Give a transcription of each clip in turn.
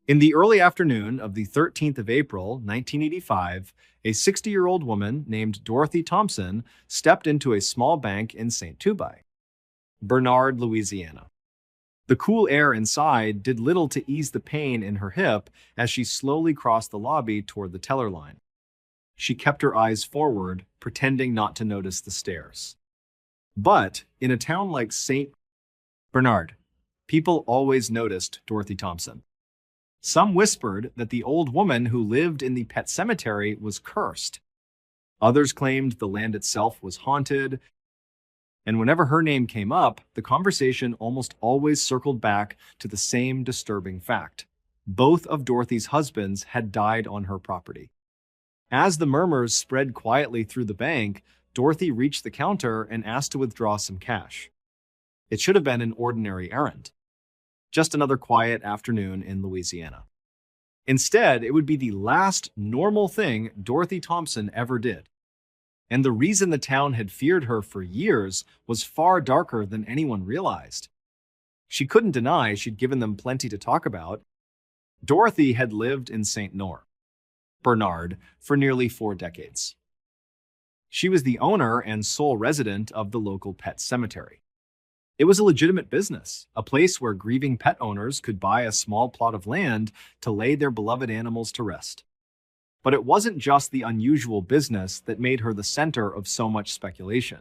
In the early afternoon of the 13th of April, 1985, a 60-year-old woman named Dorothy Thompson stepped into a small bank in St. Toubai, Bernard, Louisiana. The cool air inside did little to ease the pain in her hip as she slowly crossed the lobby toward the teller line. She kept her eyes forward, pretending not to notice the stairs. But in a town like St. Bernard, people always noticed Dorothy Thompson. Some whispered that the old woman who lived in the pet cemetery was cursed. Others claimed the land itself was haunted, and whenever her name came up, the conversation almost always circled back to the same disturbing fact. Both of Dorothy's husbands had died on her property. As the murmurs spread quietly through the bank, Dorothy reached the counter and asked to withdraw some cash. It should have been an ordinary errand. Just another quiet afternoon in Louisiana. Instead, it would be the last normal thing Dorothy Thompson ever did. And the reason the town had feared her for years was far darker than anyone realized. She couldn't deny she'd given them plenty to talk about. Dorothy had lived in St. Bernard for nearly 4 decades. She was the owner and sole resident of the local pet cemetery. It was a legitimate business, a place where grieving pet owners could buy a small plot of land to lay their beloved animals to rest. But it wasn't just the unusual business that made her the center of so much speculation.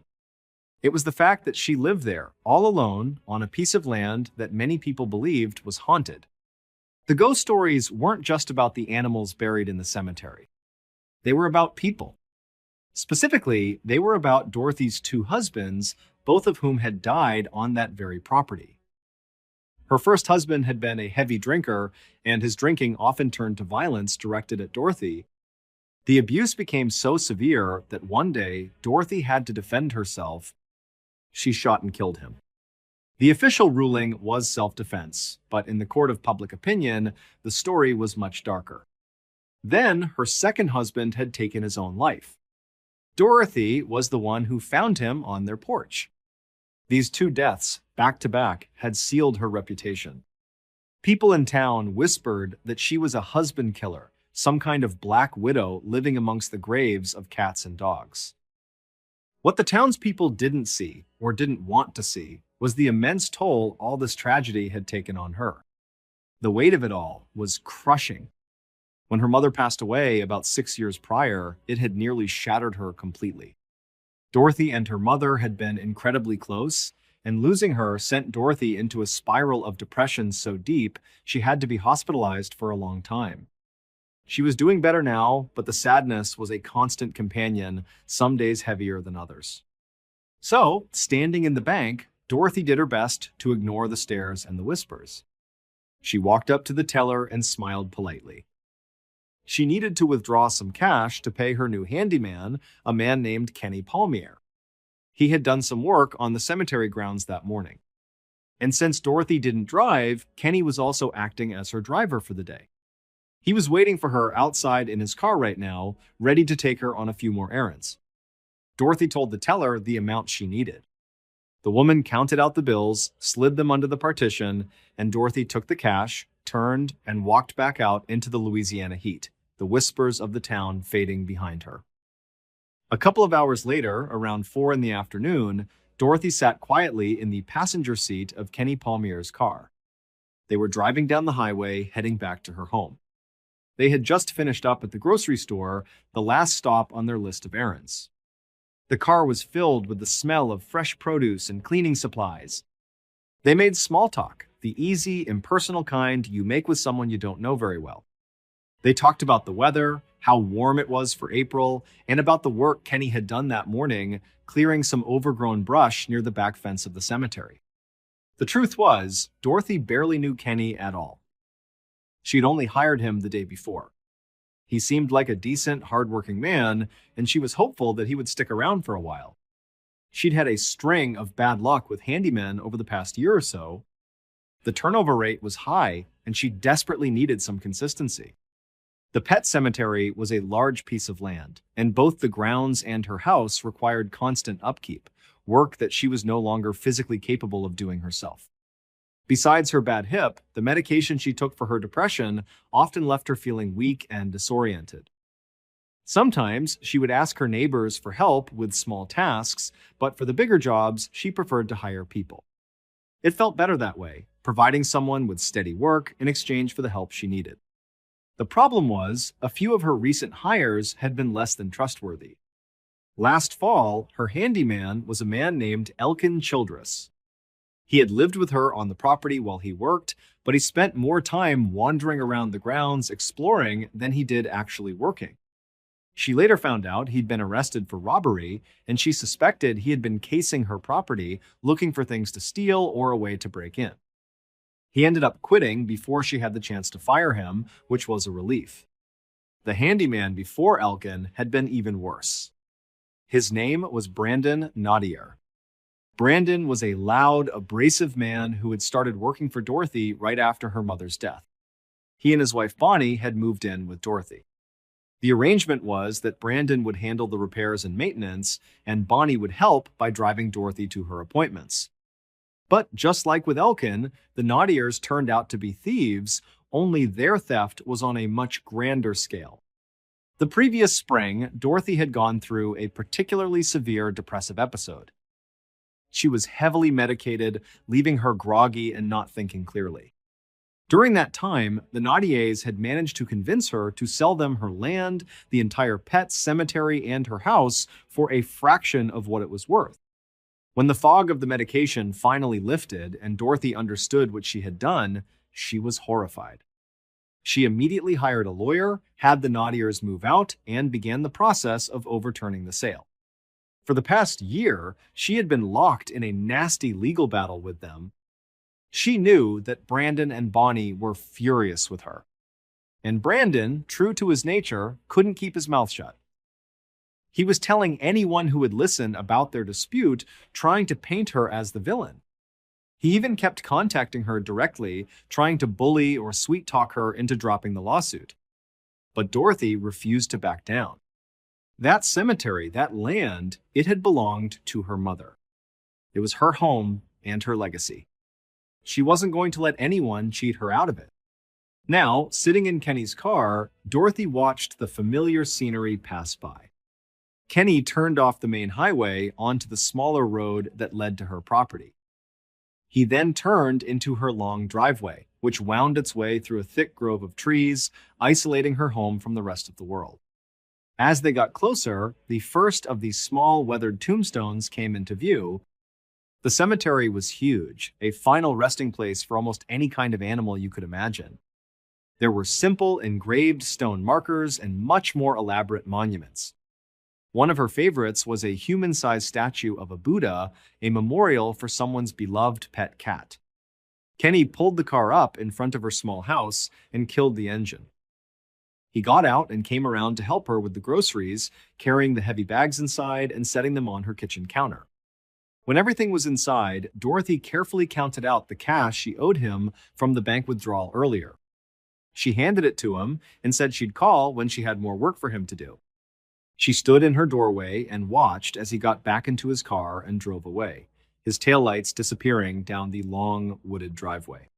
It was the fact that she lived there, all alone, on a piece of land that many people believed was haunted. The ghost stories weren't just about the animals buried in the cemetery. They were about people. Specifically, they were about Dorothy's 2 husbands, both of whom had died on that very property. Her first husband had been a heavy drinker, and his drinking often turned to violence directed at Dorothy. The abuse became so severe that one day, Dorothy had to defend herself. She shot and killed him. The official ruling was self-defense, but in the court of public opinion, the story was much darker. Then, her second husband had taken his own life. Dorothy was the one who found him on their porch. These 2 deaths, back to back, had sealed her reputation. People in town whispered that she was a husband killer, some kind of black widow living amongst the graves of cats and dogs. What the townspeople didn't see, or didn't want to see, was the immense toll all this tragedy had taken on her. The weight of it all was crushing. When her mother passed away about 6 years prior, it had nearly shattered her completely. Dorothy and her mother had been incredibly close, and losing her sent Dorothy into a spiral of depression so deep she had to be hospitalized for a long time. She was doing better now, but the sadness was a constant companion, some days heavier than others. So, standing in the bank, Dorothy did her best to ignore the stares and the whispers. She walked up to the teller and smiled politely. She needed to withdraw some cash to pay her new handyman, a man named Kenny Palmier. He had done some work on the cemetery grounds that morning. And since Dorothy didn't drive, Kenny was also acting as her driver for the day. He was waiting for her outside in his car right now, ready to take her on a few more errands. Dorothy told the teller the amount she needed. The woman counted out the bills, slid them under the partition, and Dorothy took the cash, turned, and walked back out into the Louisiana heat, the whispers of the town fading behind her. A couple of hours later, around 4 in the afternoon, Dorothy sat quietly in the passenger seat of Kenny Palmier's car. They were driving down the highway, heading back to her home. They had just finished up at the grocery store, the last stop on their list of errands. The car was filled with the smell of fresh produce and cleaning supplies. They made small talk, the easy, impersonal kind you make with someone you don't know very well. They talked about the weather, how warm it was for April, and about the work Kenny had done that morning, clearing some overgrown brush near the back fence of the cemetery. The truth was, Dorothy barely knew Kenny at all. She'd only hired him the day before. He seemed like a decent, hardworking man, and she was hopeful that he would stick around for a while. She'd had a string of bad luck with handymen over the past year or so. The turnover rate was high, and she desperately needed some consistency. The pet cemetery was a large piece of land, and both the grounds and her house required constant upkeep, work that she was no longer physically capable of doing herself. Besides her bad hip, the medication she took for her depression often left her feeling weak and disoriented. Sometimes she would ask her neighbors for help with small tasks, but for the bigger jobs, she preferred to hire people. It felt better that way, providing someone with steady work in exchange for the help she needed. The problem was, a few of her recent hires had been less than trustworthy. Last fall, her handyman was a man named Elkin Childress. He had lived with her on the property while he worked, but he spent more time wandering around the grounds exploring than he did actually working. She later found out he'd been arrested for robbery, and she suspected he had been casing her property, looking for things to steal or a way to break in. He ended up quitting before she had the chance to fire him, which was a relief. The handyman before Elkin had been even worse. His name was Brandon Nadier. Brandon was a loud, abrasive man who had started working for Dorothy right after her mother's death. He and his wife Bonnie had moved in with Dorothy. The arrangement was that Brandon would handle the repairs and maintenance, and Bonnie would help by driving Dorothy to her appointments. But just like with Elkin, the Nadiers turned out to be thieves, only their theft was on a much grander scale. The previous spring, Dorothy had gone through a particularly severe depressive episode. She was heavily medicated, leaving her groggy and not thinking clearly. During that time, the Nadiers had managed to convince her to sell them her land, the entire pet cemetery, and her house for a fraction of what it was worth. When the fog of the medication finally lifted and Dorothy understood what she had done, she was horrified. She immediately hired a lawyer, had the Nadiers move out, and began the process of overturning the sale. For the past year, she had been locked in a nasty legal battle with them. She knew that Brandon and Bonnie were furious with her. And Brandon, true to his nature, couldn't keep his mouth shut. He was telling anyone who would listen about their dispute, trying to paint her as the villain. He even kept contacting her directly, trying to bully or sweet-talk her into dropping the lawsuit. But Dorothy refused to back down. That cemetery, that land, it had belonged to her mother. It was her home and her legacy. She wasn't going to let anyone cheat her out of it. Now, sitting in Kenny's car, Dorothy watched the familiar scenery pass by. Kenny turned off the main highway onto the smaller road that led to her property. He then turned into her long driveway, which wound its way through a thick grove of trees, isolating her home from the rest of the world. As they got closer, the first of these small, weathered tombstones came into view. The cemetery was huge, a final resting place for almost any kind of animal you could imagine. There were simple, engraved stone markers and much more elaborate monuments. One of her favorites was a human-sized statue of a Buddha, a memorial for someone's beloved pet cat. Kenny pulled the car up in front of her small house and killed the engine. He got out and came around to help her with the groceries, carrying the heavy bags inside and setting them on her kitchen counter. When everything was inside, Dorothy carefully counted out the cash she owed him from the bank withdrawal earlier. She handed it to him and said she'd call when she had more work for him to do. She stood in her doorway and watched as he got back into his car and drove away, his taillights disappearing down the long, wooded driveway.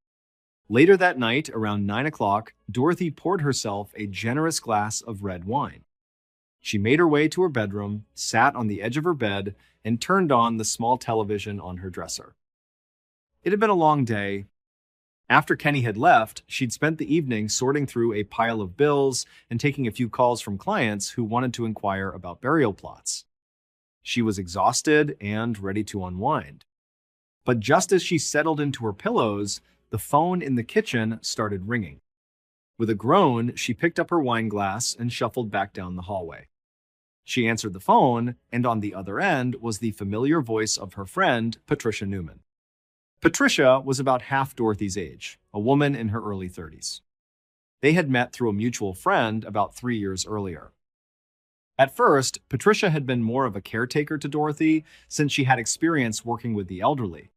Later that night, around 9 o'clock, Dorothy poured herself a generous glass of red wine. She made her way to her bedroom, sat on the edge of her bed, and turned on the small television on her dresser. It had been a long day. After Kenny had left, she'd spent the evening sorting through a pile of bills and taking a few calls from clients who wanted to inquire about burial plots. She was exhausted and ready to unwind. But just as she settled into her pillows, the phone in the kitchen started ringing. With a groan, she picked up her wine glass and shuffled back down the hallway. She answered the phone, and on the other end was the familiar voice of her friend, Patricia Newman. Patricia was about half Dorothy's age, a woman in her early 30s. They had met through a mutual friend about 3 years earlier. At first, Patricia had been more of a caretaker to Dorothy since she had experience working with the elderly.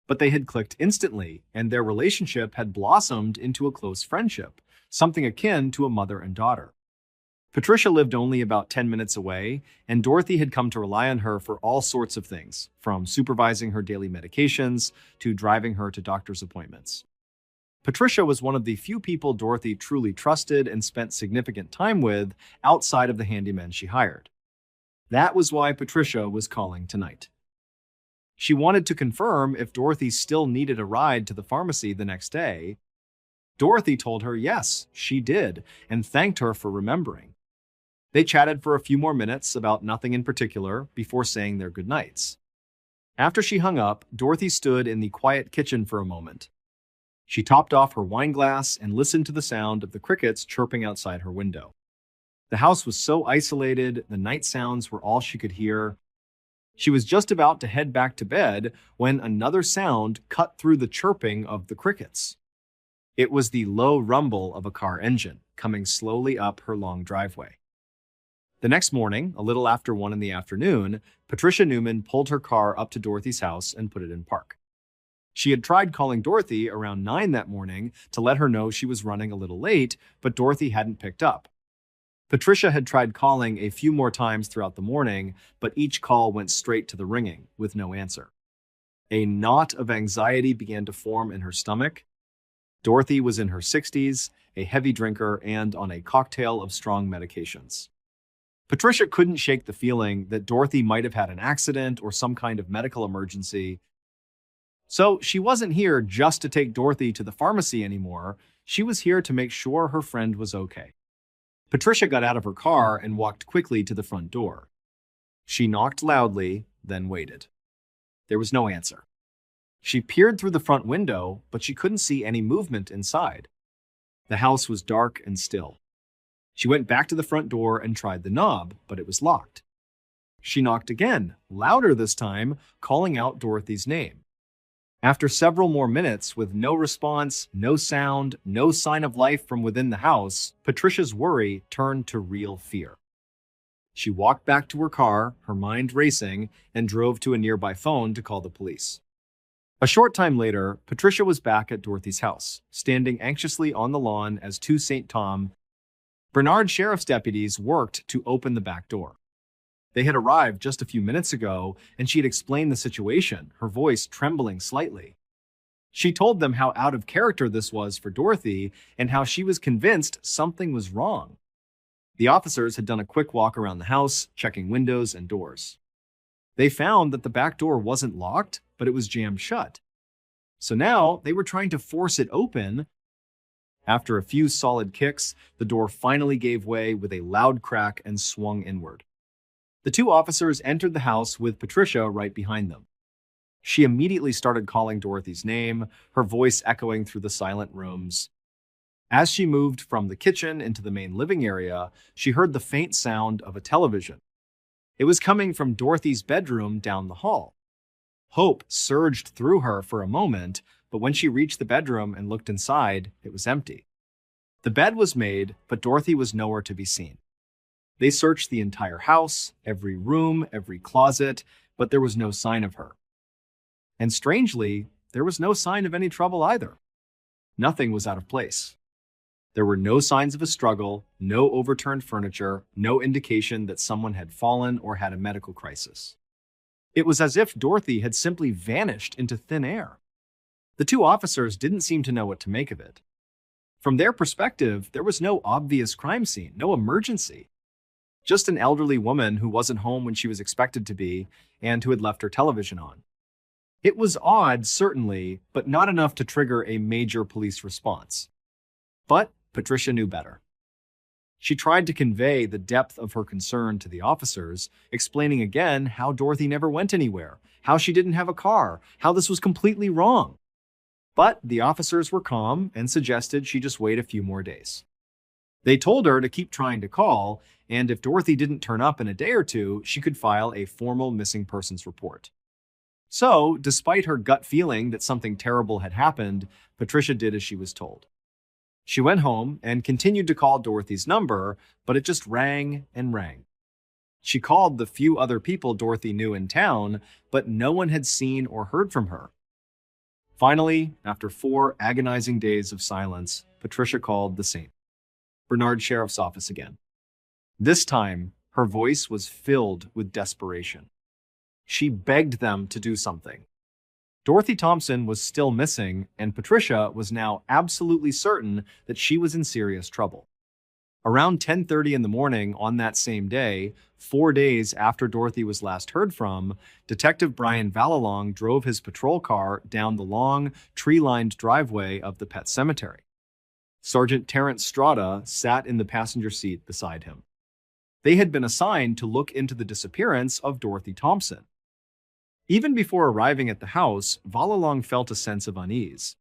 But they had clicked instantly, and their relationship had blossomed into a close friendship, something akin to a mother and daughter. Patricia lived only about 10 minutes away, and Dorothy had come to rely on her for all sorts of things, from supervising her daily medications to driving her to doctor's appointments. Patricia was one of the few people Dorothy truly trusted and spent significant time with outside of the handyman she hired. That was why Patricia was calling tonight. She wanted to confirm if Dorothy still needed a ride to the pharmacy the next day. Dorothy told her yes, she did, and thanked her for remembering. They chatted for a few more minutes about nothing in particular before saying their goodnights. After she hung up, Dorothy stood in the quiet kitchen for a moment. She topped off her wine glass and listened to the sound of the crickets chirping outside her window. The house was so isolated, the night sounds were all she could hear. She was just about to head back to bed when another sound cut through the chirping of the crickets. It was the low rumble of a car engine coming slowly up her long driveway. The next morning, a little after 1 in the afternoon, Patricia Newman pulled her car up to Dorothy's house and put it in park. She had tried calling Dorothy around 9 that morning to let her know she was running a little late, but Dorothy hadn't picked up. Patricia had tried calling a few more times throughout the morning, but each call went straight to the ringing, with no answer. A knot of anxiety began to form in her stomach. Dorothy was in her 60s, a heavy drinker, and on a cocktail of strong medications. Patricia couldn't shake the feeling that Dorothy might have had an accident or some kind of medical emergency. So she wasn't here just to take Dorothy to the pharmacy anymore. She was here to make sure her friend was okay. Patricia got out of her car and walked quickly to the front door. She knocked loudly, then waited. There was no answer. She peered through the front window, but she couldn't see any movement inside. The house was dark and still. She went back to the front door and tried the knob, but it was locked. She knocked again, louder this time, calling out Dorothy's name. After several more minutes, with no response, no sound, no sign of life from within the house, Patricia's worry turned to real fear. She walked back to her car, her mind racing, and drove to a nearby phone to call the police. A short time later, Patricia was back at Dorothy's house, standing anxiously on the lawn as two St. Tom Bernard Sheriff's deputies worked to open the back door. They had arrived just a few minutes ago, and she had explained the situation, her voice trembling slightly. She told them how out of character this was for Dorothy and how she was convinced something was wrong. The officers had done a quick walk around the house, checking windows and doors. They found that the back door wasn't locked, but it was jammed shut. So now they were trying to force it open. After a few solid kicks, the door finally gave way with a loud crack and swung inward. The two officers entered the house with Patricia right behind them. She immediately started calling Dorothy's name, her voice echoing through the silent rooms. As she moved from the kitchen into the main living area, she heard the faint sound of a television. It was coming from Dorothy's bedroom down the hall. Hope surged through her for a moment, but when she reached the bedroom and looked inside, it was empty. The bed was made, but Dorothy was nowhere to be seen. They searched the entire house, every room, every closet, but there was no sign of her. And strangely, there was no sign of any trouble either. Nothing was out of place. There were no signs of a struggle, no overturned furniture, no indication that someone had fallen or had a medical crisis. It was as if Dorothy had simply vanished into thin air. The two officers didn't seem to know what to make of it. From their perspective, there was no obvious crime scene, no emergency. Just an elderly woman who wasn't home when she was expected to be and who had left her television on. It was odd, certainly, but not enough to trigger a major police response. But Patricia knew better. She tried to convey the depth of her concern to the officers, explaining again how Dorothy never went anywhere, how she didn't have a car, how this was completely wrong. But the officers were calm and suggested she just wait a few more days. They told her to keep trying to call, and if Dorothy didn't turn up in a day or two, she could file a formal missing persons report. So, despite her gut feeling that something terrible had happened, Patricia did as she was told. She went home and continued to call Dorothy's number, but it just rang and rang. She called the few other people Dorothy knew in town, but no one had seen or heard from her. Finally, after 4 agonizing days of silence, Patricia called the St. Bernard Sheriff's Office again. This time, her voice was filled with desperation. She begged them to do something. Dorothy Thompson was still missing, and Patricia was now absolutely certain that she was in serious trouble. Around 10:30 in the morning on that same day, 4 days after Dorothy was last heard from, Detective Brian Valalong drove his patrol car down the long, tree-lined driveway of the pet cemetery. Sergeant Terrence Strada sat in the passenger seat beside him. They had been assigned to look into the disappearance of Dorothy Thompson. Even before arriving at the house, Valalong felt a sense of unease.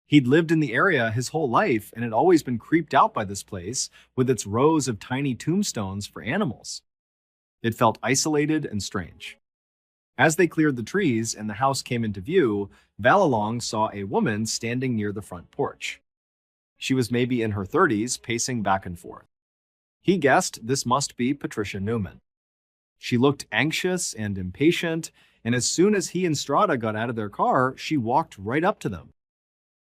He'd lived in the area his whole life and had always been creeped out by this place with its rows of tiny tombstones for animals. It felt isolated and strange. As they cleared the trees and the house came into view, Valalong saw a woman standing near the front porch. She was maybe in her 30s, pacing back and forth. He guessed this must be Patricia Newman. She looked anxious and impatient, and as soon as he and Strada got out of their car, she walked right up to them.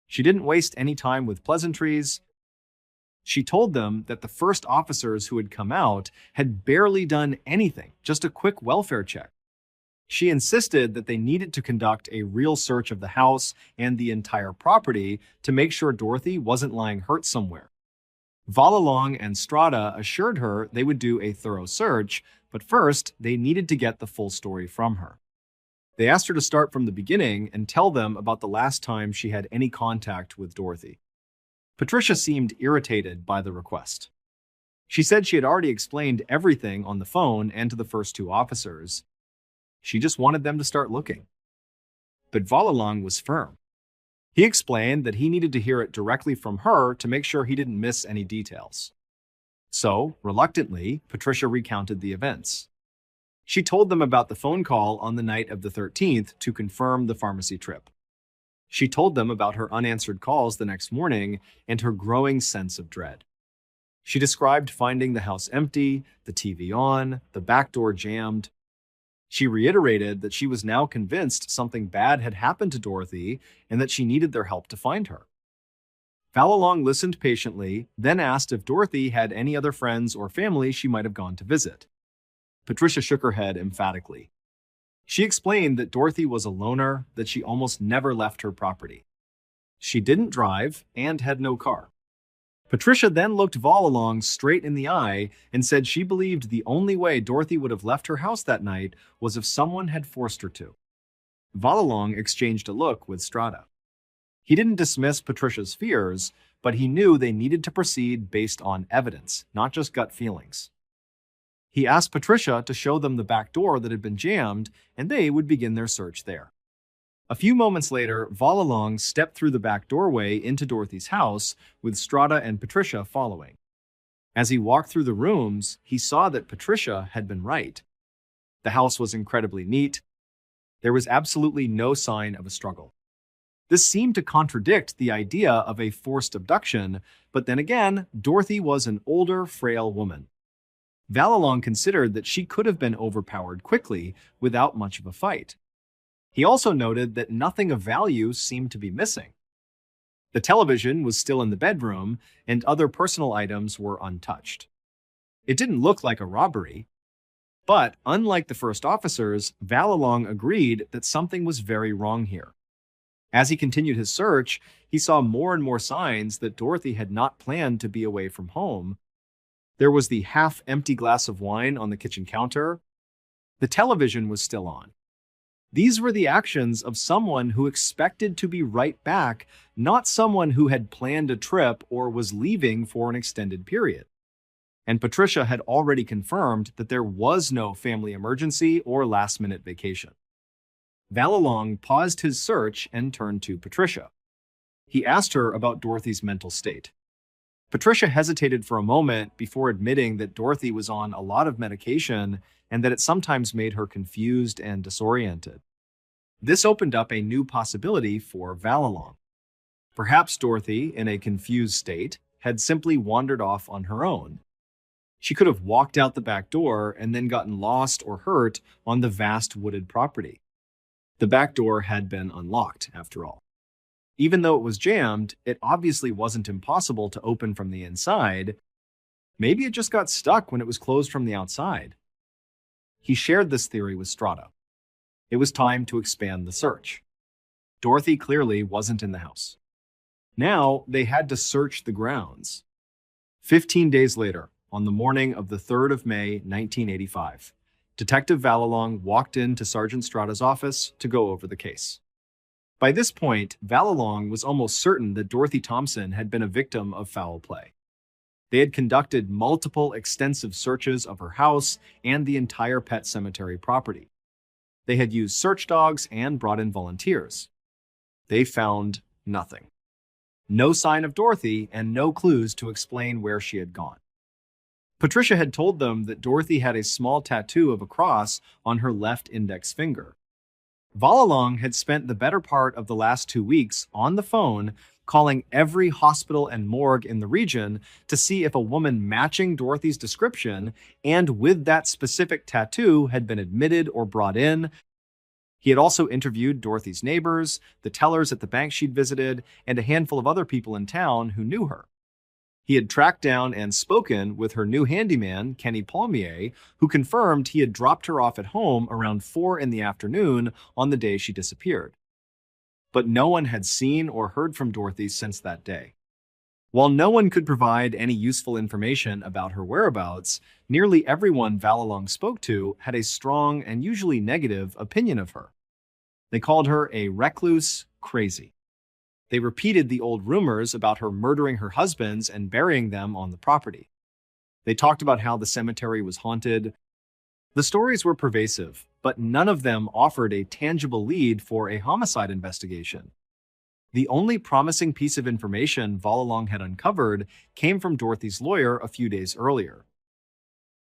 She didn't waste any time with pleasantries. She told them that the first officers who had come out had barely done anything, just a quick welfare check. She insisted that they needed to conduct a real search of the house and the entire property to make sure Dorothy wasn't lying hurt somewhere. Valalong and Strada assured her they would do a thorough search, but first they needed to get the full story from her. They asked her to start from the beginning and tell them about the last time she had any contact with Dorothy. Patricia seemed irritated by the request. She said she had already explained everything on the phone and to the first two officers. She just wanted them to start looking. But Valalong was firm. He explained that he needed to hear it directly from her to make sure he didn't miss any details. So, reluctantly, Patricia recounted the events. She told them about the phone call on the night of the 13th to confirm the pharmacy trip. She told them about her unanswered calls the next morning and her growing sense of dread. She described finding the house empty, the TV on, the back door jammed. She reiterated that she was now convinced something bad had happened to Dorothy and that she needed their help to find her. Valalong listened patiently, then asked if Dorothy had any other friends or family she might have gone to visit. Patricia shook her head emphatically. She explained that Dorothy was a loner, that she almost never left her property. She didn't drive and had no car. Patricia then looked Valalong straight in the eye and said she believed the only way Dorothy would have left her house that night was if someone had forced her to. Valalong exchanged a look with Strada. He didn't dismiss Patricia's fears, but he knew they needed to proceed based on evidence, not just gut feelings. He asked Patricia to show them the back door that had been jammed, and they would begin their search there. A few moments later, Valalong stepped through the back doorway into Dorothy's house, with Strada and Patricia following. As he walked through the rooms, he saw that Patricia had been right. The house was incredibly neat. There was absolutely no sign of a struggle. This seemed to contradict the idea of a forced abduction, but then again, Dorothy was an older, frail woman. Valalong considered that she could have been overpowered quickly without much of a fight. He also noted that nothing of value seemed to be missing. The television was still in the bedroom, and other personal items were untouched. It didn't look like a robbery, but unlike the first officers, Valalong agreed that something was very wrong here. As he continued his search, he saw more and more signs that Dorothy had not planned to be away from home. There was the half-empty glass of wine on the kitchen counter. The television was still on. These were the actions of someone who expected to be right back, not someone who had planned a trip or was leaving for an extended period. And Patricia had already confirmed that there was no family emergency or last-minute vacation. Valalong paused his search and turned to Patricia. He asked her about Dorothy's mental state. Patricia hesitated for a moment before admitting that Dorothy was on a lot of medication and that it sometimes made her confused and disoriented. This opened up a new possibility for Valalong. Perhaps Dorothy, in a confused state, had simply wandered off on her own. She could have walked out the back door and then gotten lost or hurt on the vast wooded property. The back door had been unlocked, after all. Even though it was jammed, it obviously wasn't impossible to open from the inside. Maybe it just got stuck when it was closed from the outside. He shared this theory with Strada. It was time to expand the search. Dorothy clearly wasn't in the house. Now they had to search the grounds. 15 days later, on the morning of the 3rd of May, 1985, Detective Valalong walked into Sergeant Strada's office to go over the case. By this point, Valalong was almost certain that Dorothy Thompson had been a victim of foul play. They had conducted multiple extensive searches of her house and the entire pet cemetery property. They had used search dogs and brought in volunteers. They found nothing. No sign of Dorothy and no clues to explain where she had gone. Patricia had told them that Dorothy had a small tattoo of a cross on her left index finger. Valalong had spent the better part of the last 2 weeks on the phone calling every hospital and morgue in the region to see if a woman matching Dorothy's description and with that specific tattoo had been admitted or brought in. He had also interviewed Dorothy's neighbors, the tellers at the bank she'd visited, and a handful of other people in town who knew her. He had tracked down and spoken with her new handyman, Kenny Palmier, who confirmed he had dropped her off at home around 4 in the afternoon on the day she disappeared. But no one had seen or heard from Dorothy since that day. While no one could provide any useful information about her whereabouts, nearly everyone Valalong spoke to had a strong and usually negative opinion of her. They called her a recluse crazy. They repeated the old rumors about her murdering her husbands and burying them on the property. They talked about how the cemetery was haunted. The stories were pervasive, but none of them offered a tangible lead for a homicide investigation. The only promising piece of information Valalong had uncovered came from Dorothy's lawyer a few days earlier.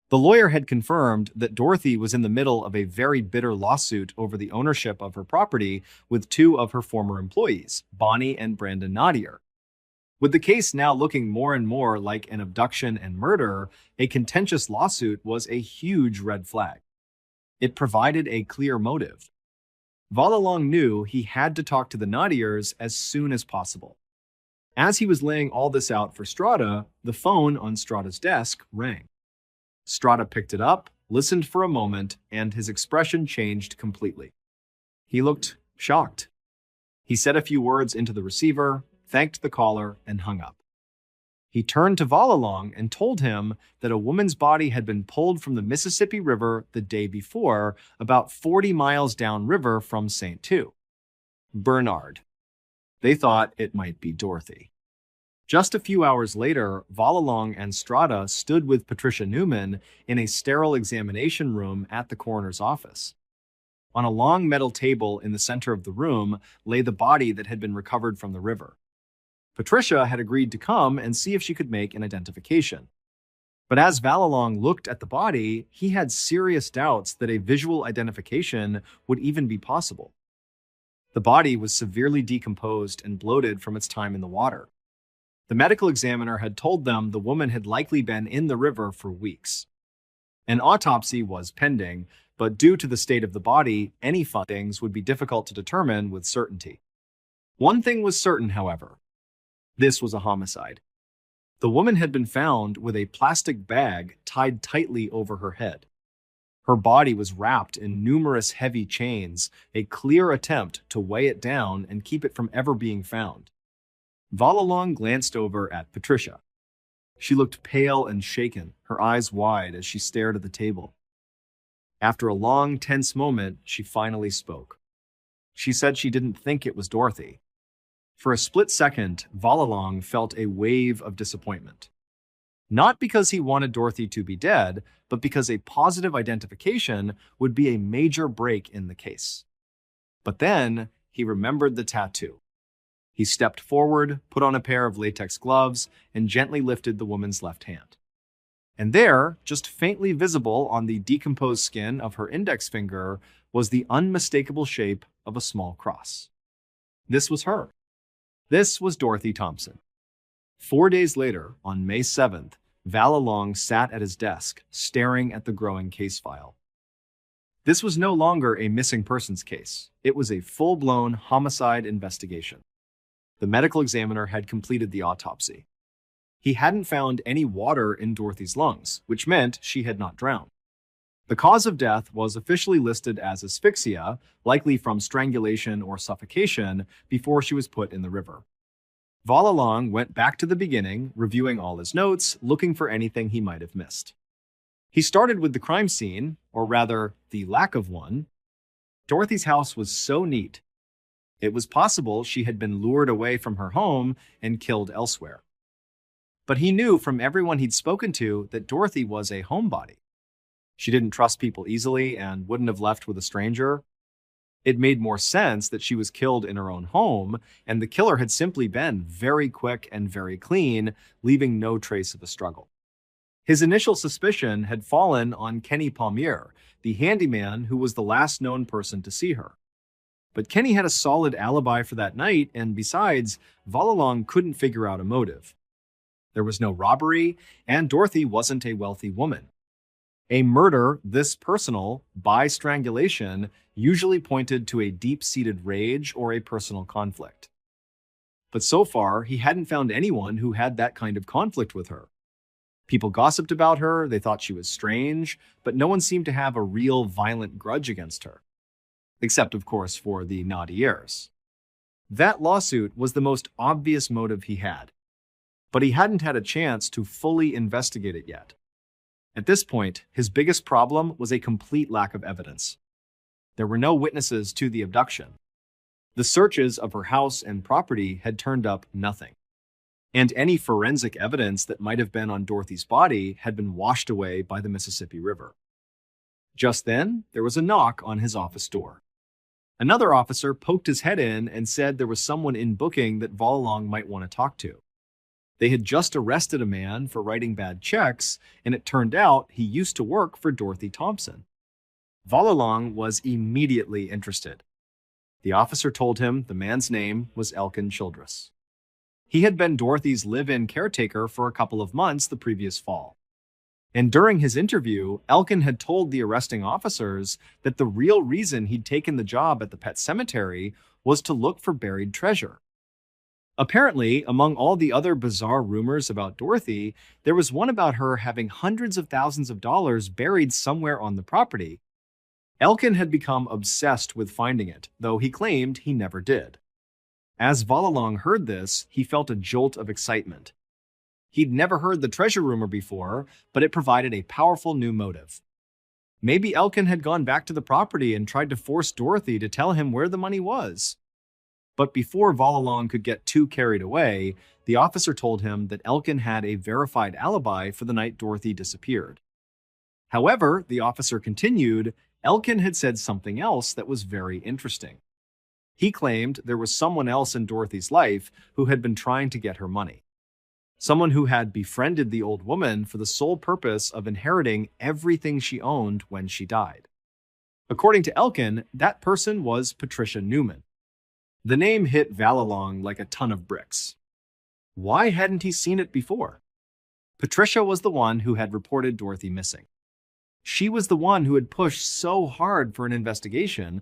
The lawyer had confirmed that Dorothy was in the middle of a very bitter lawsuit over the ownership of her property with 2 of her former employees, Bonnie and Brandon Nadier. With the case now looking more and more like an abduction and murder, a contentious lawsuit was a huge red flag. It provided a clear motive. Valalong knew he had to talk to the Nadiers as soon as possible. As he was laying all this out for Strada, the phone on Strada's desk rang. Strada picked it up, listened for a moment, and his expression changed completely. He looked shocked. He said a few words into the receiver, thanked the caller, and hung up. He turned to Valalong and told him that a woman's body had been pulled from the Mississippi River the day before, about 40 miles downriver from St. Two. Bernard. They thought it might be Dorothy. Just a few hours later, Valalong and Strada stood with Patricia Newman in a sterile examination room at the coroner's office. On a long metal table in the center of the room lay the body that had been recovered from the river. Patricia had agreed to come and see if she could make an identification. But as Valalong looked at the body, he had serious doubts that a visual identification would even be possible. The body was severely decomposed and bloated from its time in the water. The medical examiner had told them the woman had likely been in the river for weeks. An autopsy was pending, but due to the state of the body, any findings would be difficult to determine with certainty. One thing was certain, however. This was a homicide. The woman had been found with a plastic bag tied tightly over her head. Her body was wrapped in numerous heavy chains, a clear attempt to weigh it down and keep it from ever being found. Valalong glanced over at Patricia. She looked pale and shaken, her eyes wide as she stared at the table. After a long, tense moment, she finally spoke. She said she didn't think it was Dorothy. For a split second, Valalong felt a wave of disappointment. Not because he wanted Dorothy to be dead, but because a positive identification would be a major break in the case. But then, he remembered the tattoo. He stepped forward, put on a pair of latex gloves, and gently lifted the woman's left hand. And there, just faintly visible on the decomposed skin of her index finger, was the unmistakable shape of a small cross. This was her. This was Dorothy Thompson. 4 days later, on May 7th, Valalong sat at his desk, staring at the growing case file. This was no longer a missing persons case. It was a full-blown homicide investigation. The medical examiner had completed the autopsy. He hadn't found any water in Dorothy's lungs, which meant she had not drowned. The cause of death was officially listed as asphyxia, likely from strangulation or suffocation, before she was put in the river. Valalong went back to the beginning, reviewing all his notes, looking for anything he might have missed. He started with the crime scene, or rather, the lack of one. Dorothy's house was so neat. It was possible she had been lured away from her home and killed elsewhere. But he knew from everyone he'd spoken to that Dorothy was a homebody. She didn't trust people easily and wouldn't have left with a stranger. It made more sense that she was killed in her own home, and the killer had simply been very quick and very clean, leaving no trace of a struggle. His initial suspicion had fallen on Kenny Palmier, the handyman who was the last known person to see her. But Kenny had a solid alibi for that night, and besides, Valalong couldn't figure out a motive. There was no robbery, and Dorothy wasn't a wealthy woman. A murder this personal, by strangulation, usually pointed to a deep-seated rage or a personal conflict. But so far, he hadn't found anyone who had that kind of conflict with her. People gossiped about her, they thought she was strange, but no one seemed to have a real violent grudge against her. Except, of course, for the Naudiers. That lawsuit was the most obvious motive he had, but he hadn't had a chance to fully investigate it yet. At this point, his biggest problem was a complete lack of evidence. There were no witnesses to the abduction. The searches of her house and property had turned up nothing. And any forensic evidence that might have been on Dorothy's body had been washed away by the Mississippi River. Just then, there was a knock on his office door. Another officer poked his head in and said there was someone in booking that Valalong might want to talk to. They had just arrested a man for writing bad checks, and it turned out he used to work for Dorothy Thompson. Valalong was immediately interested. The officer told him the man's name was Elkin Childress. He had been Dorothy's live-in caretaker for a couple of months the previous fall. And during his interview, Elkin had told the arresting officers that the real reason he'd taken the job at the pet cemetery was to look for buried treasure. Apparently, among all the other bizarre rumors about Dorothy, there was one about her having hundreds of thousands of dollars buried somewhere on the property. Elkin had become obsessed with finding it, though he claimed he never did. As Valalong heard this, he felt a jolt of excitement. He'd never heard the treasure rumor before, but it provided a powerful new motive. Maybe Elkin had gone back to the property and tried to force Dorothy to tell him where the money was. But before Valalong could get too carried away, the officer told him that Elkin had a verified alibi for the night Dorothy disappeared. However, the officer continued, Elkin had said something else that was very interesting. He claimed there was someone else in Dorothy's life who had been trying to get her money. Someone who had befriended the old woman for the sole purpose of inheriting everything she owned when she died. According to Elkin, that person was Patricia Newman. The name hit Valalong like a ton of bricks. Why hadn't he seen it before? Patricia was the one who had reported Dorothy missing. She was the one who had pushed so hard for an investigation.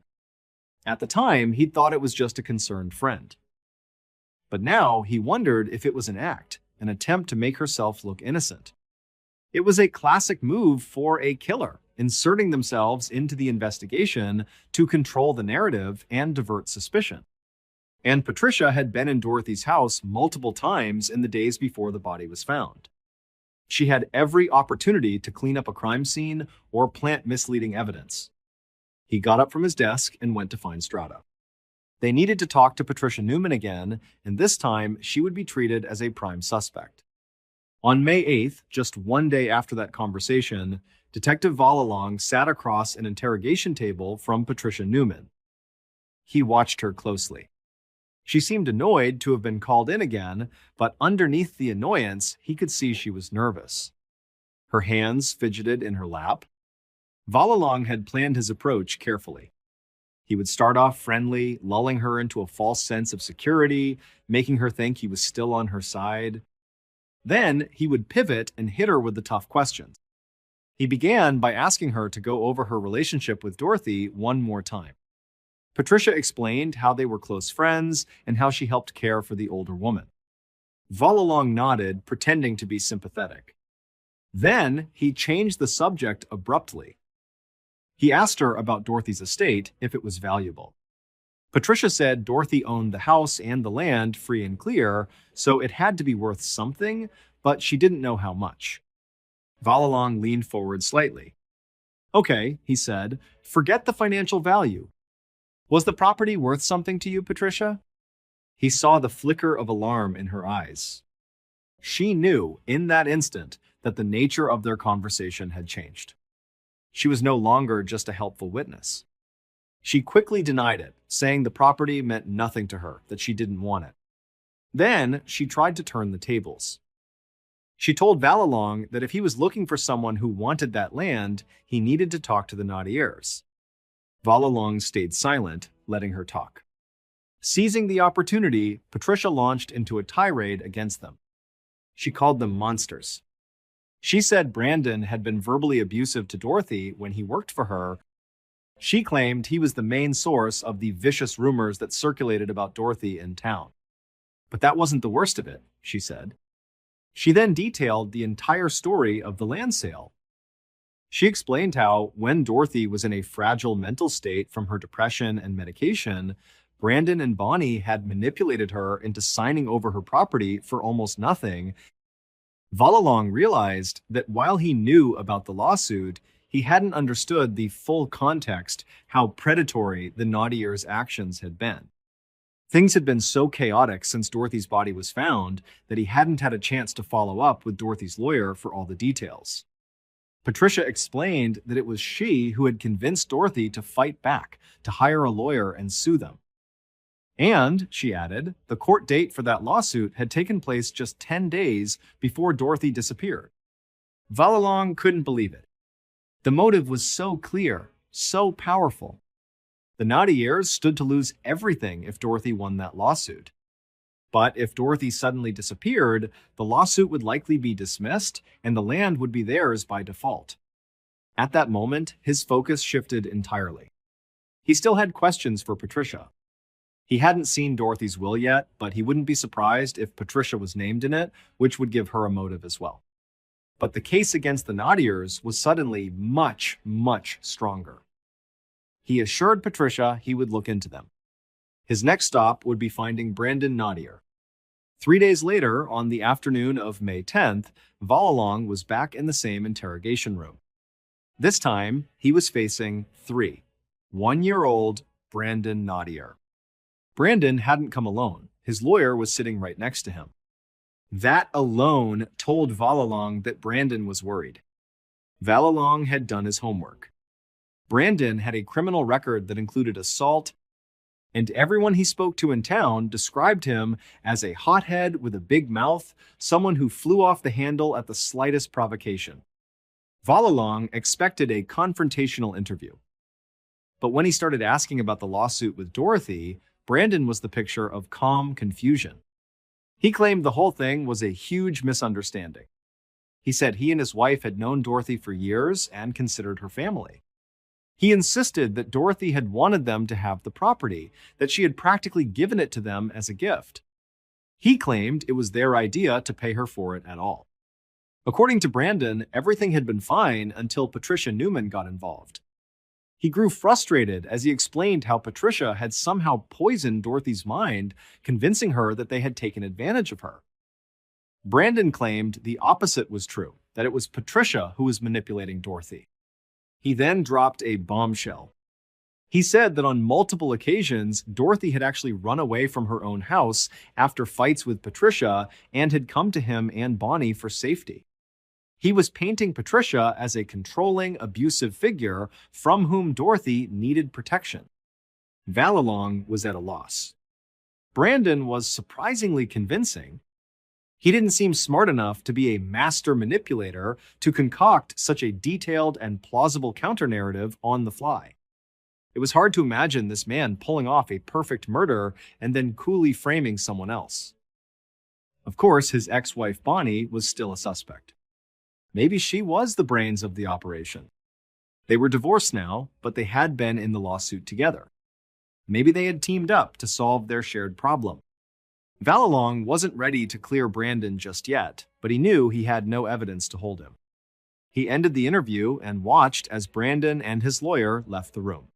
At the time, he'd thought it was just a concerned friend. But now he wondered if it was an act, an attempt to make herself look innocent. It was a classic move for a killer, inserting themselves into the investigation to control the narrative and divert suspicion. And Patricia had been in Dorothy's house multiple times in the days before the body was found. She had every opportunity to clean up a crime scene or plant misleading evidence. He got up from his desk and went to find Strata. They needed to talk to Patricia Newman again, and this time she would be treated as a prime suspect. On May 8th, just one day after that conversation, Detective Valalong sat across an interrogation table from Patricia Newman. He watched her closely. She seemed annoyed to have been called in again, but underneath the annoyance, he could see she was nervous. Her hands fidgeted in her lap. Valalong had planned his approach carefully. He would start off friendly, lulling her into a false sense of security, making her think he was still on her side. Then he would pivot and hit her with the tough questions. He began by asking her to go over her relationship with Dorothy one more time. Patricia explained how they were close friends and how she helped care for the older woman. Valalong nodded, pretending to be sympathetic. Then he changed the subject abruptly. He asked her about Dorothy's estate, if it was valuable. Patricia said Dorothy owned the house and the land free and clear, so it had to be worth something, but she didn't know how much. Valalong leaned forward slightly. Okay, he said, forget the financial value. Was the property worth something to you, Patricia? He saw the flicker of alarm in her eyes. She knew, in that instant, that the nature of their conversation had changed. She was no longer just a helpful witness. She quickly denied it, saying the property meant nothing to her, that she didn't want it. Then she tried to turn the tables. She told Valalong that if he was looking for someone who wanted that land, he needed to talk to the Nadiers. Valalong stayed silent, letting her talk. Seizing the opportunity, Patricia launched into a tirade against them. She called them monsters. She said Brandon had been verbally abusive to Dorothy when he worked for her. She claimed he was the main source of the vicious rumors that circulated about Dorothy in town. But that wasn't the worst of it, she said. She then detailed the entire story of the land sale. She explained how, when Dorothy was in a fragile mental state from her depression and medication, Brandon and Bonnie had manipulated her into signing over her property for almost nothing. Valalong realized that while he knew about the lawsuit, he hadn't understood the full context, how predatory the Nadiers' actions had been. Things had been so chaotic since Dorothy's body was found that he hadn't had a chance to follow up with Dorothy's lawyer for all the details. Patricia explained that it was she who had convinced Dorothy to fight back, to hire a lawyer and sue them. And, she added, the court date for that lawsuit had taken place just 10 days before Dorothy disappeared. Valalong couldn't believe it. The motive was so clear, so powerful. The Nadiers stood to lose everything if Dorothy won that lawsuit. But if Dorothy suddenly disappeared, the lawsuit would likely be dismissed and the land would be theirs by default. At that moment, his focus shifted entirely. He still had questions for Patricia. He hadn't seen Dorothy's will yet, but he wouldn't be surprised if Patricia was named in it, which would give her a motive as well. But the case against the Nadiers was suddenly much, much stronger. He assured Patricia he would look into them. His next stop would be finding Brandon Nadier. 3 days later, on the afternoon of May 10th, Valalong was back in the same interrogation room. This time, he was facing 1-year-old Brandon Nadier. Brandon hadn't come alone. His lawyer was sitting right next to him. That alone told Valalong that Brandon was worried. Valalong had done his homework. Brandon had a criminal record that included assault, and everyone he spoke to in town described him as a hothead with a big mouth, someone who flew off the handle at the slightest provocation. Valalong expected a confrontational interview. But when he started asking about the lawsuit with Dorothy, Brandon was the picture of calm confusion. He claimed the whole thing was a huge misunderstanding. He said he and his wife had known Dorothy for years and considered her family. He insisted that Dorothy had wanted them to have the property, that she had practically given it to them as a gift. He claimed it was their idea to pay her for it at all. According to Brandon, everything had been fine until Patricia Newman got involved. He grew frustrated as he explained how Patricia had somehow poisoned Dorothy's mind, convincing her that they had taken advantage of her. Brandon claimed the opposite was true, that it was Patricia who was manipulating Dorothy. He then dropped a bombshell. He said that on multiple occasions, Dorothy had actually run away from her own house after fights with Patricia and had come to him and Bonnie for safety. He was painting Patricia as a controlling, abusive figure from whom Dorothy needed protection. Valalong was at a loss. Brandon was surprisingly convincing. He didn't seem smart enough to be a master manipulator to concoct such a detailed and plausible counter-narrative on the fly. It was hard to imagine this man pulling off a perfect murder and then coolly framing someone else. Of course, his ex-wife Bonnie was still a suspect. Maybe she was the brains of the operation. They were divorced now, but they had been in the lawsuit together. Maybe they had teamed up to solve their shared problem. Valalong wasn't ready to clear Brandon just yet, but he knew he had no evidence to hold him. He ended the interview and watched as Brandon and his lawyer left the room.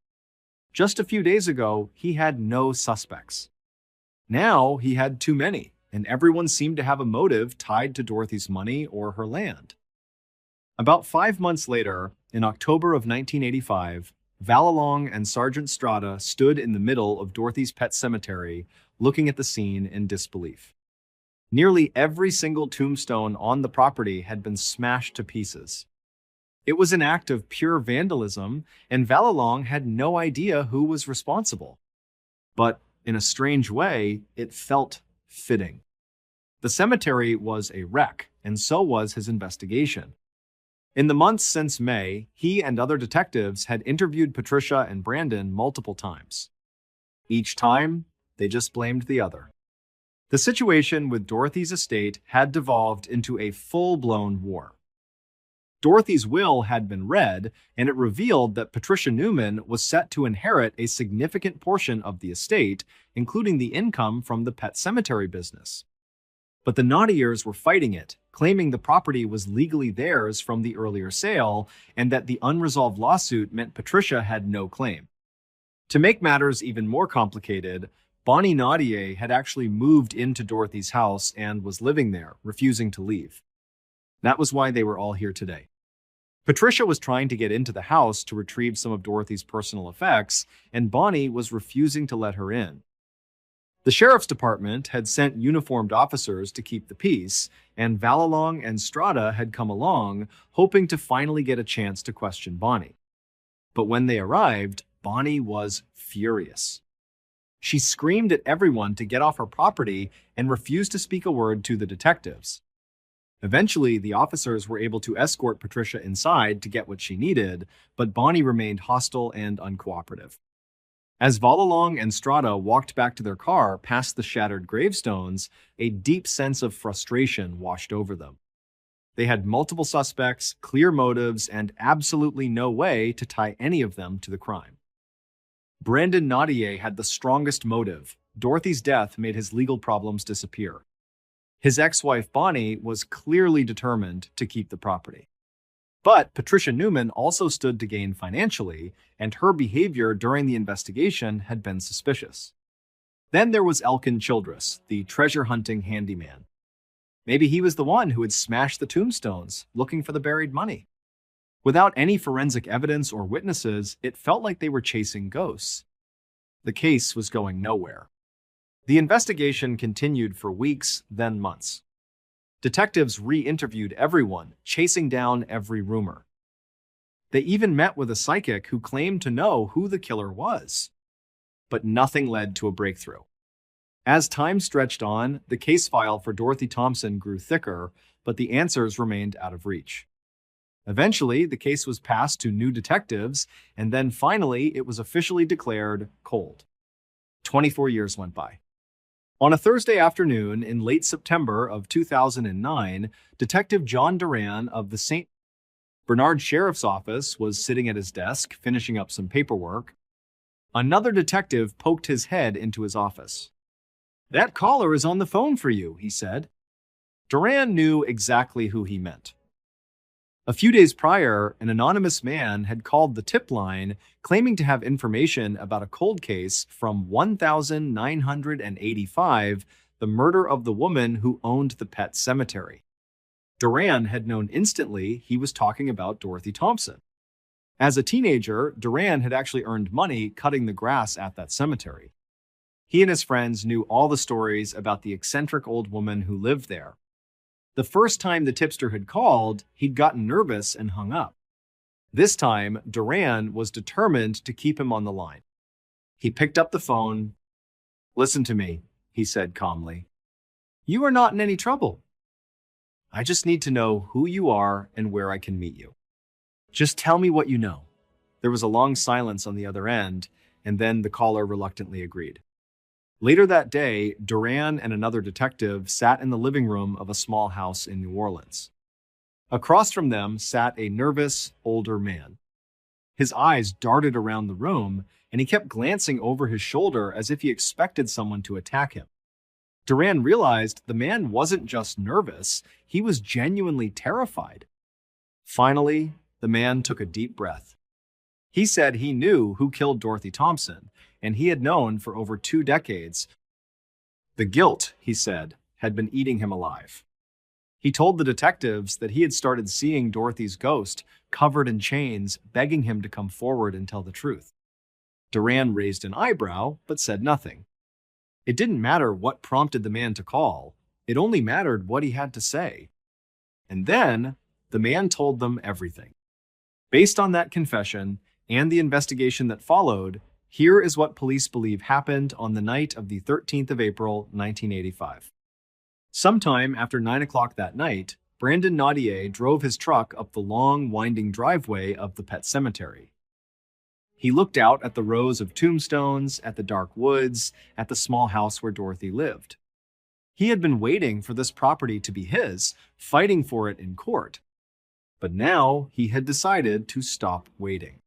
Just a few days ago, he had no suspects. Now he had too many, and everyone seemed to have a motive tied to Dorothy's money or her land. About 5 months later, in October of 1985, Valalong and Sergeant Strada stood in the middle of Dorothy's pet cemetery, looking at the scene in disbelief. Nearly every single tombstone on the property had been smashed to pieces. It was an act of pure vandalism, and Valalong had no idea who was responsible. But in a strange way, it felt fitting. The cemetery was a wreck, and so was his investigation. In the months since May, he and other detectives had interviewed Patricia and Brandon multiple times. Each time, they just blamed the other. The situation with Dorothy's estate had devolved into a full-blown war. Dorothy's will had been read, and it revealed that Patricia Newman was set to inherit a significant portion of the estate, including the income from the pet cemetery business. But the Nautiers were fighting it, claiming the property was legally theirs from the earlier sale, and that the unresolved lawsuit meant Patricia had no claim. To make matters even more complicated, Bonnie Nautier had actually moved into Dorothy's house and was living there, refusing to leave. That was why they were all here today. Patricia was trying to get into the house to retrieve some of Dorothy's personal effects, and Bonnie was refusing to let her in. The sheriff's department had sent uniformed officers to keep the peace, and Valalong and Strada had come along, hoping to finally get a chance to question Bonnie. But when they arrived, Bonnie was furious. She screamed at everyone to get off her property and refused to speak a word to the detectives. Eventually, the officers were able to escort Patricia inside to get what she needed, but Bonnie remained hostile and uncooperative. As Valalong and Strada walked back to their car past the shattered gravestones, a deep sense of frustration washed over them. They had multiple suspects, clear motives, and absolutely no way to tie any of them to the crime. Brandon Nautier had the strongest motive. Dorothy's death made his legal problems disappear. His ex-wife Bonnie was clearly determined to keep the property. But Patricia Newman also stood to gain financially, and her behavior during the investigation had been suspicious. Then there was Elkin Childress, the treasure-hunting handyman. Maybe he was the one who had smashed the tombstones, looking for the buried money. Without any forensic evidence or witnesses, it felt like they were chasing ghosts. The case was going nowhere. The investigation continued for weeks, then months. Detectives re-interviewed everyone, chasing down every rumor. They even met with a psychic who claimed to know who the killer was. But nothing led to a breakthrough. As time stretched on, the case file for Dorothy Thompson grew thicker, but the answers remained out of reach. Eventually, the case was passed to new detectives, and then finally, it was officially declared cold. 24 years went by. On a Thursday afternoon in late September of 2009, Detective John Duran of the St. Bernard Sheriff's Office was sitting at his desk, finishing up some paperwork. Another detective poked his head into his office. "That caller is on the phone for you," he said. Duran knew exactly who he meant. A few days prior, an anonymous man had called the tip line claiming to have information about a cold case from 1985, the murder of the woman who owned the pet cemetery. Duran had known instantly he was talking about Dorothy Thompson. As a teenager, Duran had actually earned money cutting the grass at that cemetery. He and his friends knew all the stories about the eccentric old woman who lived there. The first time the tipster had called, he'd gotten nervous and hung up. This time, Duran was determined to keep him on the line. He picked up the phone. "Listen to me," he said calmly. "You are not in any trouble. I just need to know who you are and where I can meet you. Just tell me what you know." There was a long silence on the other end, and then the caller reluctantly agreed. Later that day, Duran and another detective sat in the living room of a small house in New Orleans. Across from them sat a nervous, older man. His eyes darted around the room, and he kept glancing over his shoulder as if he expected someone to attack him. Duran realized the man wasn't just nervous, he was genuinely terrified. Finally, the man took a deep breath. He said he knew who killed Dorothy Thompson, and he had known for over 2 decades. The guilt, he said, had been eating him alive. He told the detectives that he had started seeing Dorothy's ghost, covered in chains, begging him to come forward and tell the truth. Duran raised an eyebrow, but said nothing. It didn't matter what prompted the man to call, it only mattered what he had to say. And then, the man told them everything. Based on that confession, and the investigation that followed, here is what police believe happened on the night of the 13th of April, 1985. Sometime after 9 o'clock that night, Brandon Naudier drove his truck up the long, winding driveway of the pet cemetery. He looked out at the rows of tombstones, at the dark woods, at the small house where Dorothy lived. He had been waiting for this property to be his, fighting for it in court. But now he had decided to stop waiting.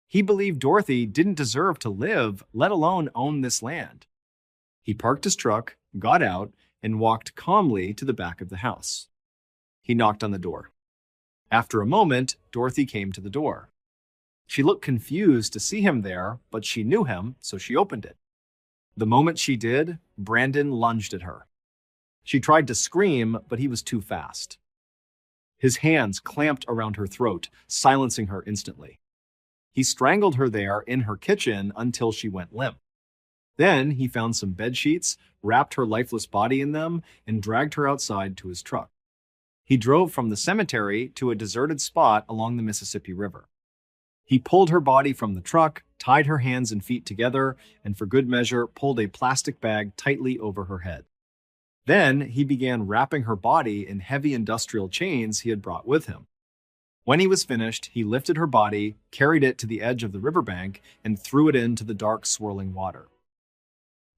He believed Dorothy didn't deserve to live, let alone own this land. He parked his truck, got out, and walked calmly to the back of the house. He knocked on the door. After a moment, Dorothy came to the door. She looked confused to see him there, but she knew him, so she opened it. The moment she did, Brandon lunged at her. She tried to scream, but he was too fast. His hands clamped around her throat, silencing her instantly. He strangled her there in her kitchen until she went limp. Then he found some bed sheets, wrapped her lifeless body in them, and dragged her outside to his truck. He drove from the cemetery to a deserted spot along the Mississippi River. He pulled her body from the truck, tied her hands and feet together, and for good measure pulled a plastic bag tightly over her head. Then he began wrapping her body in heavy industrial chains he had brought with him. When he was finished, he lifted her body, carried it to the edge of the riverbank, and threw it into the dark, swirling water.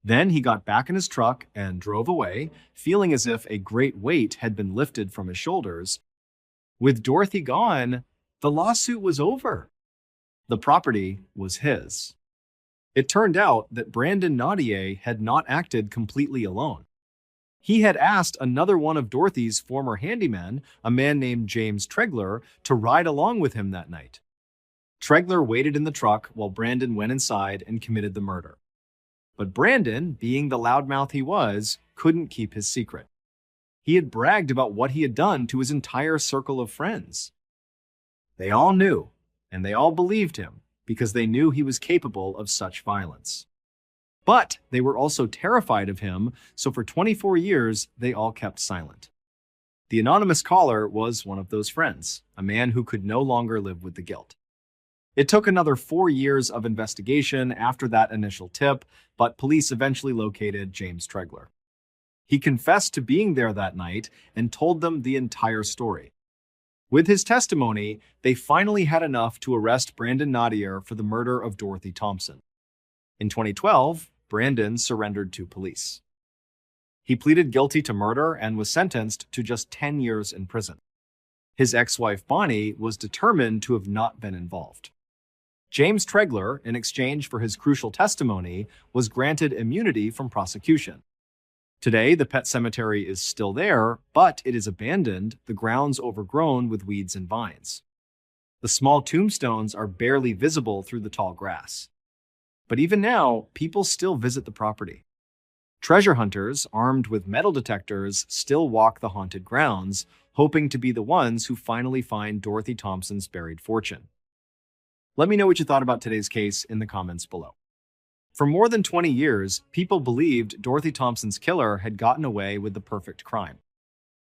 Then he got back in his truck and drove away, feeling as if a great weight had been lifted from his shoulders. With Dorothy gone, the lawsuit was over. The property was his. It turned out that Brandon Naudier had not acted completely alone. He had asked another one of Dorothy's former handymen, a man named James Tregler, to ride along with him that night. Tregler waited in the truck while Brandon went inside and committed the murder. But Brandon, being the loudmouth he was, couldn't keep his secret. He had bragged about what he had done to his entire circle of friends. They all knew, and they all believed him, because they knew he was capable of such violence. But they were also terrified of him, so for 24 years, they all kept silent. The anonymous caller was one of those friends, a man who could no longer live with the guilt. It took another 4 years of investigation after that initial tip, but police eventually located James Tregler. He confessed to being there that night and told them the entire story. With his testimony, they finally had enough to arrest Brandon Naudier for the murder of Dorothy Thompson. In 2012, Brandon surrendered to police. He pleaded guilty to murder and was sentenced to just 10 years in prison. His ex-wife Bonnie was determined to have not been involved. James Tregler, in exchange for his crucial testimony, was granted immunity from prosecution. Today, the pet cemetery is still there, but it is abandoned, the grounds overgrown with weeds and vines. The small tombstones are barely visible through the tall grass. But even now, people still visit the property. Treasure hunters, armed with metal detectors, still walk the haunted grounds, hoping to be the ones who finally find Dorothy Thompson's buried fortune. Let me know what you thought about today's case in the comments below. For more than 20 years, people believed Dorothy Thompson's killer had gotten away with the perfect crime.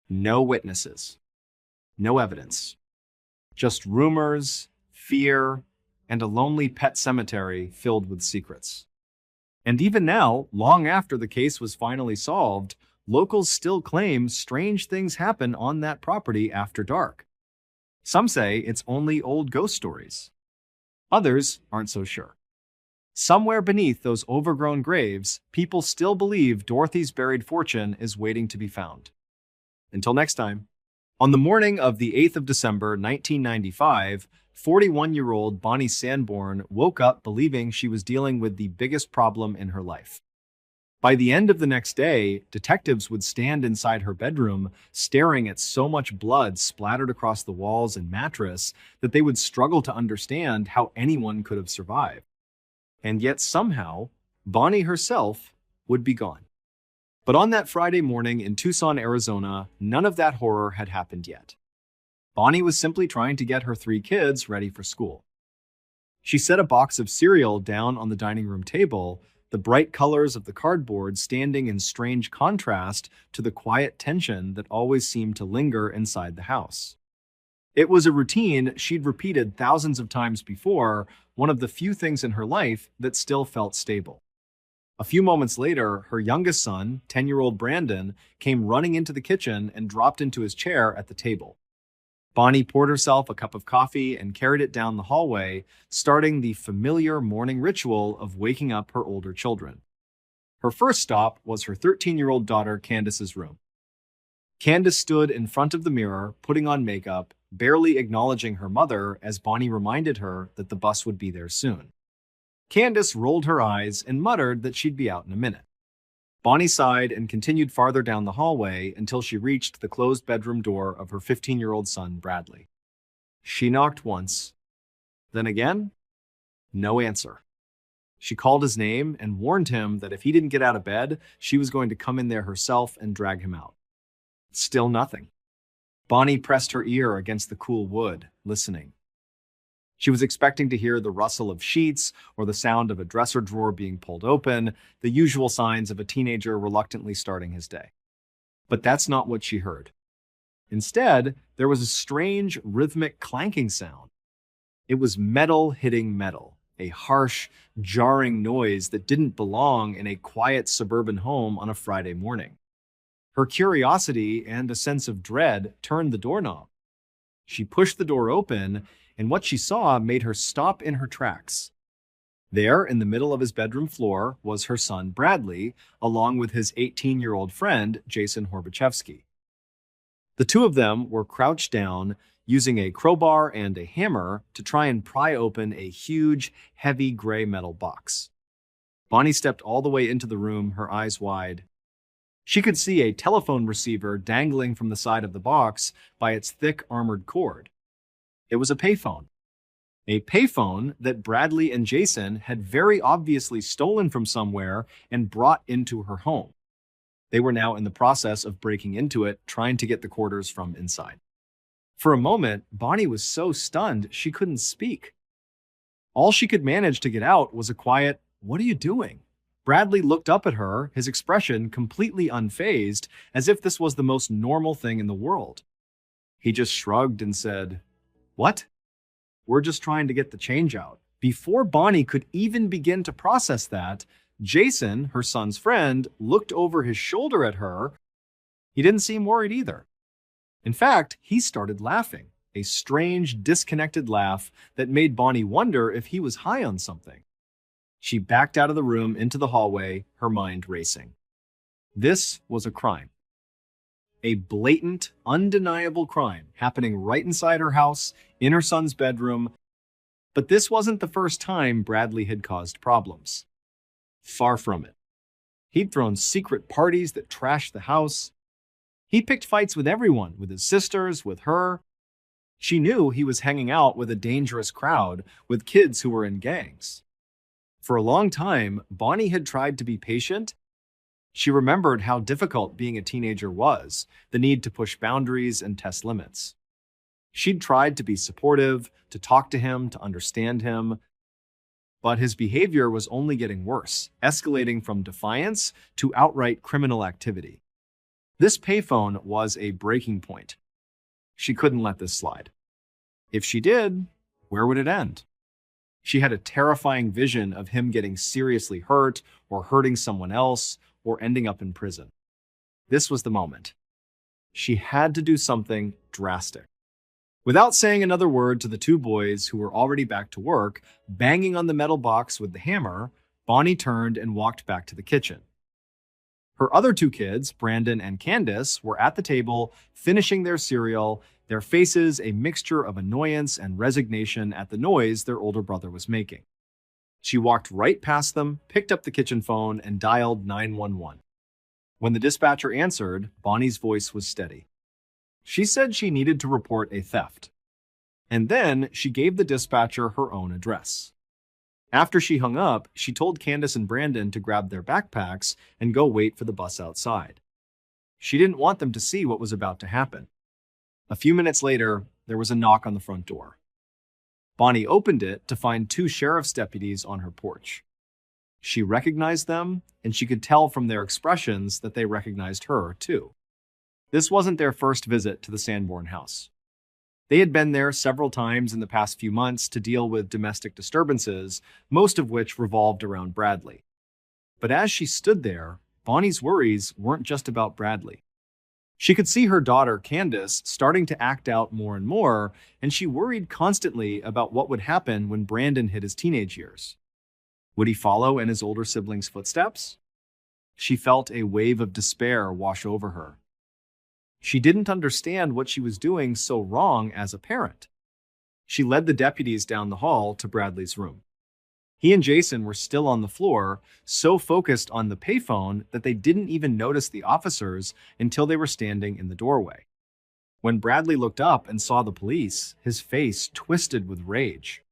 No witnesses. No evidence. Just rumors, fear, and a lonely pet cemetery filled with secrets. And even now, long after the case was finally solved, locals still claim strange things happen on that property after dark. Some say it's only old ghost stories. Others aren't so sure. Somewhere beneath those overgrown graves, people still believe Dorothy's buried fortune is waiting to be found. Until next time. On the morning of the 8th of December, 1995, 41-year-old Bonnie Sanborn woke up believing she was dealing with the biggest problem in her life. By the end of the next day, detectives would stand inside her bedroom, staring at so much blood splattered across the walls and mattress that they would struggle to understand how anyone could have survived. And yet somehow, Bonnie herself would be gone. But on that Friday morning in Tucson, Arizona, none of that horror had happened yet. Bonnie was simply trying to get her 3 kids ready for school. She set a box of cereal down on the dining room table, the bright colors of the cardboard standing in strange contrast to the quiet tension that always seemed to linger inside the house. It was a routine she'd repeated thousands of times before, one of the few things in her life that still felt stable. A few moments later, her youngest son, 10-year-old Brandon, came running into the kitchen and dropped into his chair at the table. Bonnie poured herself a cup of coffee and carried it down the hallway, starting the familiar morning ritual of waking up her older children. Her first stop was her 13-year-old daughter Candace's room. Candace stood in front of the mirror, putting on makeup, barely acknowledging her mother as Bonnie reminded her that the bus would be there soon. Candace rolled her eyes and muttered that she'd be out in a minute. Bonnie sighed and continued farther down the hallway until she reached the closed bedroom door of her 15-year-old son, Bradley. She knocked once. Then again, no answer. She called his name and warned him that if he didn't get out of bed, she was going to come in there herself and drag him out. Still nothing. Bonnie pressed her ear against the cool wood, listening. She was expecting to hear the rustle of sheets or the sound of a dresser drawer being pulled open, the usual signs of a teenager reluctantly starting his day. But that's not what she heard. Instead, there was a strange, rhythmic clanking sound. It was metal hitting metal, a harsh, jarring noise that didn't belong in a quiet suburban home on a Friday morning. Her curiosity and a sense of dread turned the doorknob. She pushed the door open, and what she saw made her stop in her tracks. There, in the middle of his bedroom floor, was her son Bradley, along with his 18-year-old friend, Jason Horbachevsky. The two of them were crouched down, using a crowbar and a hammer to try and pry open a huge, heavy gray metal box. Bonnie stepped all the way into the room, her eyes wide. She could see a telephone receiver dangling from the side of the box by its thick armored cord. It was a payphone. A payphone that Bradley and Jason had very obviously stolen from somewhere and brought into her home. They were now in the process of breaking into it, trying to get the quarters from inside. For a moment, Bonnie was so stunned she couldn't speak. All she could manage to get out was a quiet, "What are you doing?" Bradley looked up at her, his expression completely unfazed, as if this was the most normal thing in the world. He just shrugged and said, "What?" "We're just trying to get the change out." Before Bonnie could even begin to process that, Jason, her son's friend, looked over his shoulder at her. He didn't seem worried either. In fact, he started laughing, a strange, disconnected laugh that made Bonnie wonder if he was high on something. She backed out of the room into the hallway, her mind racing. This was a crime. A blatant, undeniable crime happening right inside her house, in her son's bedroom. But this wasn't the first time Bradley had caused problems. Far from it. He'd thrown secret parties that trashed the house. He picked fights with everyone, with his sisters, with her. She knew he was hanging out with a dangerous crowd, with kids who were in gangs. For a long time, Bonnie had tried to be patient. She remembered how difficult being a teenager was, the need to push boundaries and test limits. She'd tried to be supportive, to talk to him, to understand him. But his behavior was only getting worse, escalating from defiance to outright criminal activity. This payphone was a breaking point. She couldn't let this slide. If she did, where would it end? She had a terrifying vision of him getting seriously hurt or hurting someone else or ending up in prison. This was the moment. She had to do something drastic. Without saying another word to the two boys who were already back to work, banging on the metal box with the hammer, Bonnie turned and walked back to the kitchen. Her other two kids, Brandon and Candace, were at the table, finishing their cereal, their faces a mixture of annoyance and resignation at the noise their older brother was making. She walked right past them, picked up the kitchen phone, and dialed 911. When the dispatcher answered, Bonnie's voice was steady. She said she needed to report a theft. And then she gave the dispatcher her own address. After she hung up, she told Candace and Brandon to grab their backpacks and go wait for the bus outside. She didn't want them to see what was about to happen. A few minutes later, there was a knock on the front door. Bonnie opened it to find two sheriff's deputies on her porch. She recognized them, and she could tell from their expressions that they recognized her, too. This wasn't their first visit to the Sanborn house. They had been there several times in the past few months to deal with domestic disturbances, most of which revolved around Bradley. But as she stood there, Bonnie's worries weren't just about Bradley. She could see her daughter, Candace, starting to act out more and more, and she worried constantly about what would happen when Brandon hit his teenage years. Would he follow in his older siblings' footsteps? She felt a wave of despair wash over her. She didn't understand what she was doing so wrong as a parent. She led the deputies down the hall to Bradley's room. He and Jason were still on the floor, so focused on the payphone that they didn't even notice the officers until they were standing in the doorway. When Bradley looked up and saw the police, his face twisted with rage.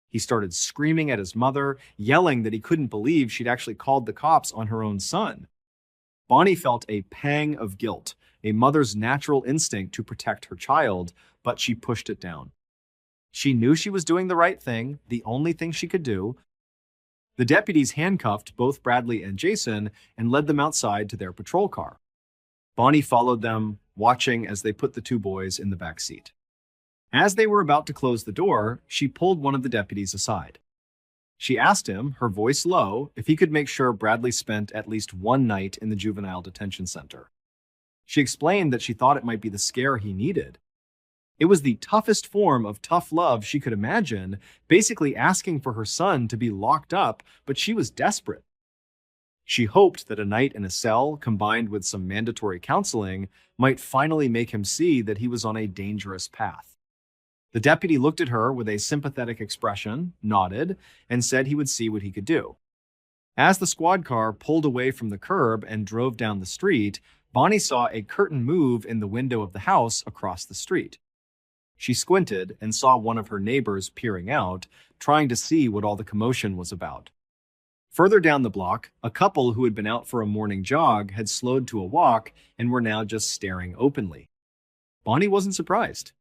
He started screaming at his mother, yelling that he couldn't believe she'd actually called the cops on her own son. Bonnie felt a pang of guilt, a mother's natural instinct to protect her child, but she pushed it down. She knew she was doing the right thing, the only thing she could do. The deputies handcuffed both Bradley and Jason and led them outside to their patrol car. Bonnie followed them, watching as they put the two boys in the back seat. As they were about to close the door, she pulled one of the deputies aside. She asked him, her voice low, if he could make sure Bradley spent at least one night in the juvenile detention center. She explained that she thought it might be the scare he needed. It was the toughest form of tough love she could imagine, basically asking for her son to be locked up, but she was desperate. She hoped that a night in a cell, combined with some mandatory counseling, might finally make him see that he was on a dangerous path. The deputy looked at her with a sympathetic expression, nodded, and said he would see what he could do. As the squad car pulled away from the curb and drove down the street, Bonnie saw a curtain move in the window of the house across the street. She squinted and saw one of her neighbors peering out, trying to see what all the commotion was about. Further down the block, a couple who had been out for a morning jog had slowed to a walk and were now just staring openly. Bonnie wasn't surprised.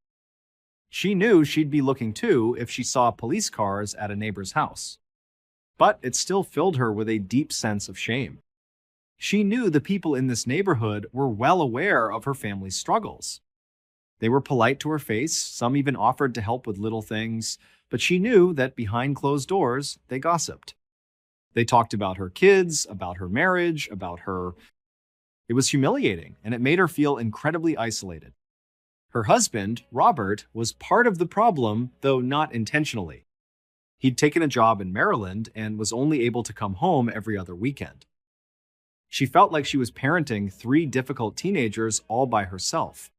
She knew she'd be looking too if she saw police cars at a neighbor's house. But it still filled her with a deep sense of shame. She knew the people in this neighborhood were well aware of her family's struggles. They were polite to her face, some even offered to help with little things, but she knew that behind closed doors, they gossiped. They talked about her kids, about her marriage, about her. It was humiliating, and it made her feel incredibly isolated. Her husband, Robert, was part of the problem, though not intentionally. He'd taken a job in Maryland and was only able to come home every other weekend. She felt like she was parenting 3 difficult teenagers all by herself.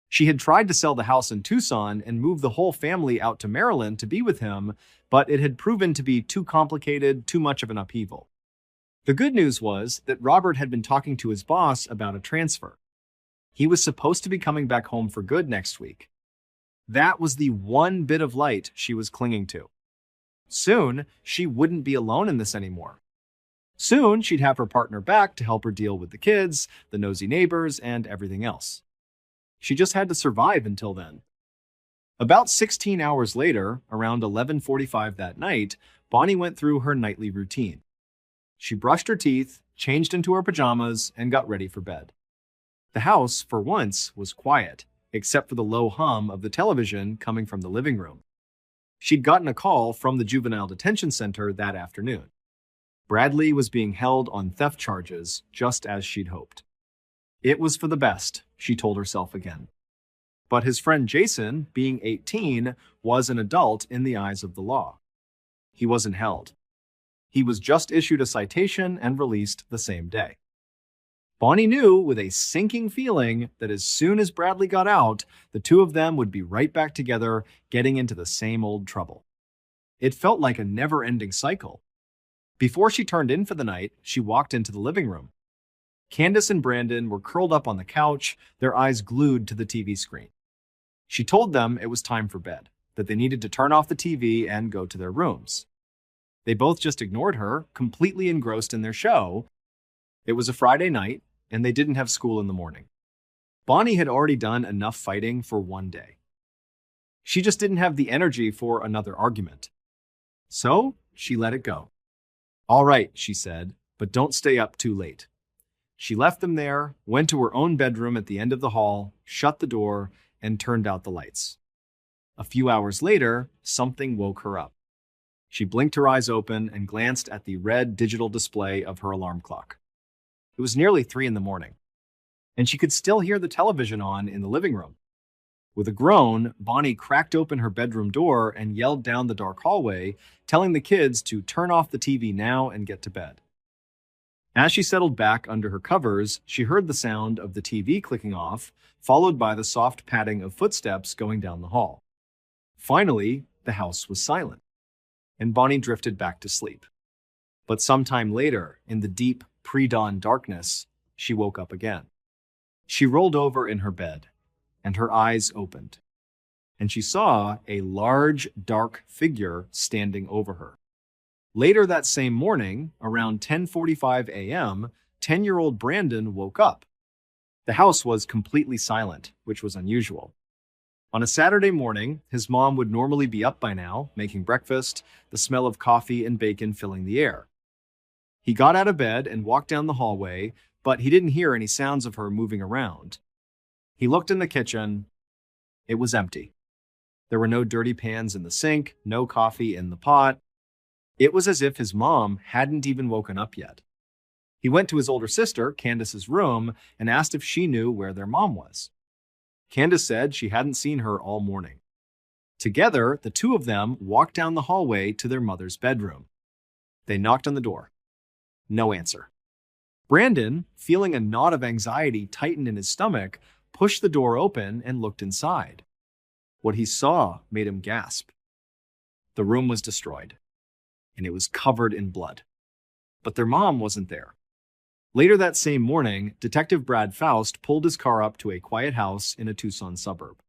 She had tried to sell the house in Tucson and move the whole family out to Maryland to be with him, but it had proven to be too complicated, too much of an upheaval. The good news was that Robert had been talking to his boss about a transfer. He was supposed to be coming back home for good next week. That was the one bit of light she was clinging to. Soon, she wouldn't be alone in this anymore. Soon, she'd have her partner back to help her deal with the kids, the nosy neighbors, and everything else. She just had to survive until then. About 16 hours later, around 11:45 that night, Bonnie went through her nightly routine. She brushed her teeth, changed into her pajamas, and got ready for bed. The house, for once, was quiet, except for the low hum of the television coming from the living room. She'd gotten a call from the juvenile detention center that afternoon. Bradley was being held on theft charges, just as she'd hoped. It was for the best, she told herself again. But his friend Jason, being 18, was an adult in the eyes of the law. He wasn't held. He was just issued a citation and released the same day. Bonnie knew with a sinking feeling that as soon as Bradley got out, the two of them would be right back together, getting into the same old trouble. It felt like a never-ending cycle. Before she turned in for the night, she walked into the living room. Candace and Brandon were curled up on the couch, their eyes glued to the TV screen. She told them it was time for bed, that they needed to turn off the TV and go to their rooms. They both just ignored her, completely engrossed in their show. It was a Friday night, and they didn't have school in the morning. Bonnie had already done enough fighting for one day. She just didn't have the energy for another argument. So, she let it go. "All right," she said, "but don't stay up too late." She left them there, went to her own bedroom at the end of the hall, shut the door, and turned out the lights. A few hours later, something woke her up. She blinked her eyes open and glanced at the red digital display of her alarm clock. It was nearly 3 in the morning, and she could still hear the television on in the living room. With a groan, Bonnie cracked open her bedroom door and yelled down the dark hallway, telling the kids to turn off the TV now and get to bed. As she settled back under her covers, she heard the sound of the TV clicking off, followed by the soft padding of footsteps going down the hall. Finally, the house was silent, and Bonnie drifted back to sleep. But sometime later, in the deep, pre-dawn darkness, she woke up again. She rolled over in her bed, and her eyes opened, and she saw a large, dark figure standing over her. Later that same morning, around 10:45 a.m., 10-year-old Brandon woke up. The house was completely silent, which was unusual. On a Saturday morning, his mom would normally be up by now, making breakfast, the smell of coffee and bacon filling the air. He got out of bed and walked down the hallway, but he didn't hear any sounds of her moving around. He looked in the kitchen. It was empty. There were no dirty pans in the sink, no coffee in the pot. It was as if his mom hadn't even woken up yet. He went to his older sister, Candace's room, and asked if she knew where their mom was. Candace said she hadn't seen her all morning. Together, the two of them walked down the hallway to their mother's bedroom. They knocked on the door. No answer. Brandon, feeling a knot of anxiety tighten in his stomach, pushed the door open and looked inside. What he saw made him gasp. The room was destroyed, and it was covered in blood. But their mom wasn't there. Later that same morning, Detective Brad Faust pulled his car up to a quiet house in a Tucson suburb.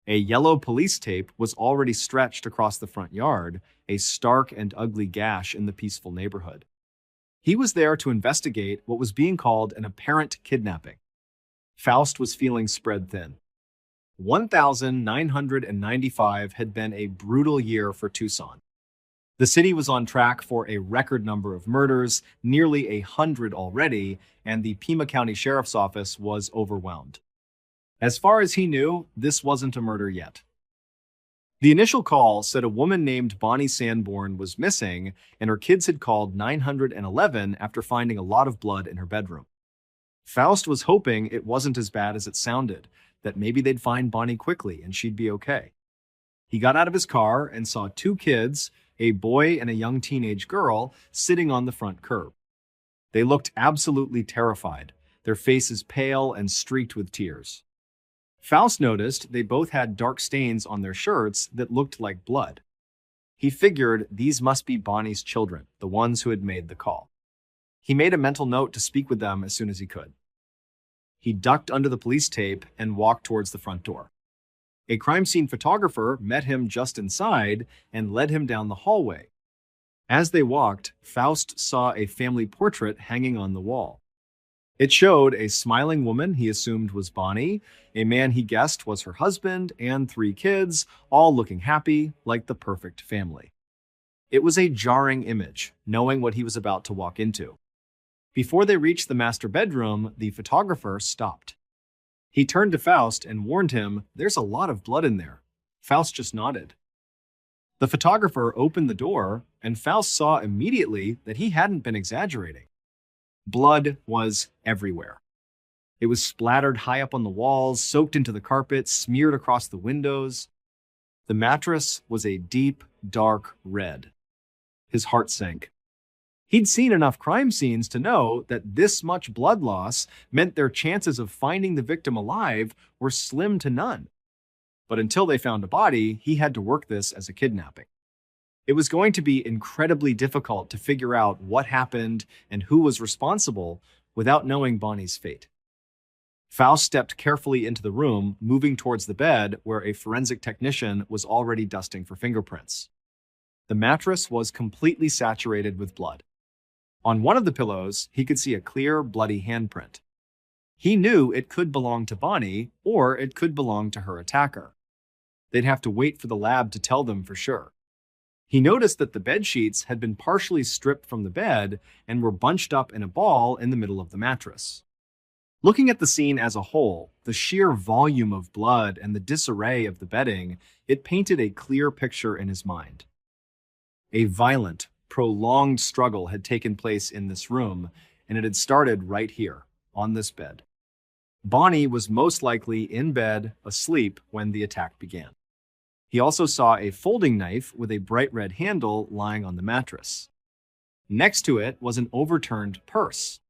A yellow police tape was already stretched across the front yard, a stark and ugly gash in the peaceful neighborhood. He was there to investigate what was being called an apparent kidnapping. Faust was feeling spread thin. 1,995 had been a brutal year for Tucson. The city was on track for a record number of murders, nearly 100 already, and the Pima County Sheriff's Office was overwhelmed. As far as he knew, this wasn't a murder yet. The initial call said a woman named Bonnie Sanborn was missing, and her kids had called 911 after finding a lot of blood in her bedroom. Faust was hoping it wasn't as bad as it sounded, that maybe they'd find Bonnie quickly and she'd be okay. He got out of his car and saw 2 kids, a boy and a young teenage girl, sitting on the front curb. They looked absolutely terrified, their faces pale and streaked with tears. Faust noticed they both had dark stains on their shirts that looked like blood. He figured these must be Bonnie's children, the ones who had made the call. He made a mental note to speak with them as soon as he could. He ducked under the police tape and walked towards the front door. A crime scene photographer met him just inside and led him down the hallway. As they walked, Faust saw a family portrait hanging on the wall. It showed a smiling woman he assumed was Bonnie, a man he guessed was her husband, and 3 kids, all looking happy, like the perfect family. It was a jarring image, knowing what he was about to walk into. Before they reached the master bedroom, the photographer stopped. He turned to Faust and warned him, "There's a lot of blood in there." Faust just nodded. The photographer opened the door, and Faust saw immediately that he hadn't been exaggerating. Blood was everywhere. It was splattered high up on the walls, soaked into the carpet, smeared across the windows. The mattress was a deep, dark red. His heart sank. He'd seen enough crime scenes to know that this much blood loss meant their chances of finding the victim alive were slim to none. But until they found a body, he had to work this as a kidnapping. It was going to be incredibly difficult to figure out what happened and who was responsible without knowing Bonnie's fate. Faust stepped carefully into the room, moving towards the bed where a forensic technician was already dusting for fingerprints. The mattress was completely saturated with blood. On one of the pillows, he could see a clear, bloody handprint. He knew it could belong to Bonnie, or it could belong to her attacker. They'd have to wait for the lab to tell them for sure. He noticed that the bed sheets had been partially stripped from the bed and were bunched up in a ball in the middle of the mattress. Looking at the scene as a whole, the sheer volume of blood and the disarray of the bedding, it painted a clear picture in his mind. A violent, prolonged struggle had taken place in this room, and it had started right here, on this bed. Bonnie was most likely in bed, asleep, when the attack began. He also saw a folding knife with a bright red handle lying on the mattress. Next to it was an overturned purse.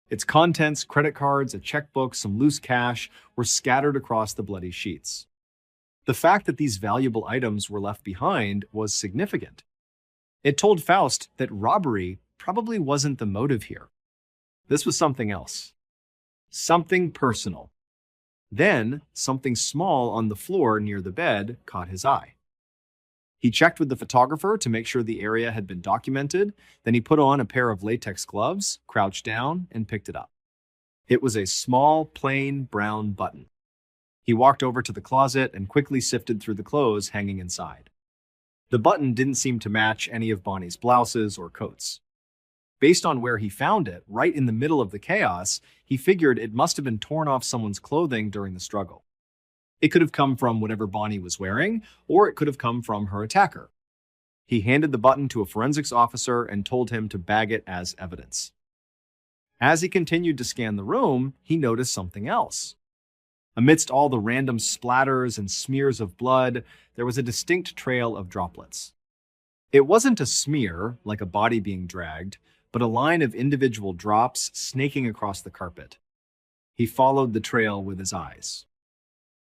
Its contents, credit cards, a checkbook, some loose cash, were scattered across the bloody sheets. The fact that these valuable items were left behind was significant. It told Faust that robbery probably wasn't the motive here. This was something else. Something personal. Then, something small on the floor near the bed caught his eye. He checked with the photographer to make sure the area had been documented. Then he put on a pair of latex gloves, crouched down, and picked it up. It was a small, plain, brown button. He walked over to the closet and quickly sifted through the clothes hanging inside. The button didn't seem to match any of Bonnie's blouses or coats. Based on where he found it, right in the middle of the chaos, he figured it must have been torn off someone's clothing during the struggle. It could have come from whatever Bonnie was wearing, or it could have come from her attacker. He handed the button to a forensics officer and told him to bag it as evidence. As he continued to scan the room, he noticed something else. Amidst all the random splatters and smears of blood, there was a distinct trail of droplets. It wasn't a smear, like a body being dragged, but a line of individual drops snaking across the carpet. He followed the trail with his eyes.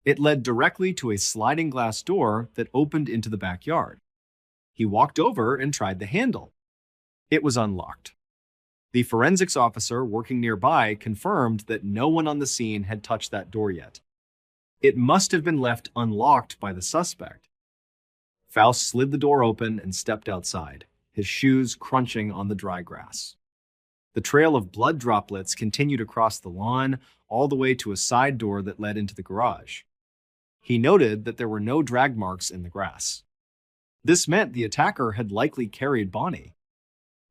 It led directly to a sliding glass door that opened into the backyard. He walked over and tried the handle. It was unlocked. The forensics officer working nearby confirmed that no one on the scene had touched that door yet. It must have been left unlocked by the suspect. Faust slid the door open and stepped outside, his shoes crunching on the dry grass. The trail of blood droplets continued across the lawn, all the way to a side door that led into the garage. He noted that there were no drag marks in the grass. This meant the attacker had likely carried Bonnie.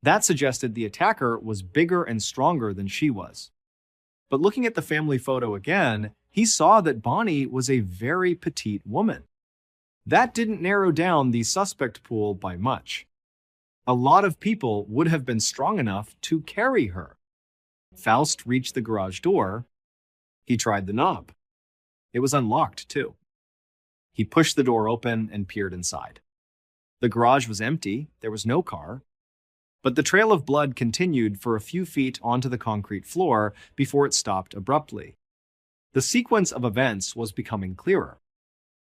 That suggested the attacker was bigger and stronger than she was. But looking at the family photo again, he saw that Bonnie was a very petite woman. That didn't narrow down the suspect pool by much. A lot of people would have been strong enough to carry her. Faust reached the garage door. He tried the knob. It was unlocked, too. He pushed the door open and peered inside. The garage was empty, there was no car, but the trail of blood continued for a few feet onto the concrete floor before it stopped abruptly. The sequence of events was becoming clearer.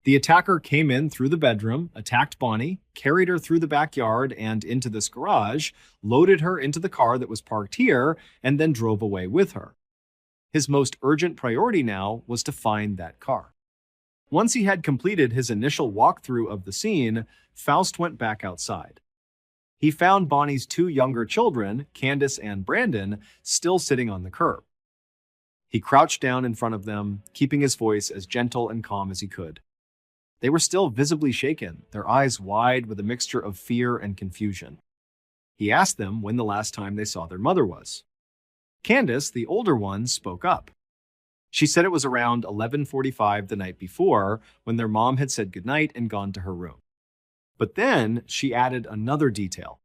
The attacker came in through the bedroom, attacked Bonnie, carried her through the backyard and into this garage, loaded her into the car that was parked here, and then drove away with her. His most urgent priority now was to find that car. Once he had completed his initial walkthrough of the scene, Faust went back outside. He found Bonnie's two younger children, Candace and Brandon, still sitting on the curb. He crouched down in front of them, keeping his voice as gentle and calm as he could. They were still visibly shaken, their eyes wide with a mixture of fear and confusion. He asked them when the last time they saw their mother was. Candace, the older one, spoke up. She said it was around 11:45 the night before, when their mom had said goodnight and gone to her room. But then she added another detail.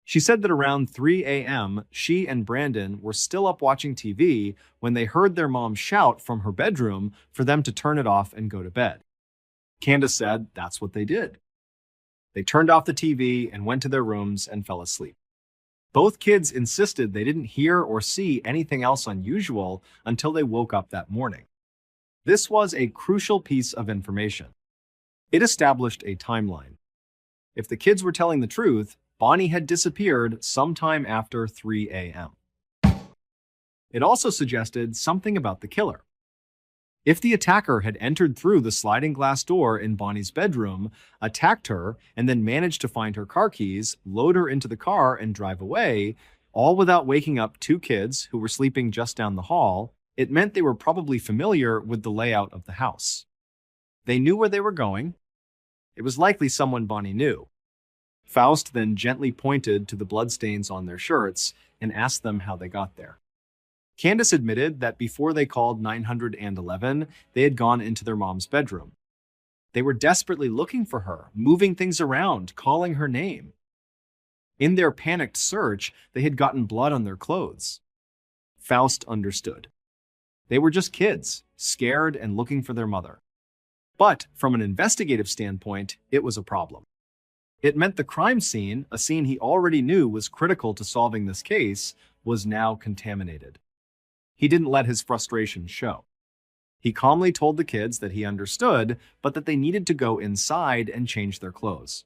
She said that around 3 a.m., she and Brandon were still up watching TV when they heard their mom shout from her bedroom for them to turn it off and go to bed. Candace said that's what they did. They turned off the TV and went to their rooms and fell asleep. Both kids insisted they didn't hear or see anything else unusual until they woke up that morning. This was a crucial piece of information. It established a timeline. If the kids were telling the truth, Bonnie had disappeared sometime after 3 a.m. It also suggested something about the killer. If the attacker had entered through the sliding glass door in Bonnie's bedroom, attacked her, and then managed to find her car keys, load her into the car, and drive away, all without waking up two kids who were sleeping just down the hall, it meant they were probably familiar with the layout of the house. They knew where they were going. It was likely someone Bonnie knew. Faust then gently pointed to the bloodstains on their shirts and asked them how they got there. Candace admitted that before they called 911, they had gone into their mom's bedroom. They were desperately looking for her, moving things around, calling her name. In their panicked search, they had gotten blood on their clothes. Faust understood. They were just kids, scared and looking for their mother. But from an investigative standpoint, it was a problem. It meant the crime scene, a scene he already knew was critical to solving this case, was now contaminated. He didn't let his frustration show. He calmly told the kids that he understood, but that they needed to go inside and change their clothes.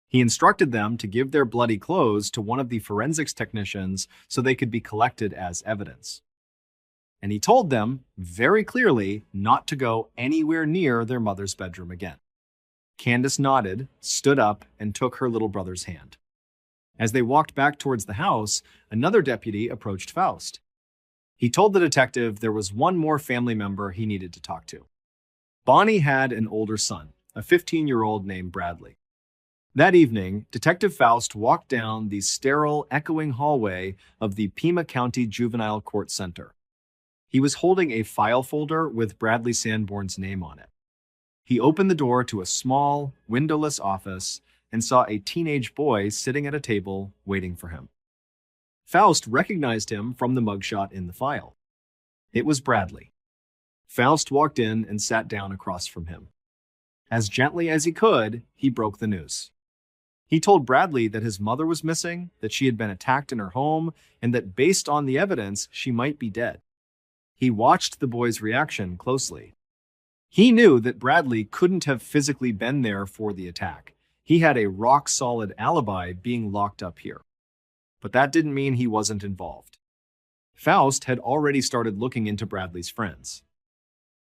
He instructed them to give their bloody clothes to one of the forensics technicians so they could be collected as evidence. And he told them, very clearly, not to go anywhere near their mother's bedroom again. Candace nodded, stood up, and took her little brother's hand. As they walked back towards the house, another deputy approached Faust. He told the detective there was one more family member he needed to talk to. Bonnie had an older son, a 15-year-old named Bradley. That evening, Detective Faust walked down the sterile, echoing hallway of the Pima County Juvenile Court Center. He was holding a file folder with Bradley Sanborn's name on it. He opened the door to a small, windowless office and saw a teenage boy sitting at a table waiting for him. Faust recognized him from the mugshot in the file. It was Bradley. Faust walked in and sat down across from him. As gently as he could, he broke the news. He told Bradley that his mother was missing, that she had been attacked in her home, and that based on the evidence, she might be dead. He watched the boy's reaction closely. He knew that Bradley couldn't have physically been there for the attack. He had a rock-solid alibi being locked up here. But that didn't mean he wasn't involved. Faust had already started looking into Bradley's friends.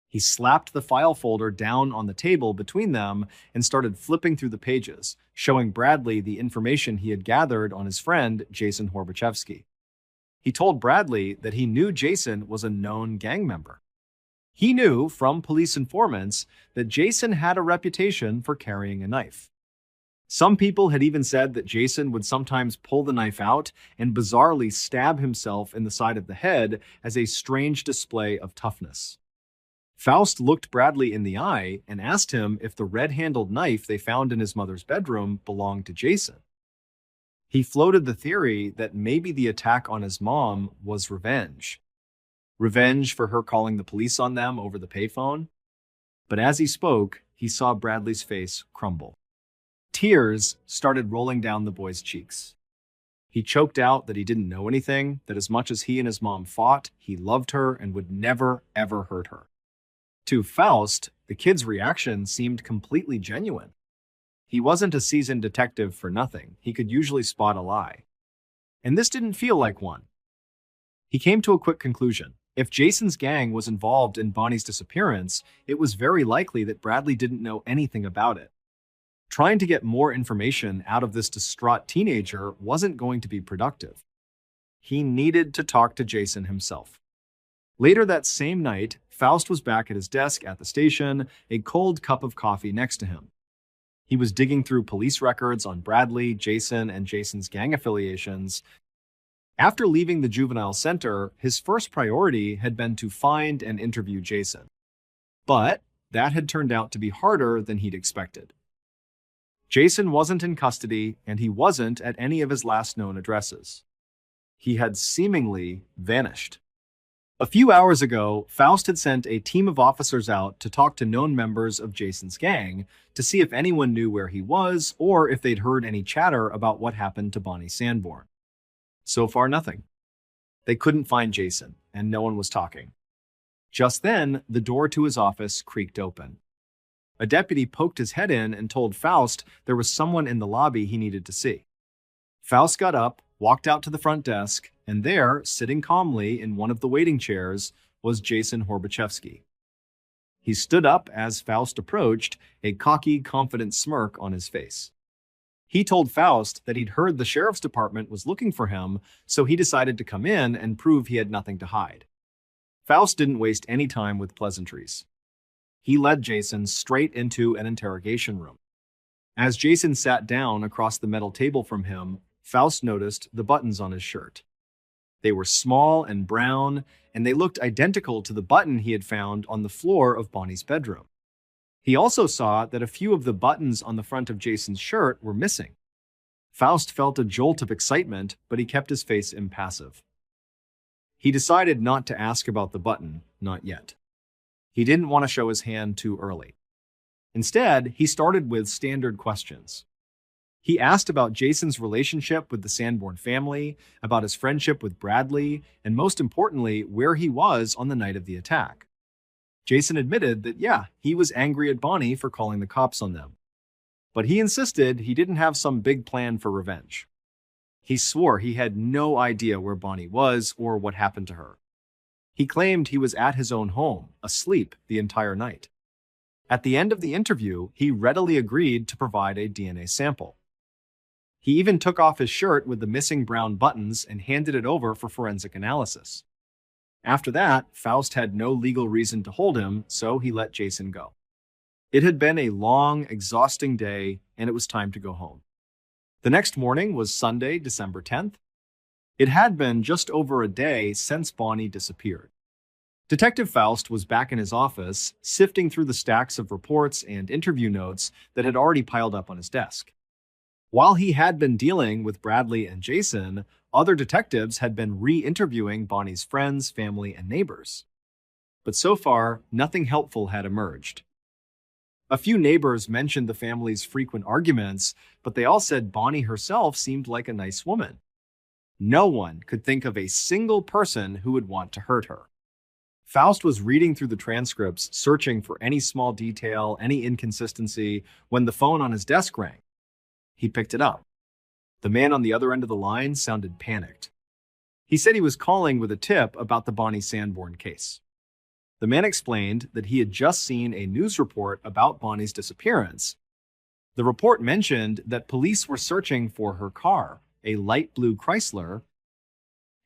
He slapped the file folder down on the table between them and started flipping through the pages, showing Bradley the information he had gathered on his friend, Jason Horbachevsky. He told Bradley that he knew Jason was a known gang member. He knew from police informants that Jason had a reputation for carrying a knife. Some people had even said that Jason would sometimes pull the knife out and bizarrely stab himself in the side of the head as a strange display of toughness. Faust looked Bradley in the eye and asked him if the red-handled knife they found in his mother's bedroom belonged to Jason. He floated the theory that maybe the attack on his mom was revenge. Revenge for her calling the police on them over the payphone. But as he spoke, he saw Bradley's face crumble. Tears started rolling down the boy's cheeks. He choked out that he didn't know anything, that as much as he and his mom fought, he loved her and would never, ever hurt her. To Faust, the kid's reaction seemed completely genuine. He wasn't a seasoned detective for nothing. He could usually spot a lie. And this didn't feel like one. He came to a quick conclusion. If Jason's gang was involved in Bonnie's disappearance, it was very likely that Bradley didn't know anything about it. Trying to get more information out of this distraught teenager wasn't going to be productive. He needed to talk to Jason himself. Later that same night, Faust was back at his desk at the station, a cold cup of coffee next to him. He was digging through police records on Bradley, Jason, and Jason's gang affiliations. After leaving the juvenile center, his first priority had been to find and interview Jason. But that had turned out to be harder than he'd expected. Jason wasn't in custody, and he wasn't at any of his last known addresses. He had seemingly vanished. A few hours ago, Faust had sent a team of officers out to talk to known members of Jason's gang to see if anyone knew where he was or if they'd heard any chatter about what happened to Bonnie Sanborn. So far, nothing. They couldn't find Jason, and no one was talking. Just then, the door to his office creaked open. A deputy poked his head in and told Faust there was someone in the lobby he needed to see. Faust got up, walked out to the front desk, and there, sitting calmly in one of the waiting chairs, was Jason Horbachevsky. He stood up as Faust approached, a cocky, confident smirk on his face. He told Faust that he'd heard the sheriff's department was looking for him, so he decided to come in and prove he had nothing to hide. Faust didn't waste any time with pleasantries. He led Jason straight into an interrogation room. As Jason sat down across the metal table from him, Faust noticed the buttons on his shirt. They were small and brown, and they looked identical to the button he had found on the floor of Bonnie's bedroom. He also saw that a few of the buttons on the front of Jason's shirt were missing. Faust felt a jolt of excitement, but he kept his face impassive. He decided not to ask about the button, not yet. He didn't want to show his hand too early. Instead, he started with standard questions. He asked about Jason's relationship with the Sanborn family, about his friendship with Bradley, and most importantly, where he was on the night of the attack. Jason admitted that, yeah, he was angry at Bonnie for calling the cops on them. But he insisted he didn't have some big plan for revenge. He swore he had no idea where Bonnie was or what happened to her. He claimed he was at his own home, asleep the entire night. At the end of the interview, he readily agreed to provide a DNA sample. He even took off his shirt with the missing brown buttons and handed it over for forensic analysis. After that, Faust had no legal reason to hold him, so he let Jason go. It had been a long, exhausting day, and it was time to go home. The next morning was Sunday, December 10th. It had been just over a day since Bonnie disappeared. Detective Faust was back in his office, sifting through the stacks of reports and interview notes that had already piled up on his desk. While he had been dealing with Bradley and Jason, other detectives had been re-interviewing Bonnie's friends, family, and neighbors. But so far, nothing helpful had emerged. A few neighbors mentioned the family's frequent arguments, but they all said Bonnie herself seemed like a nice woman. No one could think of a single person who would want to hurt her. Faust was reading through the transcripts, searching for any small detail, any inconsistency, when the phone on his desk rang. He picked it up. The man on the other end of the line sounded panicked. He said he was calling with a tip about the Bonnie Sanborn case. The man explained that he had just seen a news report about Bonnie's disappearance. The report mentioned that police were searching for her car, a light blue Chrysler.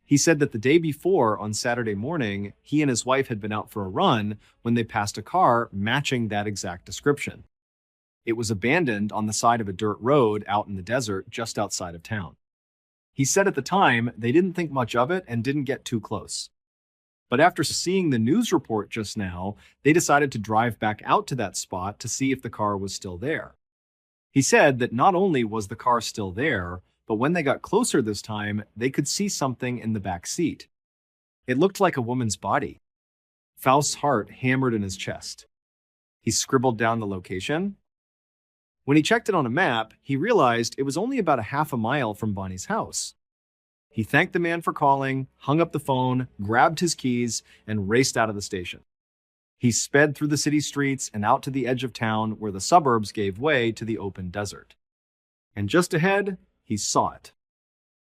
He said that the day before, on Saturday morning, he and his wife had been out for a run when they passed a car matching that exact description. It was abandoned on the side of a dirt road out in the desert just outside of town. He said at the time they didn't think much of it and didn't get too close. But after seeing the news report just now, they decided to drive back out to that spot to see if the car was still there. He said that not only was the car still there, but when they got closer this time, they could see something in the back seat. It looked like a woman's body. Faust's heart hammered in his chest. He scribbled down the location. When he checked it on a map, he realized it was only about a half a mile from Bonnie's house. He thanked the man for calling, hung up the phone, grabbed his keys, and raced out of the station. He sped through the city streets and out to the edge of town where the suburbs gave way to the open desert. And just ahead, he saw it.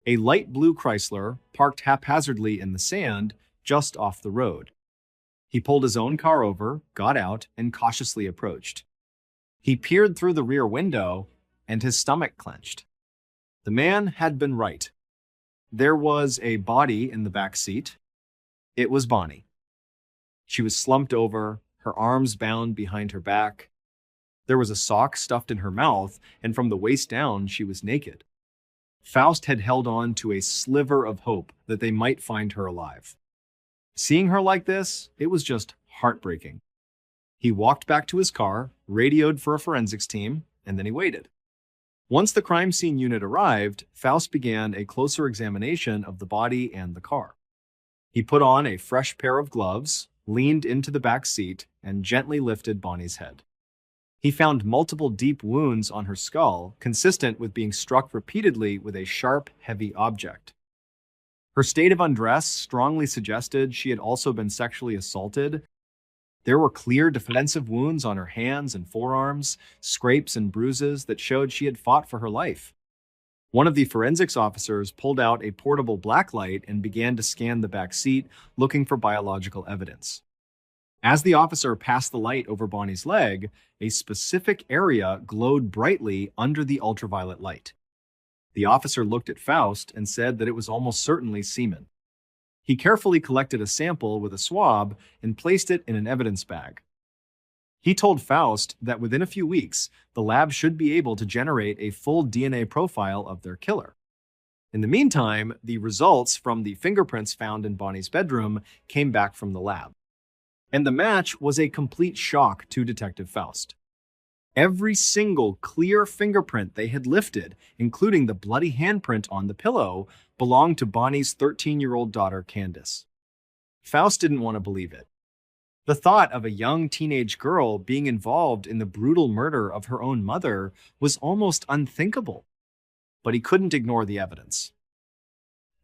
A light blue Chrysler parked haphazardly in the sand just off the road. He pulled his own car over, got out, and cautiously approached. He peered through the rear window, and his stomach clenched. The man had been right. There was a body in the back seat. It was Bonnie. She was slumped over, her arms bound behind her back. There was a sock stuffed in her mouth, and from the waist down, she was naked. Faust had held on to a sliver of hope that they might find her alive. Seeing her like this, it was just heartbreaking. He walked back to his car, radioed for a forensics team, and then he waited. Once the crime scene unit arrived, Faust began a closer examination of the body and the car. He put on a fresh pair of gloves, leaned into the back seat, and gently lifted Bonnie's head. He found multiple deep wounds on her skull, consistent with being struck repeatedly with a sharp, heavy object. Her state of undress strongly suggested she had also been sexually assaulted. There were clear defensive wounds on her hands and forearms, scrapes and bruises that showed she had fought for her life. One of the forensics officers pulled out a portable blacklight and began to scan the back seat, looking for biological evidence. As the officer passed the light over Bonnie's leg, a specific area glowed brightly under the ultraviolet light. The officer looked at Faust and said that it was almost certainly semen. He carefully collected a sample with a swab and placed it in an evidence bag. He told Faust that within a few weeks, the lab should be able to generate a full DNA profile of their killer. In the meantime, the results from the fingerprints found in Bonnie's bedroom came back from the lab. And the match was a complete shock to Detective Faust. Every single clear fingerprint they had lifted, including the bloody handprint on the pillow, belonged to Bonnie's 13-year-old daughter, Candace. Faust didn't want to believe it. The thought of a young teenage girl being involved in the brutal murder of her own mother was almost unthinkable. But he couldn't ignore the evidence.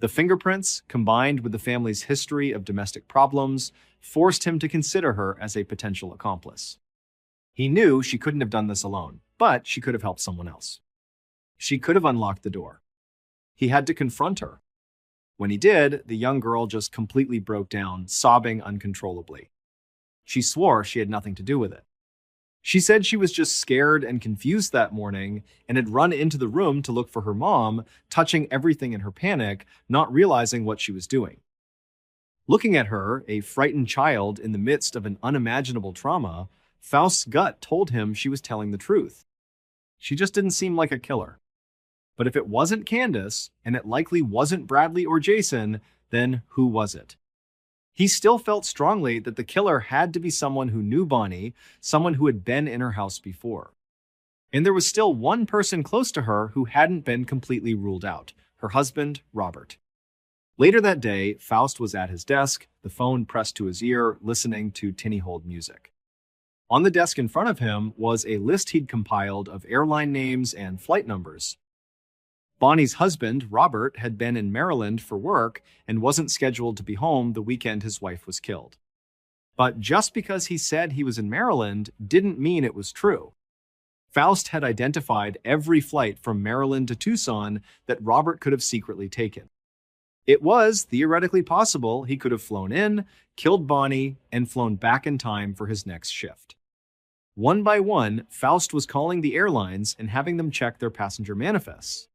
The fingerprints, combined with the family's history of domestic problems, forced him to consider her as a potential accomplice. He knew she couldn't have done this alone, but she could have helped someone else. She could have unlocked the door. He had to confront her. When he did, the young girl just completely broke down, sobbing uncontrollably. She swore she had nothing to do with it. She said she was just scared and confused that morning and had run into the room to look for her mom, touching everything in her panic, not realizing what she was doing. Looking at her, a frightened child in the midst of an unimaginable trauma, Faust's gut told him she was telling the truth. She just didn't seem like a killer. But if it wasn't Candace, and it likely wasn't Bradley or Jason, then who was it? He still felt strongly that the killer had to be someone who knew Bonnie, someone who had been in her house before. And there was still one person close to her who hadn't been completely ruled out, her husband, Robert. Later that day, Faust was at his desk, the phone pressed to his ear, listening to tinny-hold music. On the desk in front of him was a list he'd compiled of airline names and flight numbers. Bonnie's husband, Robert, had been in Maryland for work and wasn't scheduled to be home the weekend his wife was killed. But just because he said he was in Maryland didn't mean it was true. Faust had identified every flight from Maryland to Tucson that Robert could have secretly taken. It was theoretically possible he could have flown in, killed Bonnie, and flown back in time for his next shift. One by one, Faust was calling the airlines and having them check their passenger manifests.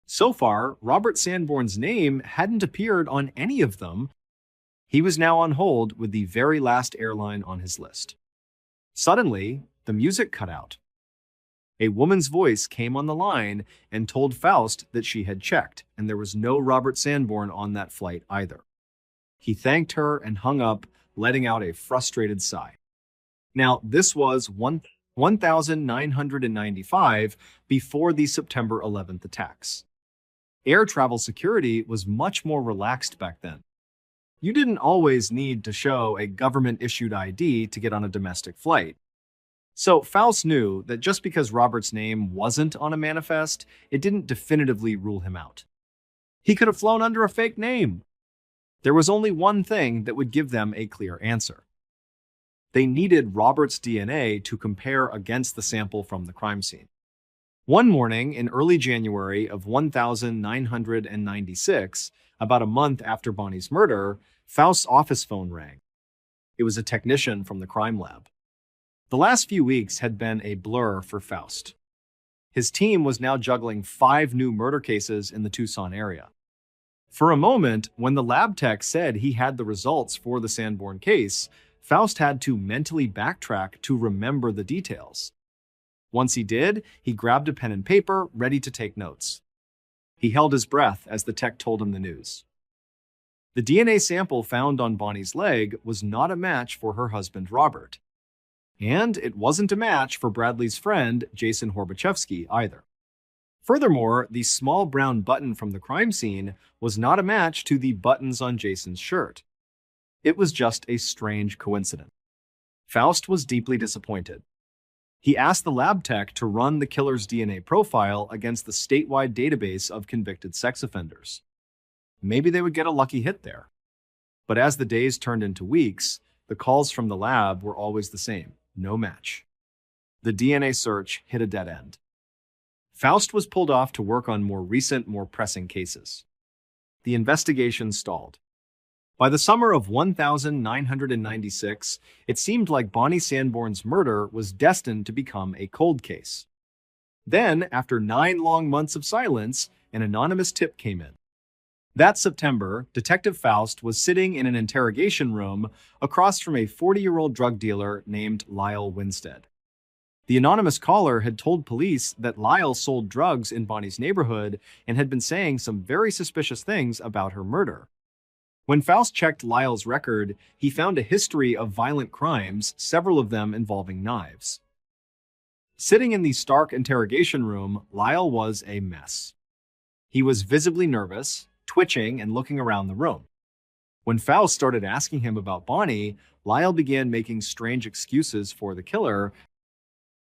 So far, Robert Sanborn's name hadn't appeared on any of them. He was now on hold with the very last airline on his list. Suddenly, the music cut out. A woman's voice came on the line and told Faust that she had checked, and there was no Robert Sanborn on that flight either. He thanked her and hung up, letting out a frustrated sigh. Now, this was 1995 before the September 11th attacks. Air travel security was much more relaxed back then. You didn't always need to show a government-issued ID to get on a domestic flight. So Faust knew that just because Robert's name wasn't on a manifest, it didn't definitively rule him out. He could have flown under a fake name. There was only one thing that would give them a clear answer. They needed Robert's DNA to compare against the sample from the crime scene. One morning in early January of 1996, about a month after Bonnie's murder, Faust's office phone rang. It was a technician from the crime lab. The last few weeks had been a blur for Faust. His team was now juggling 5 new murder cases in the Tucson area. For a moment, when the lab tech said he had the results for the Sanborn case, Faust had to mentally backtrack to remember the details. Once he did, he grabbed a pen and paper, ready to take notes. He held his breath as the tech told him the news. The DNA sample found on Bonnie's leg was not a match for her husband, Robert. And it wasn't a match for Bradley's friend, Jason Horbachevsky, either. Furthermore, the small brown button from the crime scene was not a match to the buttons on Jason's shirt. It was just a strange coincidence. Faust was deeply disappointed. He asked the lab tech to run the killer's DNA profile against the statewide database of convicted sex offenders. Maybe they would get a lucky hit there. But as the days turned into weeks, The calls from the lab were always the same, no match. The DNA search hit a dead end. Faust was pulled off to work on more recent, more pressing cases. The investigation stalled. By the summer of 1996, it seemed like Bonnie Sanborn's murder was destined to become a cold case. Then, after 9 long months of silence, an anonymous tip came in. That September, Detective Faust was sitting in an interrogation room across from a 40-year-old drug dealer named Lyle Winstead. The anonymous caller had told police that Lyle sold drugs in Bonnie's neighborhood and had been saying some very suspicious things about her murder. When Faust checked Lyle's record, he found a history of violent crimes, several of them involving knives. Sitting in the stark interrogation room, Lyle was a mess. He was visibly nervous, twitching and looking around the room. When Faust started asking him about Bonnie, Lyle began making strange excuses for the killer.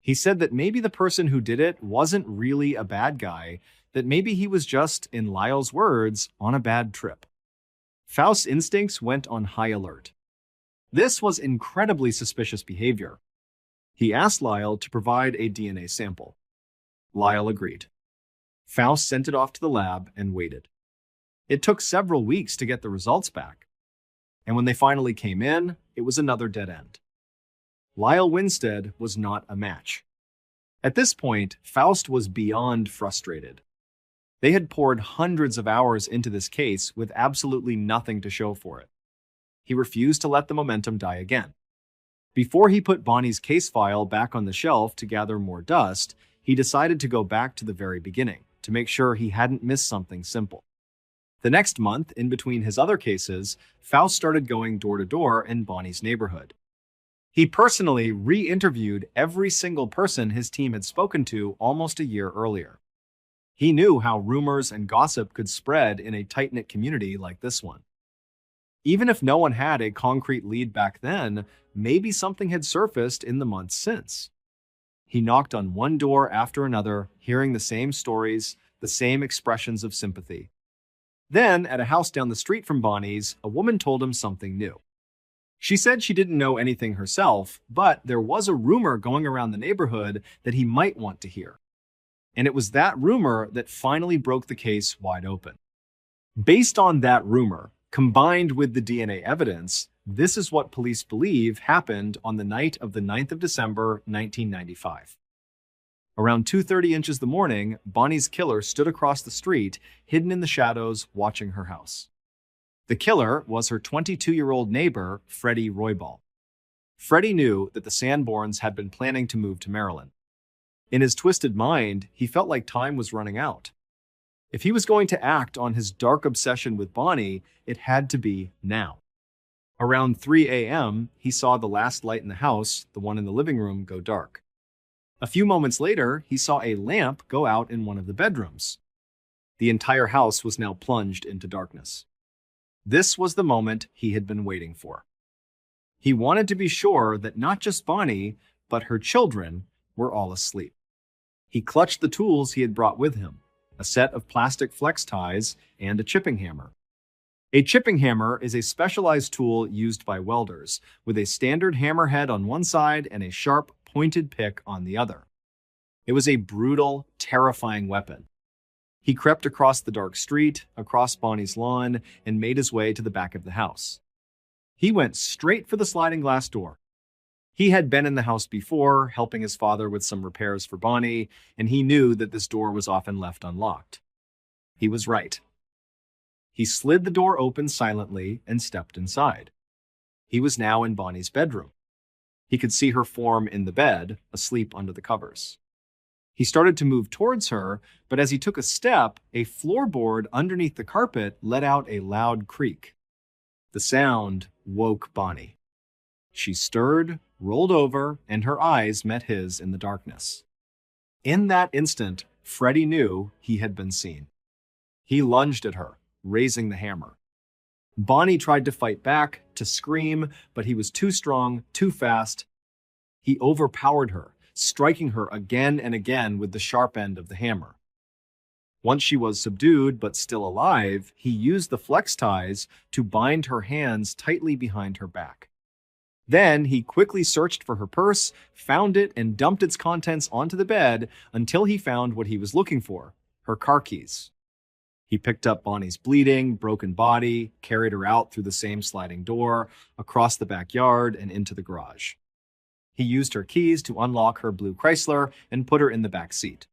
He said that maybe the person who did it wasn't really a bad guy, that maybe he was just, in Lyle's words, on a bad trip. Faust's instincts went on high alert. This was incredibly suspicious behavior. He asked Lyle to provide a DNA sample. Lyle agreed. Faust sent it off to the lab and waited. It took several weeks to get the results back. And when they finally came in, it was another dead end. Lyle Winstead was not a match. At this point, Faust was beyond frustrated. They had poured hundreds of hours into this case with absolutely nothing to show for it. He refused to let the momentum die again. Before he put Bonnie's case file back on the shelf to gather more dust, he decided to go back to the very beginning, to make sure he hadn't missed something simple. The next month, in between his other cases, Faust started going door to door in Bonnie's neighborhood. He personally re-interviewed every single person his team had spoken to almost a year earlier. He knew how rumors and gossip could spread in a tight-knit community like this one. Even if no one had a concrete lead back then, maybe something had surfaced in the months since. He knocked on one door after another, hearing the same stories, the same expressions of sympathy. Then, at a house down the street from Bonnie's, a woman told him something new. She said she didn't know anything herself, but there was a rumor going around the neighborhood that he might want to hear. And it was that rumor that finally broke the case wide open. Based on that rumor, combined with the DNA evidence, this is what police believe happened on the night of the 9th of December, 1995. Around 2:30 inches the morning, Bonnie's killer stood across the street, hidden in the shadows, watching her house. The killer was her 22-year-old neighbor, Freddie Roybal. Freddie knew that the Sanborns had been planning to move to Maryland. In his twisted mind, he felt like time was running out. If he was going to act on his dark obsession with Bonnie, it had to be now. Around 3 a.m., he saw the last light in the house, the one in the living room, go dark. A few moments later, he saw a lamp go out in one of the bedrooms. The entire house was now plunged into darkness. This was the moment he had been waiting for. He wanted to be sure that not just Bonnie, but her children were all asleep. He clutched the tools he had brought with him, a set of plastic flex ties and a chipping hammer. A chipping hammer is a specialized tool used by welders, with a standard hammer head on one side and a sharp, pointed pick on the other. It was a brutal, terrifying weapon. He crept across the dark street, across Bonnie's lawn, and made his way to the back of the house. He went straight for the sliding glass door. He had been in the house before, helping his father with some repairs for Bonnie, and he knew that this door was often left unlocked. He was right. He slid the door open silently and stepped inside. He was now in Bonnie's bedroom. He could see her form in the bed, asleep under the covers. He started to move towards her, but as he took a step, a floorboard underneath the carpet let out a loud creak. The sound woke Bonnie. She stirred, rolled over, and her eyes met his in the darkness. In that instant, Freddie knew he had been seen. He lunged at her, raising the hammer. Bonnie tried to fight back, to scream, but he was too strong, too fast. He overpowered her, striking her again and again with the sharp end of the hammer. Once she was subdued but still alive, he used the flex ties to bind her hands tightly behind her back. Then he quickly searched for her purse, found it, and dumped its contents onto the bed until he found what he was looking for: her car keys. He picked up Bonnie's bleeding, broken body, carried her out through the same sliding door, across the backyard, and into the garage. He used her keys to unlock her blue Chrysler and put her in the back seat.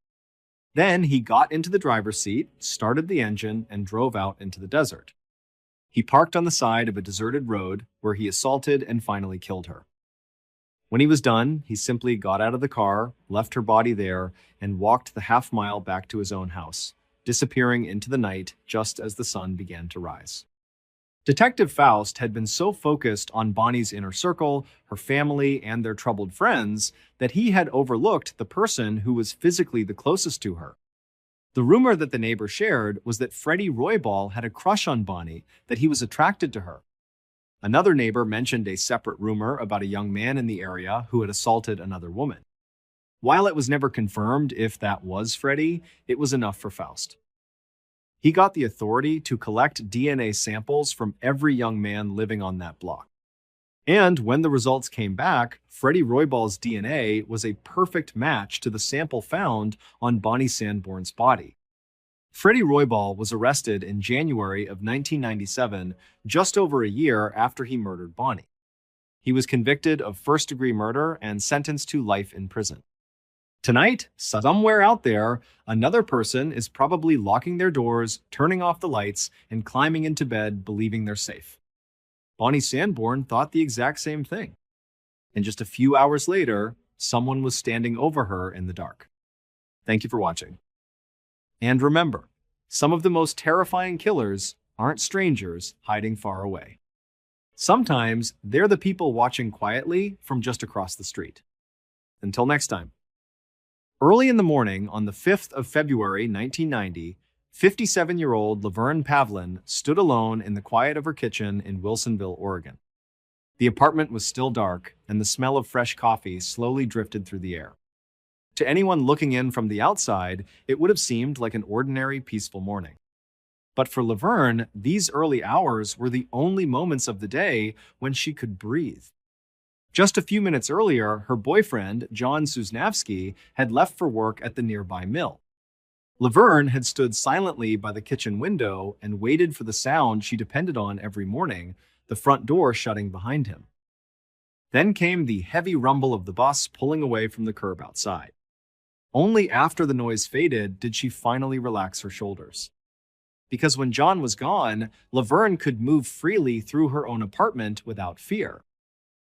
Then he got into the driver's seat, started the engine, and drove out into the desert. He parked on the side of a deserted road where he assaulted and finally killed her. When he was done, he simply got out of the car, left her body there, and walked the half-mile back to his own house, disappearing into the night just as the sun began to rise. Detective Faust had been so focused on Bonnie's inner circle, her family, and their troubled friends that he had overlooked the person who was physically the closest to her. The rumor that the neighbor shared was that Freddie Roybal had a crush on Bonnie, that he was attracted to her. Another neighbor mentioned a separate rumor about a young man in the area who had assaulted another woman. While it was never confirmed if that was Freddie, it was enough for Faust. He got the authority to collect DNA samples from every young man living on that block. And when the results came back, Freddie Roybal's DNA was a perfect match to the sample found on Bonnie Sanborn's body. Freddie Roybal was arrested in January of 1997, just over a year after he murdered Bonnie. He was convicted of first-degree murder and sentenced to life in prison. Tonight, somewhere out there, another person is probably locking their doors, turning off the lights, and climbing into bed believing they're safe. Bonnie Sanborn thought the exact same thing. And just a few hours later, someone was standing over her in the dark. Thank you for watching. And remember, some of the most terrifying killers aren't strangers hiding far away. Sometimes they're the people watching quietly from just across the street. Until next time. Early in the morning on the 5th of February 1990, 57-year-old Laverne Pavlin stood alone in the quiet of her kitchen in Wilsonville, Oregon. The apartment was still dark, and the smell of fresh coffee slowly drifted through the air. To anyone looking in from the outside, it would have seemed like an ordinary, peaceful morning. But for Laverne, these early hours were the only moments of the day when she could breathe. Just a few minutes earlier, her boyfriend, John Susnavsky, had left for work at the nearby mill. Laverne had stood silently by the kitchen window and waited for the sound she depended on every morning, the front door shutting behind him. Then came the heavy rumble of the bus pulling away from the curb outside. Only after the noise faded did she finally relax her shoulders. Because when John was gone, Laverne could move freely through her own apartment without fear.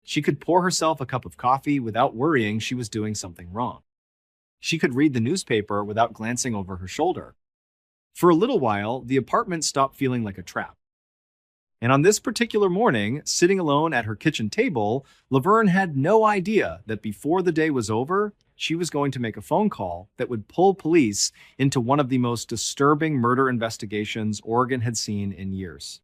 She could pour herself a cup of coffee without worrying she was doing something wrong. She could read the newspaper without glancing over her shoulder. For a little while, the apartment stopped feeling like a trap. And on this particular morning, sitting alone at her kitchen table, Laverne had no idea that before the day was over, she was going to make a phone call that would pull police into one of the most disturbing murder investigations Oregon had seen in years.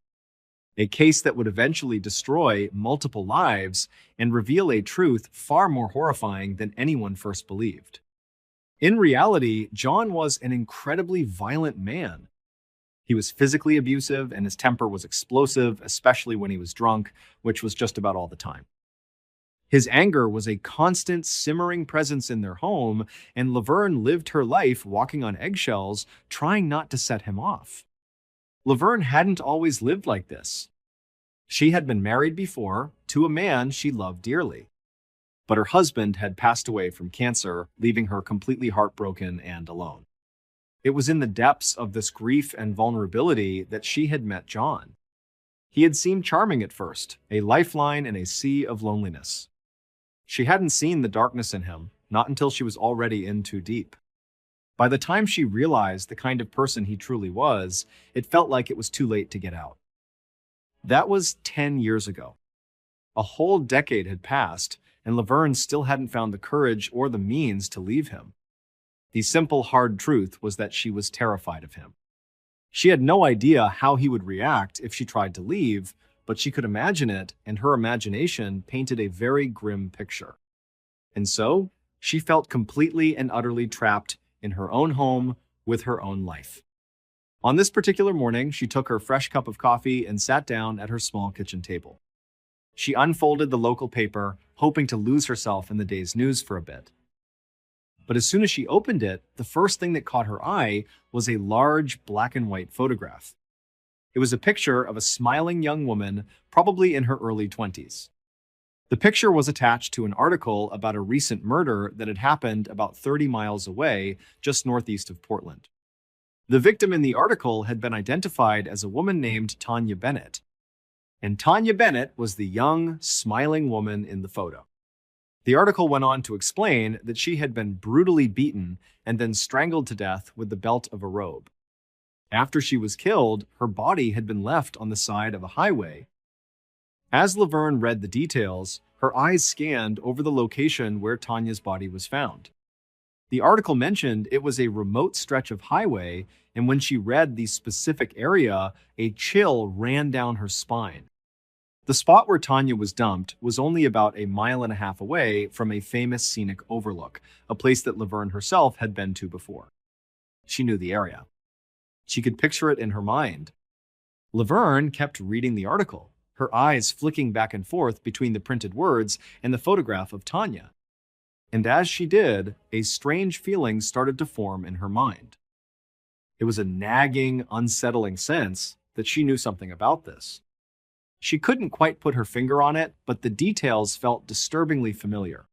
A case that would eventually destroy multiple lives and reveal a truth far more horrifying than anyone first believed. In reality, John was an incredibly violent man. He was physically abusive and his temper was explosive, especially when he was drunk, which was just about all the time. His anger was a constant simmering presence in their home, and Laverne lived her life walking on eggshells, trying not to set him off. Laverne hadn't always lived like this. She had been married before to a man she loved dearly. But her husband had passed away from cancer, leaving her completely heartbroken and alone. It was in the depths of this grief and vulnerability that she had met John. He had seemed charming at first, a lifeline in a sea of loneliness. She hadn't seen the darkness in him, not until she was already in too deep. By the time she realized the kind of person he truly was, it felt like it was too late to get out. That was 10 years ago. A whole decade had passed, and Laverne still hadn't found the courage or the means to leave him. The simple, hard truth was that she was terrified of him. She had no idea how he would react if she tried to leave, but she could imagine it, and her imagination painted a very grim picture. And so, she felt completely and utterly trapped in her own home with her own life. On this particular morning, she took her fresh cup of coffee and sat down at her small kitchen table. She unfolded the local paper, hoping to lose herself in the day's news for a bit. But as soon as she opened it, the first thing that caught her eye was a large black and white photograph. It was a picture of a smiling young woman, probably in her early 20s. The picture was attached to an article about a recent murder that had happened about 30 miles away, just northeast of Portland. The victim in the article had been identified as a woman named Tanya Bennett. And Tanya Bennett was the young, smiling woman in the photo. The article went on to explain that she had been brutally beaten and then strangled to death with the belt of a robe. After she was killed, her body had been left on the side of a highway. As Laverne read the details, her eyes scanned over the location where Tanya's body was found. The article mentioned it was a remote stretch of highway, and when she read the specific area, a chill ran down her spine. The spot where Tanya was dumped was only about a mile and a half away from a famous scenic overlook, a place that Laverne herself had been to before. She knew the area. She could picture it in her mind. Laverne kept reading the article, her eyes flicking back and forth between the printed words and the photograph of Tanya. And as she did, a strange feeling started to form in her mind. It was a nagging, unsettling sense that she knew something about this. She couldn't quite put her finger on it, but the details felt disturbingly familiar.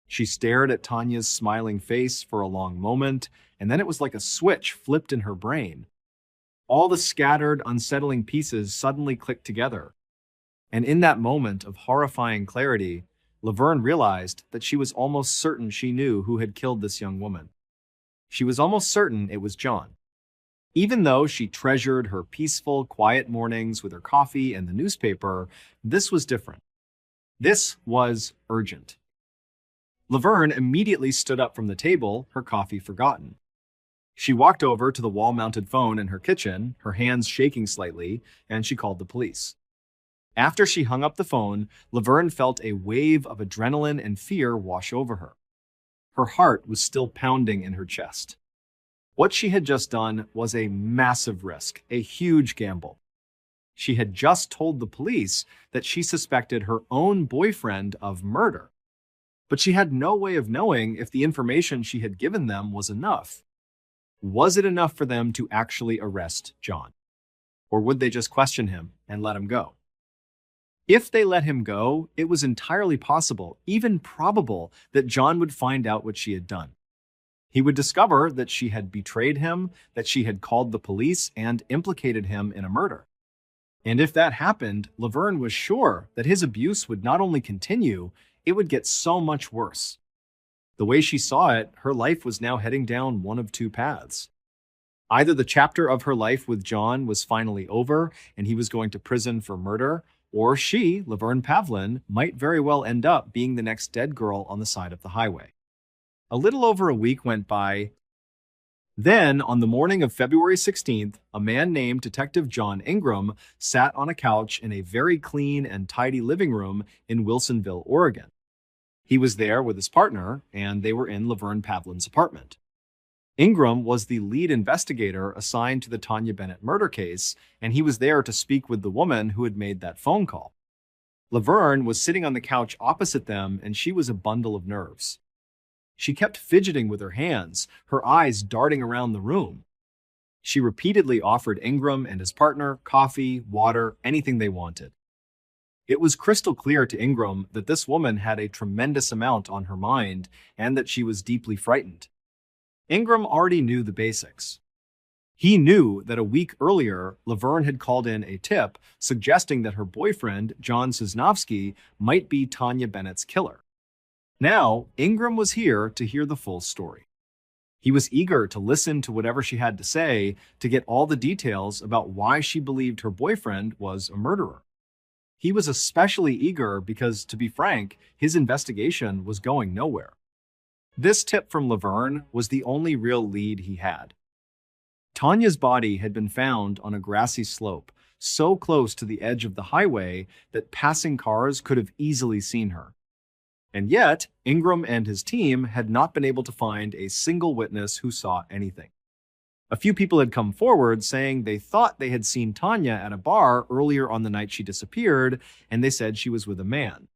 She stared at Tanya's smiling face for a long moment, and then it was like a switch flipped in her brain. All the scattered, unsettling pieces suddenly clicked together. And in that moment of horrifying clarity, Laverne realized that she was almost certain she knew who had killed this young woman. She was almost certain it was John. Even though she treasured her peaceful, quiet mornings with her coffee and the newspaper, this was different. This was urgent. Laverne immediately stood up from the table, her coffee forgotten. She walked over to the wall-mounted phone in her kitchen, her hands shaking slightly, and she called the police. After she hung up the phone, Laverne felt a wave of adrenaline and fear wash over her. Her heart was still pounding in her chest. What she had just done was a massive risk, a huge gamble. She had just told the police that she suspected her own boyfriend of murder. But she had no way of knowing if the information she had given them was enough. Was it enough for them to actually arrest John? Or would they just question him and let him go? If they let him go, it was entirely possible, even probable, that John would find out what she had done. He would discover that she had betrayed him, that she had called the police and implicated him in a murder. And if that happened, Laverne was sure that his abuse would not only continue, it would get so much worse. The way she saw it, her life was now heading down one of two paths. Either the chapter of her life with John was finally over and he was going to prison for murder, or she, Laverne Pavlin, might very well end up being the next dead girl on the side of the highway. A little over a week went by. Then, on the morning of February 16th, a man named Detective John Ingram sat on a couch in a very clean and tidy living room in Wilsonville, Oregon. He was there with his partner, and they were in Laverne Pavlin's apartment. Ingram was the lead investigator assigned to the Tanya Bennett murder case, and he was there to speak with the woman who had made that phone call. Laverne was sitting on the couch opposite them, and she was a bundle of nerves. She kept fidgeting with her hands, her eyes darting around the room. She repeatedly offered Ingram and his partner coffee, water, anything they wanted. It was crystal clear to Ingram that this woman had a tremendous amount on her mind and that she was deeply frightened. Ingram already knew the basics. He knew that a week earlier, Laverne had called in a tip suggesting that her boyfriend, John Sosnowski, might be Tanya Bennett's killer. Now, Ingram was here to hear the full story. He was eager to listen to whatever she had to say, to get all the details about why she believed her boyfriend was a murderer. He was especially eager because, to be frank, his investigation was going nowhere. This tip from Laverne was the only real lead he had. Tanya's body had been found on a grassy slope, so close to the edge of the highway that passing cars could have easily seen her. And yet, Ingram and his team had not been able to find a single witness who saw anything. A few people had come forward saying they thought they had seen Tanya at a bar earlier on the night she disappeared, and they said she was with a man.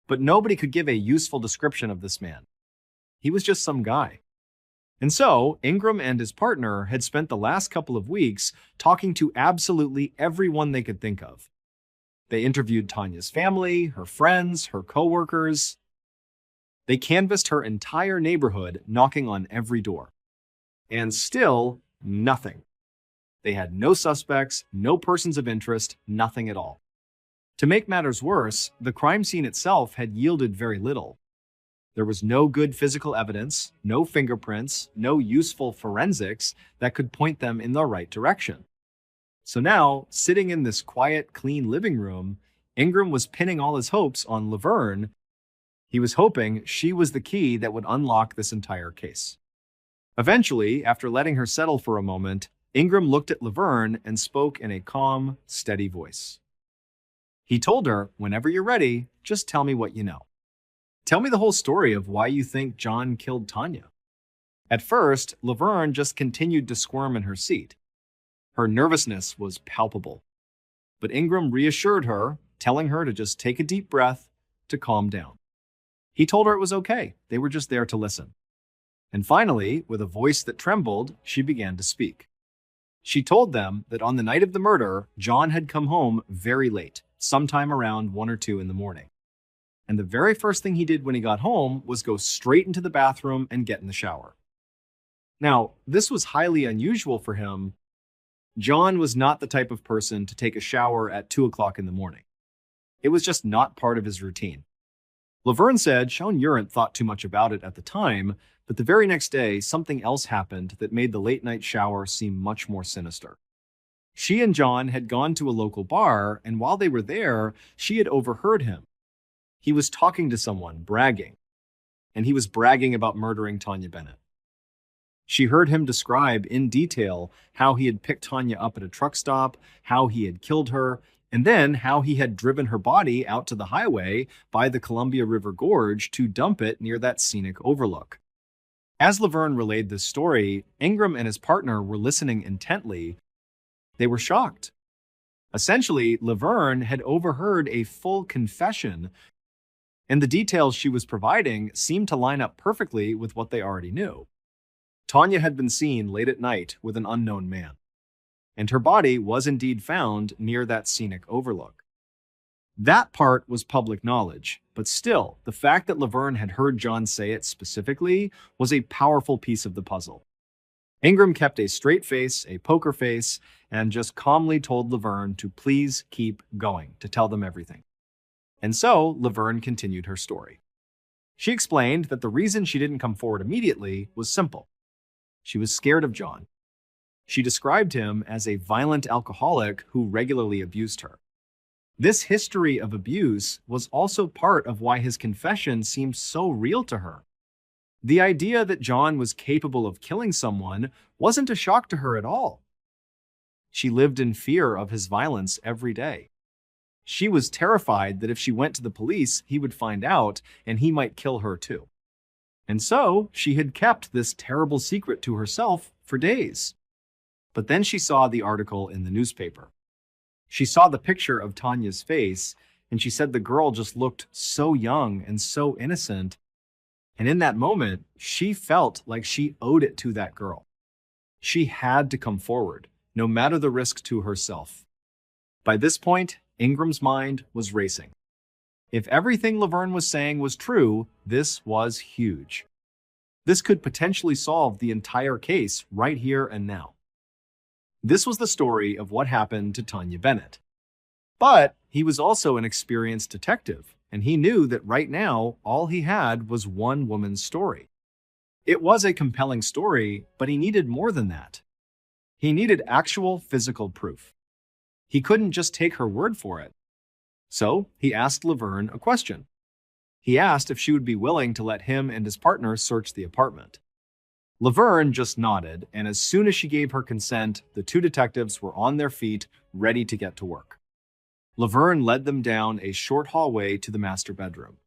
But nobody could give a useful description of this man. He was just some guy. And so, Ingram and his partner had spent the last couple of weeks talking to absolutely everyone they could think of. They interviewed Tanya's family, her friends, her coworkers. They canvassed her entire neighborhood, knocking on every door. And still, nothing. They had no suspects, no persons of interest, nothing at all. To make matters worse, the crime scene itself had yielded very little. There was no good physical evidence, no fingerprints, no useful forensics that could point them in the right direction. So now, sitting in this quiet, clean living room, Ingram was pinning all his hopes on Laverne. He was hoping she was the key that would unlock this entire case. Eventually, after letting her settle for a moment, Ingram looked at Laverne and spoke in a calm, steady voice. He told her, "Whenever you're ready, just tell me what you know. Tell me the whole story of why you think John killed Tanya." At first, Laverne just continued to squirm in her seat. Her nervousness was palpable. But Ingram reassured her, telling her to just take a deep breath, to calm down. He told her it was okay, they were just there to listen. And finally, with a voice that trembled, she began to speak. She told them that on the night of the murder, John had come home very late, sometime around 1 or 2 in the morning. And the very first thing he did when he got home was go straight into the bathroom and get in the shower. Now, this was highly unusual for him. John was not the type of person to take a shower at 2 o'clock in the morning. It was just not part of his routine. Laverne said Sean Urant thought too much about it at the time, but the very next day, something else happened that made the late-night shower seem much more sinister. She and John had gone to a local bar, and while they were there, she had overheard him. He was talking to someone, bragging, and he was bragging about murdering Tanya Bennett. She heard him describe in detail how he had picked Tanya up at a truck stop, how he had killed her, and then how he had driven her body out to the highway by the Columbia River Gorge to dump it near that scenic overlook. As Laverne relayed this story, Ingram and his partner were listening intently. They were shocked. Essentially, Laverne had overheard a full confession, and the details she was providing seemed to line up perfectly with what they already knew. Tanya had been seen late at night with an unknown man, and her body was indeed found near that scenic overlook. That part was public knowledge, but still, the fact that Laverne had heard John say it specifically was a powerful piece of the puzzle. Ingram kept a straight face, a poker face, and just calmly told Laverne to please keep going, to tell them everything. And so, Laverne continued her story. She explained that the reason she didn't come forward immediately was simple. She was scared of John. She described him as a violent alcoholic who regularly abused her. This history of abuse was also part of why his confession seemed so real to her. The idea that John was capable of killing someone wasn't a shock to her at all. She lived in fear of his violence every day. She was terrified that if she went to the police, he would find out and he might kill her too. And so she had kept this terrible secret to herself for days. But then she saw the article in the newspaper. She saw the picture of Tanya's face, and she said the girl just looked so young and so innocent. And in that moment, she felt like she owed it to that girl. She had to come forward, no matter the risk to herself. By this point, Ingram's mind was racing. If everything Laverne was saying was true, this was huge. This could potentially solve the entire case right here and now. This was the story of what happened to Tanya Bennett. But he was also an experienced detective, and he knew that right now, all he had was one woman's story. It was a compelling story, but he needed more than that. He needed actual physical proof. He couldn't just take her word for it. So he asked Laverne a question. He asked if she would be willing to let him and his partner search the apartment. Laverne just nodded, and as soon as she gave her consent, the two detectives were on their feet, ready to get to work. Laverne led them down a short hallway to the master bedroom.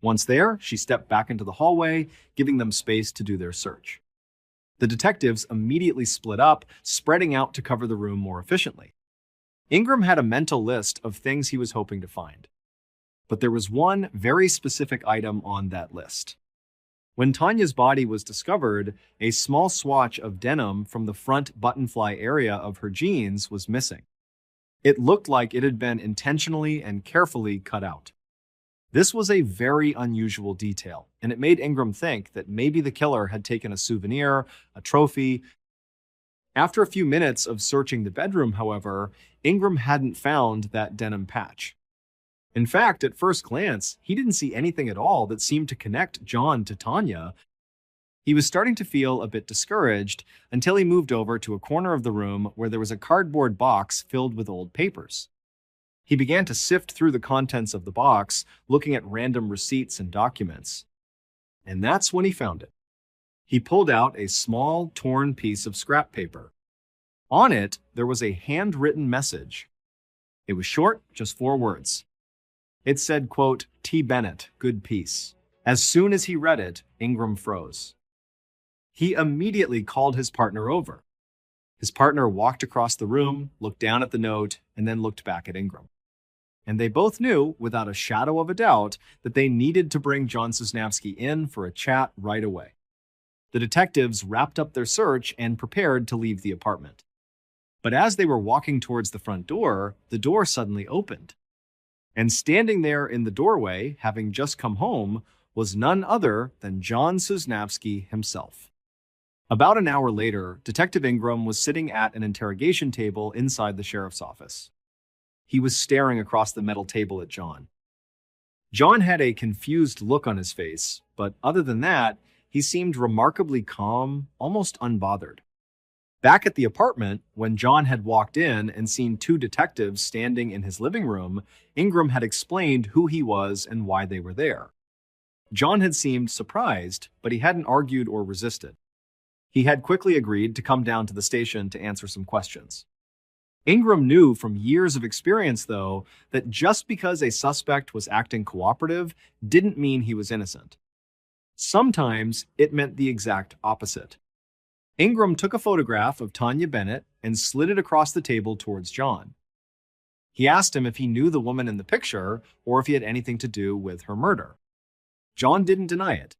Once there, she stepped back into the hallway, giving them space to do their search. The detectives immediately split up, spreading out to cover the room more efficiently. Ingram had a mental list of things he was hoping to find. But there was one very specific item on that list. When Tanya's body was discovered, a small swatch of denim from the front buttonfly area of her jeans was missing. It looked like it had been intentionally and carefully cut out. This was a very unusual detail, and it made Ingram think that maybe the killer had taken a souvenir, a trophy. After a few minutes of searching the bedroom, however, Ingram hadn't found that denim patch. In fact, at first glance, he didn't see anything at all that seemed to connect John to Tanya. He was starting to feel a bit discouraged until he moved over to a corner of the room where there was a cardboard box filled with old papers. He began to sift through the contents of the box, looking at random receipts and documents. And that's when he found it. He pulled out a small, torn piece of scrap paper. On it, there was a handwritten message. It was short, just 4 words. It said, quote, "T. Bennett, good peace." As soon as he read it, Ingram froze. He immediately called his partner over. His partner walked across the room, looked down at the note, and then looked back at Ingram. And they both knew, without a shadow of a doubt, that they needed to bring John Sosnavsky in for a chat right away. The detectives wrapped up their search and prepared to leave the apartment. But as they were walking towards the front door, the door suddenly opened. And standing there in the doorway, having just come home, was none other than John Sosnavsky himself. About an hour later, Detective Ingram was sitting at an interrogation table inside the sheriff's office. He was staring across the metal table at John. John had a confused look on his face, but other than that, he seemed remarkably calm, almost unbothered. Back at the apartment, when John had walked in and seen 2 detectives standing in his living room, Ingram had explained who he was and why they were there. John had seemed surprised, but he hadn't argued or resisted. He had quickly agreed to come down to the station to answer some questions. Ingram knew from years of experience, though, that just because a suspect was acting cooperative didn't mean he was innocent. Sometimes it meant the exact opposite. Ingram took a photograph of Tanya Bennett and slid it across the table towards John. He asked him if he knew the woman in the picture or if he had anything to do with her murder. John didn't deny it.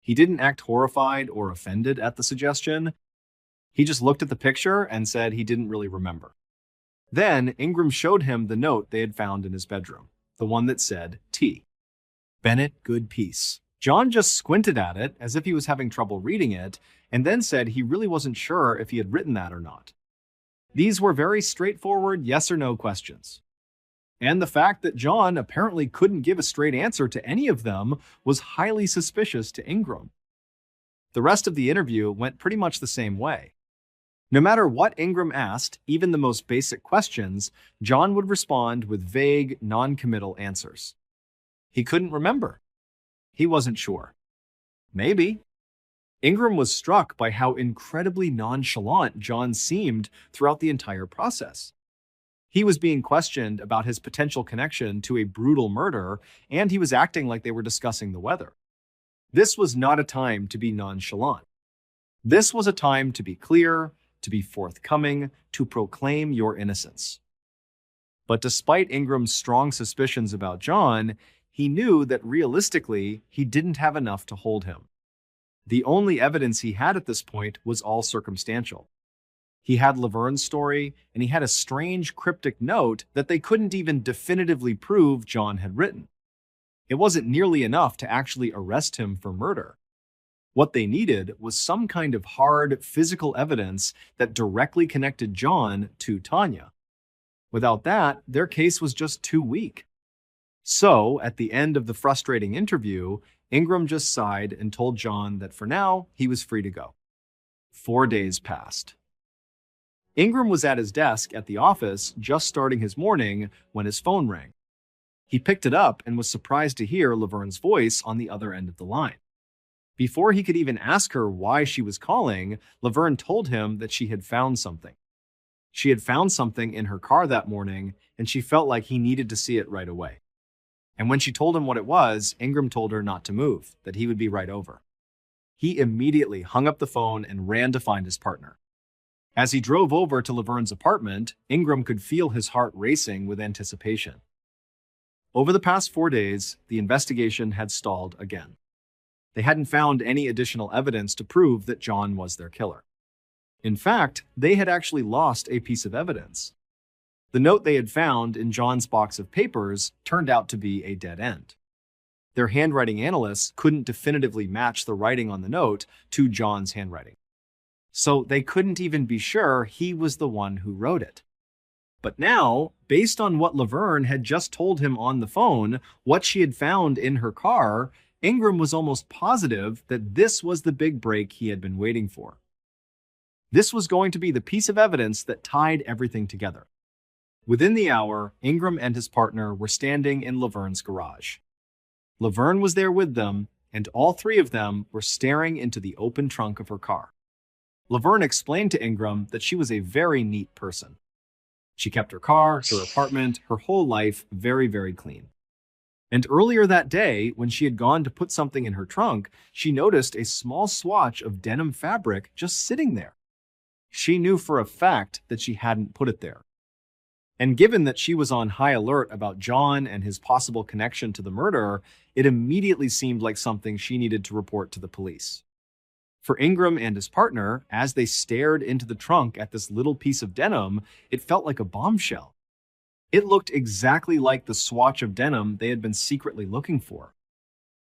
He didn't act horrified or offended at the suggestion. He just looked at the picture and said he didn't really remember. Then Ingram showed him the note they had found in his bedroom, the one that said, T. Bennett, good peace. John just squinted at it as if he was having trouble reading it, and then said he really wasn't sure if he had written that or not. These were very straightforward yes or no questions. And the fact that John apparently couldn't give a straight answer to any of them was highly suspicious to Ingram. The rest of the interview went pretty much the same way. No matter what Ingram asked, even the most basic questions, John would respond with vague, non-committal answers. He couldn't remember. He wasn't sure. Maybe. Ingram was struck by how incredibly nonchalant John seemed throughout the entire process. He was being questioned about his potential connection to a brutal murder, and he was acting like they were discussing the weather. This was not a time to be nonchalant. This was a time to be clear, to be forthcoming, to proclaim your innocence. But despite Ingram's strong suspicions about John, he knew that realistically, he didn't have enough to hold him. The only evidence he had at this point was all circumstantial. He had Laverne's story, and he had a strange cryptic note that they couldn't even definitively prove John had written. It wasn't nearly enough to actually arrest him for murder. What they needed was some kind of hard, physical evidence that directly connected John to Tanya. Without that, their case was just too weak. So, at the end of the frustrating interview, Ingram just sighed and told John that for now, he was free to go. 4 days passed. Ingram was at his desk at the office, just starting his morning, when his phone rang. He picked it up and was surprised to hear Laverne's voice on the other end of the line. Before he could even ask her why she was calling, Laverne told him that she had found something. She had found something in her car that morning, and she felt like he needed to see it right away. And when she told him what it was, Ingram told her not to move, that he would be right over. He immediately hung up the phone and ran to find his partner. As he drove over to Laverne's apartment, Ingram could feel his heart racing with anticipation. Over the past 4 days, the investigation had stalled again. They hadn't found any additional evidence to prove that John was their killer. In fact, they had actually lost a piece of evidence. The note they had found in John's box of papers turned out to be a dead end. Their handwriting analysts couldn't definitively match the writing on the note to John's handwriting. So they couldn't even be sure he was the one who wrote it. But now, based on what Laverne had just told him on the phone, what she had found in her car, Ingram was almost positive that this was the big break he had been waiting for. This was going to be the piece of evidence that tied everything together. Within the hour, Ingram and his partner were standing in Laverne's garage. Laverne was there with them, and all three of them were staring into the open trunk of her car. Laverne explained to Ingram that she was a very neat person. She kept her car, her apartment, her whole life very, very clean. And earlier that day, when she had gone to put something in her trunk, she noticed a small swatch of denim fabric just sitting there. She knew for a fact that she hadn't put it there. And given that she was on high alert about John and his possible connection to the murder, it immediately seemed like something she needed to report to the police. For Ingram and his partner, as they stared into the trunk at this little piece of denim, it felt like a bombshell. It looked exactly like the swatch of denim they had been secretly looking for.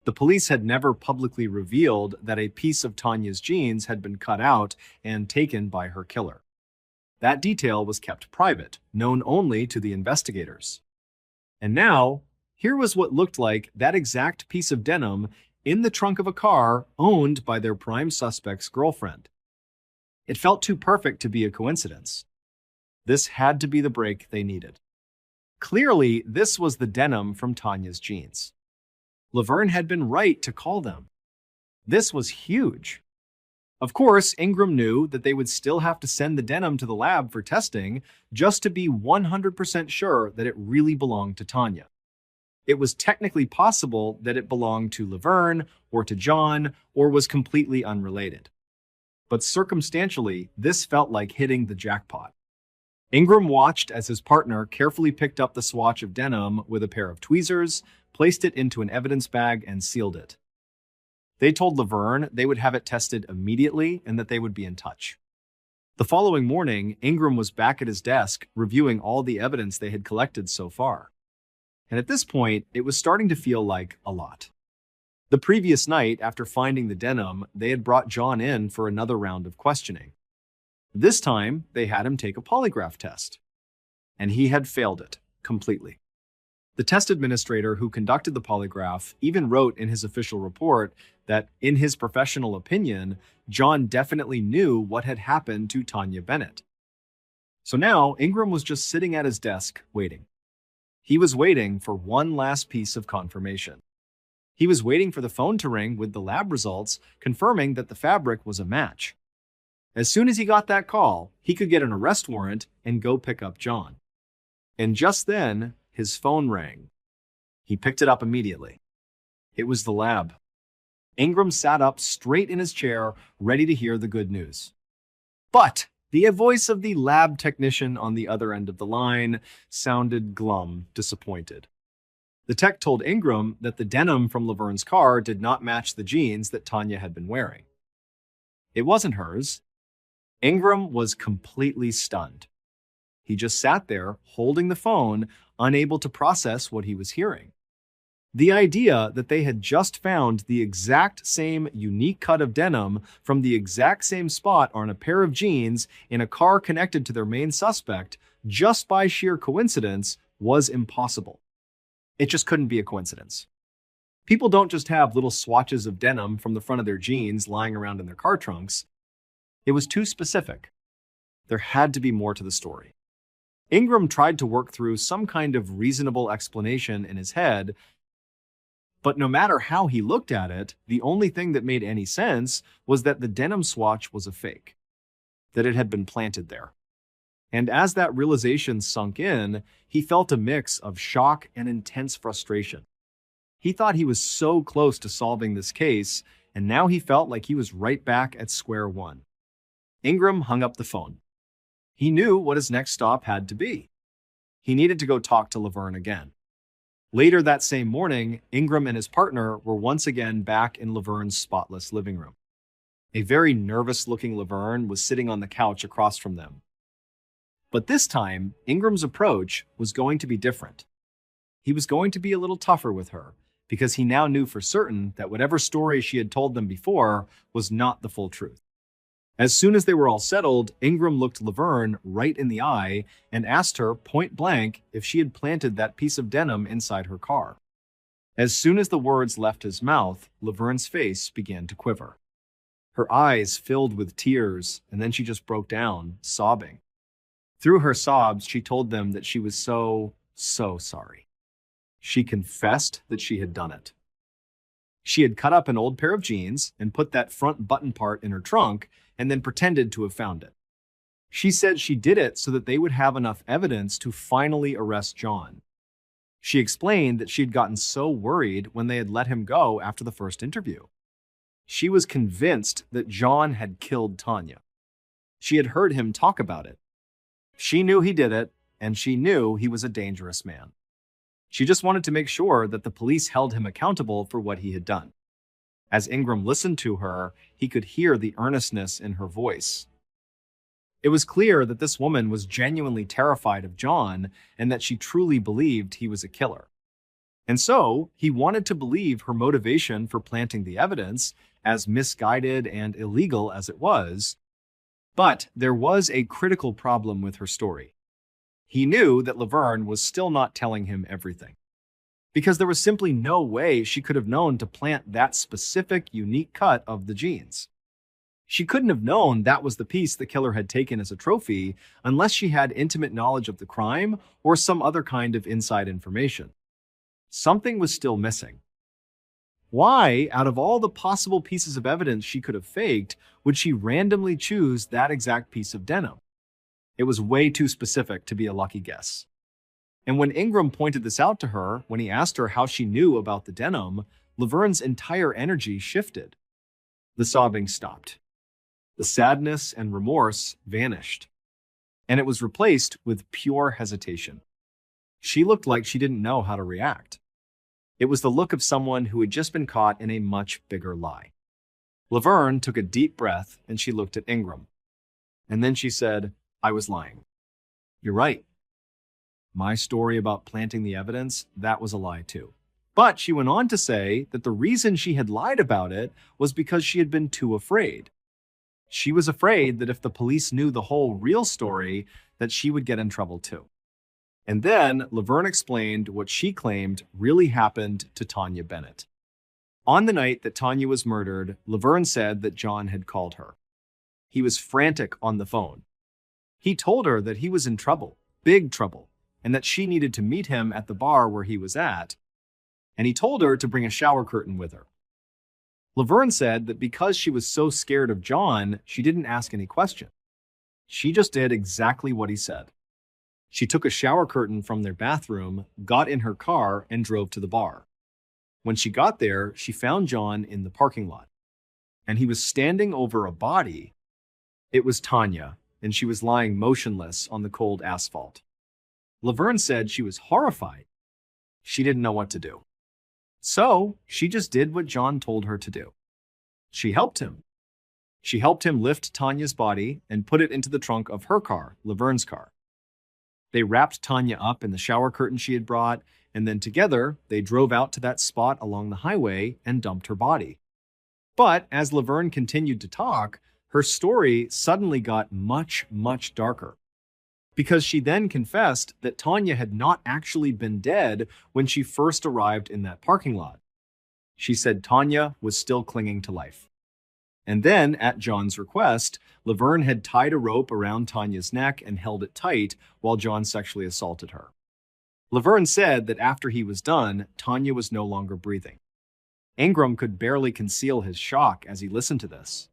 The police had never publicly revealed that a piece of Tanya's jeans had been cut out and taken by her killer. That detail was kept private, known only to the investigators. And now, here was what looked like that exact piece of denim in the trunk of a car owned by their prime suspect's girlfriend. It felt too perfect to be a coincidence. This had to be the break they needed. Clearly, this was the denim from Tanya's jeans. Laverne had been right to call them. This was huge. Of course, Ingram knew that they would still have to send the denim to the lab for testing just to be 100% sure that it really belonged to Tanya. It was technically possible that it belonged to Laverne or to John or was completely unrelated. But circumstantially, this felt like hitting the jackpot. Ingram watched as his partner carefully picked up the swatch of denim with a pair of tweezers, placed it into an evidence bag, and sealed it. They told Laverne they would have it tested immediately and that they would be in touch. The following morning, Ingram was back at his desk reviewing all the evidence they had collected so far. And at this point, it was starting to feel like a lot. The previous night, after finding the denim, they had brought John in for another round of questioning. This time, they had him take a polygraph test. And he had failed it completely. The test administrator who conducted the polygraph even wrote in his official report that, in his professional opinion, John definitely knew what had happened to Tanya Bennett. So now, Ingram was just sitting at his desk, waiting. He was waiting for one last piece of confirmation. He was waiting for the phone to ring with the lab results, confirming that the fabric was a match. As soon as he got that call, he could get an arrest warrant and go pick up John. And just then, his phone rang. He picked it up immediately. It was the lab. Ingram sat up straight in his chair, ready to hear the good news. But the voice of the lab technician on the other end of the line sounded glum, disappointed. The tech told Ingram that the denim from Laverne's car did not match the jeans that Tanya had been wearing. It wasn't hers. Ingram was completely stunned. He just sat there, holding the phone, unable to process what he was hearing. The idea that they had just found the exact same unique cut of denim from the exact same spot on a pair of jeans in a car connected to their main suspect just by sheer coincidence was impossible. It just couldn't be a coincidence. People don't just have little swatches of denim from the front of their jeans lying around in their car trunks. It was too specific. There had to be more to the story. Ingram tried to work through some kind of reasonable explanation in his head, but no matter how he looked at it, the only thing that made any sense was that the denim swatch was a fake, that it had been planted there. And as that realization sunk in, he felt a mix of shock and intense frustration. He thought he was so close to solving this case, and now he felt like he was right back at square one. Ingram hung up the phone. He knew what his next stop had to be. He needed to go talk to Laverne again. Later that same morning, Ingram and his partner were once again back in Laverne's spotless living room. A very nervous-looking Laverne was sitting on the couch across from them. But this time, Ingram's approach was going to be different. He was going to be a little tougher with her, because he now knew for certain that whatever story she had told them before was not the full truth. As soon as they were all settled, Ingram looked Laverne right in the eye and asked her point blank if she had planted that piece of denim inside her car. As soon as the words left his mouth, Laverne's face began to quiver. Her eyes filled with tears, and then she just broke down, sobbing. Through her sobs, she told them that she was so sorry. She confessed that she had done it. She had cut up an old pair of jeans and put that front button part in her trunk and then pretended to have found it. She said she did it so that they would have enough evidence to finally arrest John. She explained that she had gotten so worried when they had let him go after the first interview. She was convinced that John had killed Tanya. She had heard him talk about it. She knew he did it, and she knew he was a dangerous man. She just wanted to make sure that the police held him accountable for what he had done. As Ingram listened to her, he could hear the earnestness in her voice. It was clear that this woman was genuinely terrified of John and that she truly believed he was a killer. And so, he wanted to believe her motivation for planting the evidence, as misguided and illegal as it was. But there was a critical problem with her story. He knew that Laverne was still not telling him everything, because there was simply no way she could have known to plant that specific, unique cut of the jeans. She couldn't have known that was the piece the killer had taken as a trophy unless she had intimate knowledge of the crime or some other kind of inside information. Something was still missing. Why, out of all the possible pieces of evidence she could have faked, would she randomly choose that exact piece of denim? It was way too specific to be a lucky guess. And when Ingram pointed this out to her, when he asked her how she knew about the denim, Laverne's entire energy shifted. The sobbing stopped. The sadness and remorse vanished, and it was replaced with pure hesitation. She looked like she didn't know how to react. It was the look of someone who had just been caught in a much bigger lie. Laverne took a deep breath and she looked at Ingram. And then she said, "I was lying. You're right. My story about planting the evidence, that was a lie too." But she went on to say that the reason she had lied about it was because she had been too afraid. She was afraid that if the police knew the whole real story, that she would get in trouble too. And then Laverne explained what she claimed really happened to Tanya Bennett. On the night that Tanya was murdered, Laverne said that John had called her. He was frantic on the phone. He told her that he was in trouble, big trouble, and that she needed to meet him at the bar where he was at, and he told her to bring a shower curtain with her. Laverne said that because she was so scared of John, she didn't ask any questions. She just did exactly what he said. She took a shower curtain from their bathroom, got in her car, and drove to the bar. When she got there, she found John in the parking lot, and he was standing over a body. It was Tanya, and she was lying motionless on the cold asphalt. Laverne said she was horrified. She didn't know what to do. So, she just did what John told her to do. She helped him. She helped him lift Tanya's body and put it into the trunk of her car, Laverne's car. They wrapped Tanya up in the shower curtain she had brought, and then together, they drove out to that spot along the highway and dumped her body. But as Laverne continued to talk, her story suddenly got much, much darker. Because she then confessed that Tanya had not actually been dead when she first arrived in that parking lot. She said Tanya was still clinging to life. And then, at John's request, Laverne had tied a rope around Tanya's neck and held it tight while John sexually assaulted her. Laverne said that after he was done, Tanya was no longer breathing. Ingram could barely conceal his shock as he listened to this.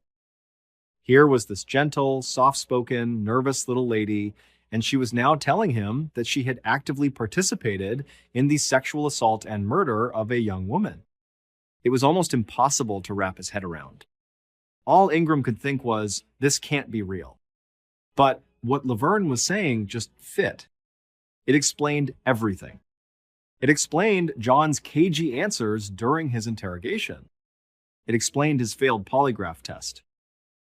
Here was this gentle, soft-spoken, nervous little lady, and she was now telling him that she had actively participated in the sexual assault and murder of a young woman. It was almost impossible to wrap his head around. All Ingram could think was, this can't be real. But what Laverne was saying just fit. It explained everything. It explained John's cagey answers during his interrogation. It explained his failed polygraph test.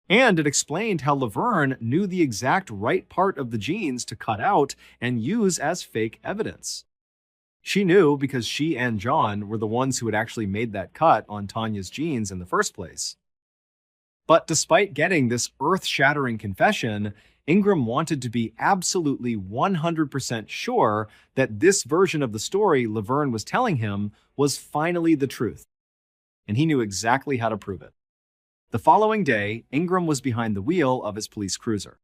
And it explained how Laverne knew the exact right part of the genes to cut out and use as fake evidence. She knew because she and John were the ones who had actually made that cut on Tanya's genes in the first place. But despite getting this earth-shattering confession, Ingram wanted to be absolutely 100% sure that this version of the story Laverne was telling him was finally the truth. And he knew exactly how to prove it. The following day, Ingram was behind the wheel of his police cruiser.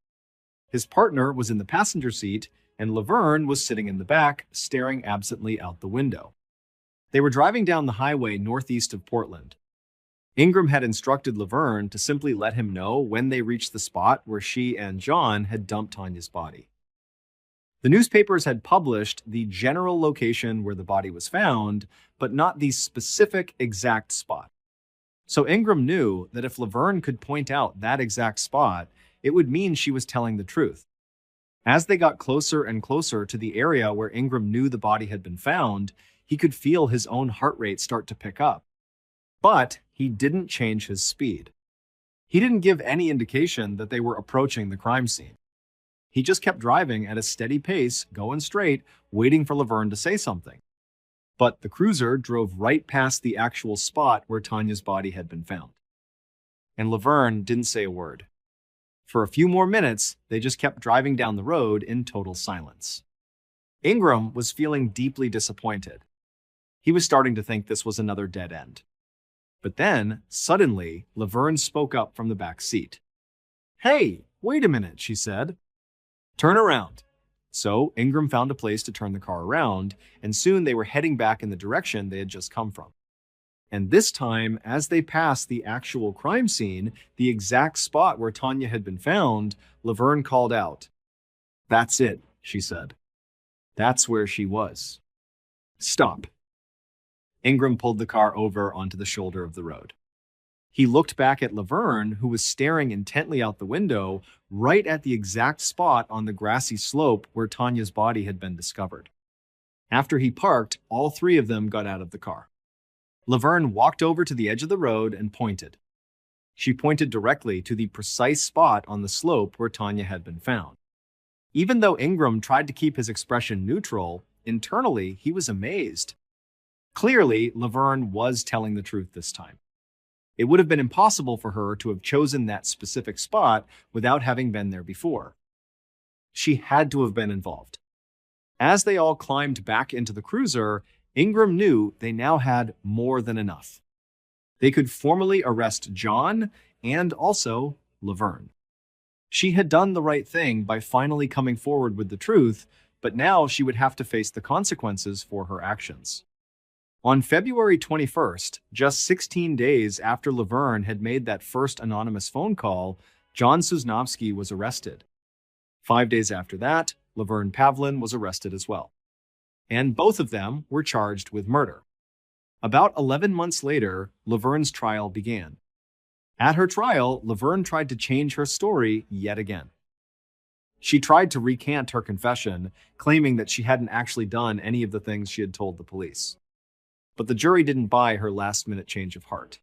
His partner was in the passenger seat, and Laverne was sitting in the back, staring absently out the window. They were driving down the highway northeast of Portland. Ingram had instructed Laverne to simply let him know when they reached the spot where she and John had dumped Tanya's body. The newspapers had published the general location where the body was found, but not the specific exact spot. So Ingram knew that if Laverne could point out that exact spot, it would mean she was telling the truth. As they got closer and closer to the area where Ingram knew the body had been found, he could feel his own heart rate start to pick up. But he didn't change his speed. He didn't give any indication that they were approaching the crime scene. He just kept driving at a steady pace, going straight, waiting for Laverne to say something. But the cruiser drove right past the actual spot where Tanya's body had been found. And Laverne didn't say a word. For a few more minutes, they just kept driving down the road in total silence. Ingram was feeling deeply disappointed. He was starting to think this was another dead end. But then, suddenly, Laverne spoke up from the back seat. "Hey, wait a minute," she said. "Turn around." So Ingram found a place to turn the car around, and soon they were heading back in the direction they had just come from. And this time, as they passed the actual crime scene, the exact spot where Tanya had been found, Laverne called out. "That's it," she said. "That's where she was." "Stop." Ingram pulled the car over onto the shoulder of the road. He looked back at Laverne, who was staring intently out the window, right at the exact spot on the grassy slope where Tanya's body had been discovered. After he parked, all three of them got out of the car. Laverne walked over to the edge of the road and pointed. She pointed directly to the precise spot on the slope where Tanya had been found. Even though Ingram tried to keep his expression neutral, internally he was amazed. Clearly, Laverne was telling the truth this time. It would have been impossible for her to have chosen that specific spot without having been there before. She had to have been involved. As they all climbed back into the cruiser, Ingram knew they now had more than enough. They could formally arrest John and also Laverne. She had done the right thing by finally coming forward with the truth, but now she would have to face the consequences for her actions. On February 21st, just 16 days after Laverne had made that first anonymous phone call, John Sosnowski was arrested. 5 days after that, Laverne Pavlin was arrested as well. And both of them were charged with murder. About 11 months later, Laverne's trial began. At her trial, Laverne tried to change her story yet again. She tried to recant her confession, claiming that she hadn't actually done any of the things she had told the police. But the jury didn't buy her last-minute change of heart.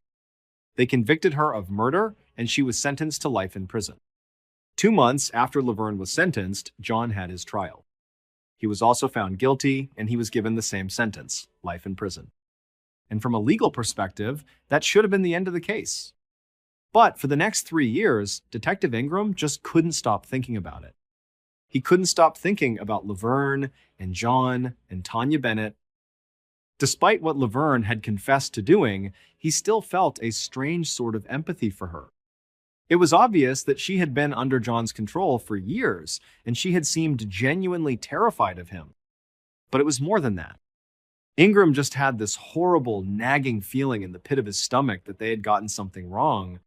They convicted her of murder, and she was sentenced to life in prison. 2 months after Laverne was sentenced, John had his trial. He was also found guilty, and he was given the same sentence, life in prison. And from a legal perspective, that should have been the end of the case. But for the next 3 years, Detective Ingram just couldn't stop thinking about it. He couldn't stop thinking about Laverne and John and Tanya Bennett. Despite what Laverne had confessed to doing, he still felt a strange sort of empathy for her. It was obvious that she had been under John's control for years, and she had seemed genuinely terrified of him. But it was more than that. Ingram just had this horrible, nagging feeling in the pit of his stomach that they had gotten something wrong.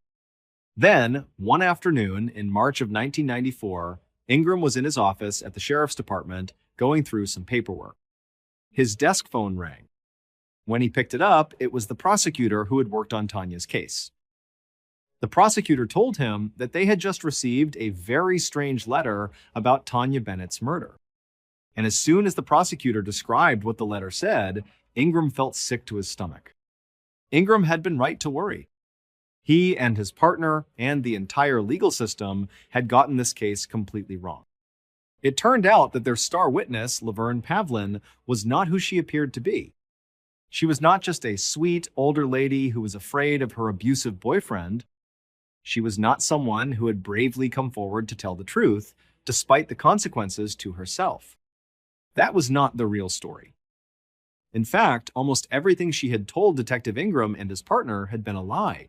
Then, one afternoon in March of 1994, Ingram was in his office at the sheriff's department going through some paperwork. His desk phone rang. When he picked it up, it was the prosecutor who had worked on Tanya's case. The prosecutor told him that they had just received a very strange letter about Tanya Bennett's murder. And as soon as the prosecutor described what the letter said, Ingram felt sick to his stomach. Ingram had been right to worry. He and his partner and the entire legal system had gotten this case completely wrong. It turned out that their star witness, Laverne Pavlin, was not who she appeared to be. She was not just a sweet, older lady who was afraid of her abusive boyfriend. She was not someone who had bravely come forward to tell the truth, despite the consequences to herself. That was not the real story. In fact, almost everything she had told Detective Ingram and his partner had been a lie.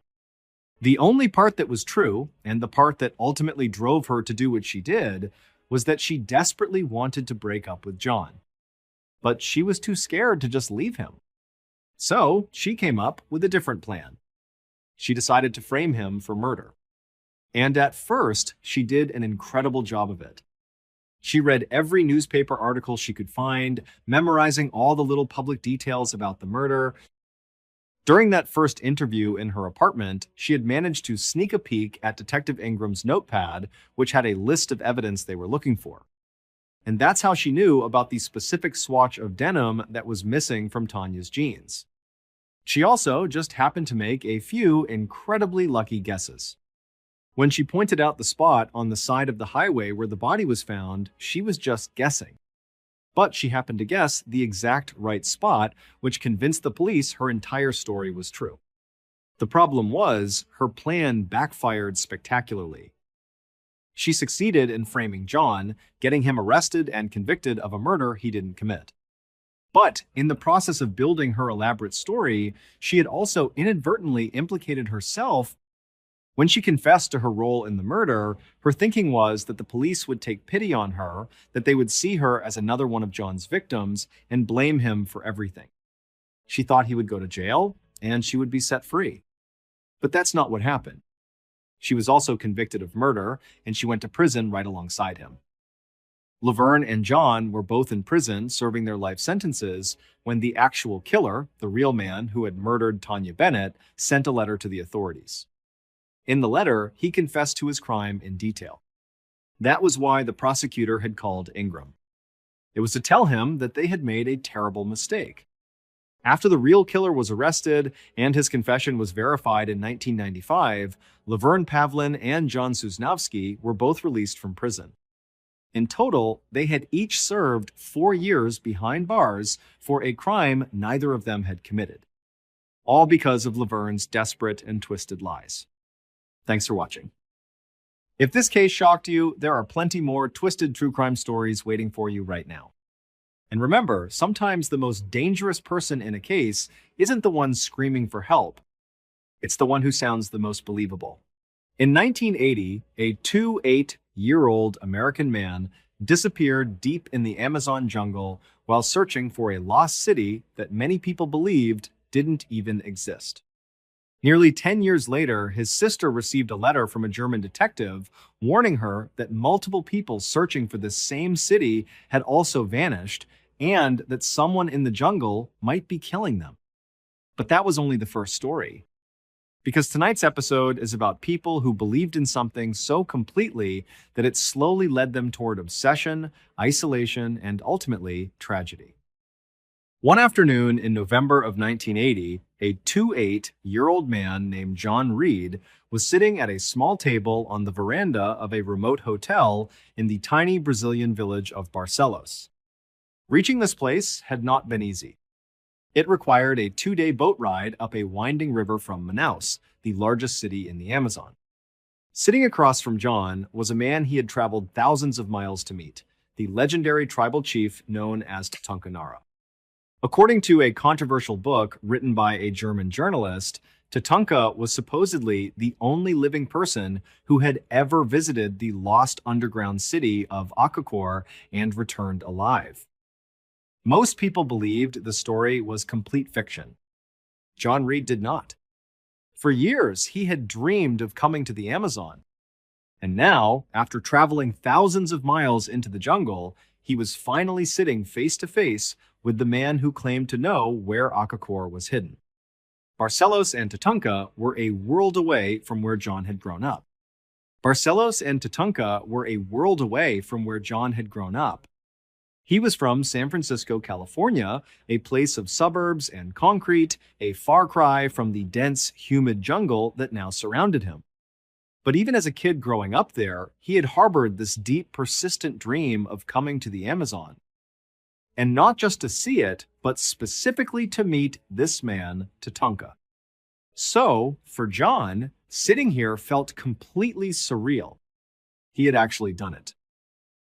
The only part that was true, and the part that ultimately drove her to do what she did, was that she desperately wanted to break up with John. But she was too scared to just leave him. So she came up with a different plan. She decided to frame him for murder. And at first, she did an incredible job of it. She read every newspaper article she could find, memorizing all the little public details about the murder. During that first interview in her apartment, she had managed to sneak a peek at Detective Ingram's notepad, which had a list of evidence they were looking for. And that's how she knew about the specific swatch of denim that was missing from Tanya's jeans. She also just happened to make a few incredibly lucky guesses. When she pointed out the spot on the side of the highway where the body was found, she was just guessing. But she happened to guess the exact right spot, which convinced the police her entire story was true. The problem was, her plan backfired spectacularly. She succeeded in framing John, getting him arrested and convicted of a murder he didn't commit. But in the process of building her elaborate story, she had also inadvertently implicated herself. When she confessed to her role in the murder, her thinking was that the police would take pity on her, that they would see her as another one of John's victims, and blame him for everything. She thought he would go to jail, and she would be set free. But that's not what happened. She was also convicted of murder, and she went to prison right alongside him. Laverne and John were both in prison serving their life sentences when the actual killer, the real man who had murdered Tanya Bennett, sent a letter to the authorities. In the letter, he confessed to his crime in detail. That was why the prosecutor had called Ingram. It was to tell him that they had made a terrible mistake. After the real killer was arrested and his confession was verified in 1995, Laverne Pavlin and John Susnowski were both released from prison. In total, they had each served 4 years behind bars for a crime neither of them had committed. All because of Laverne's desperate and twisted lies. Thanks for watching. If this case shocked you, there are plenty more twisted true crime stories waiting for you right now. And remember, sometimes the most dangerous person in a case isn't the one screaming for help. It's the one who sounds the most believable. In 1980, a 28-year-old American man disappeared deep in the Amazon jungle while searching for a lost city that many people believed didn't even exist. Nearly 10 years later, his sister received a letter from a German detective warning her that multiple people searching for this same city had also vanished and that someone in the jungle might be killing them. But that was only the first story. Because tonight's episode is about people who believed in something so completely that it slowly led them toward obsession, isolation, and ultimately tragedy. One afternoon in November of 1980, a 28-year-old man named John Reed was sitting at a small table on the veranda of a remote hotel in the tiny Brazilian village of Barcelos. Reaching this place had not been easy. It required a 2-day boat ride up a winding river from Manaus, the largest city in the Amazon. Sitting across from John was a man he had traveled thousands of miles to meet, the legendary tribal chief known as Tatanka. According to a controversial book written by a German journalist, Tatanka was supposedly the only living person who had ever visited the lost underground city of Acacor and returned alive. Most people believed the story was complete fiction. John Reed did not. For years, he had dreamed of coming to the Amazon. And now, after traveling thousands of miles into the jungle, he was finally sitting face to face with the man who claimed to know where Akakor was hidden. Barcelos and Tatanka were a world away from where John had grown up. Barcelos and Tatanka were a world away from where John had grown up. He was from San Francisco, California, a place of suburbs and concrete, a far cry from the dense, humid jungle that now surrounded him. But even as a kid growing up there, he had harbored this deep, persistent dream of coming to the Amazon. And not just to see it, but specifically to meet this man, Tatanka. So, for John, sitting here felt completely surreal. He had actually done it.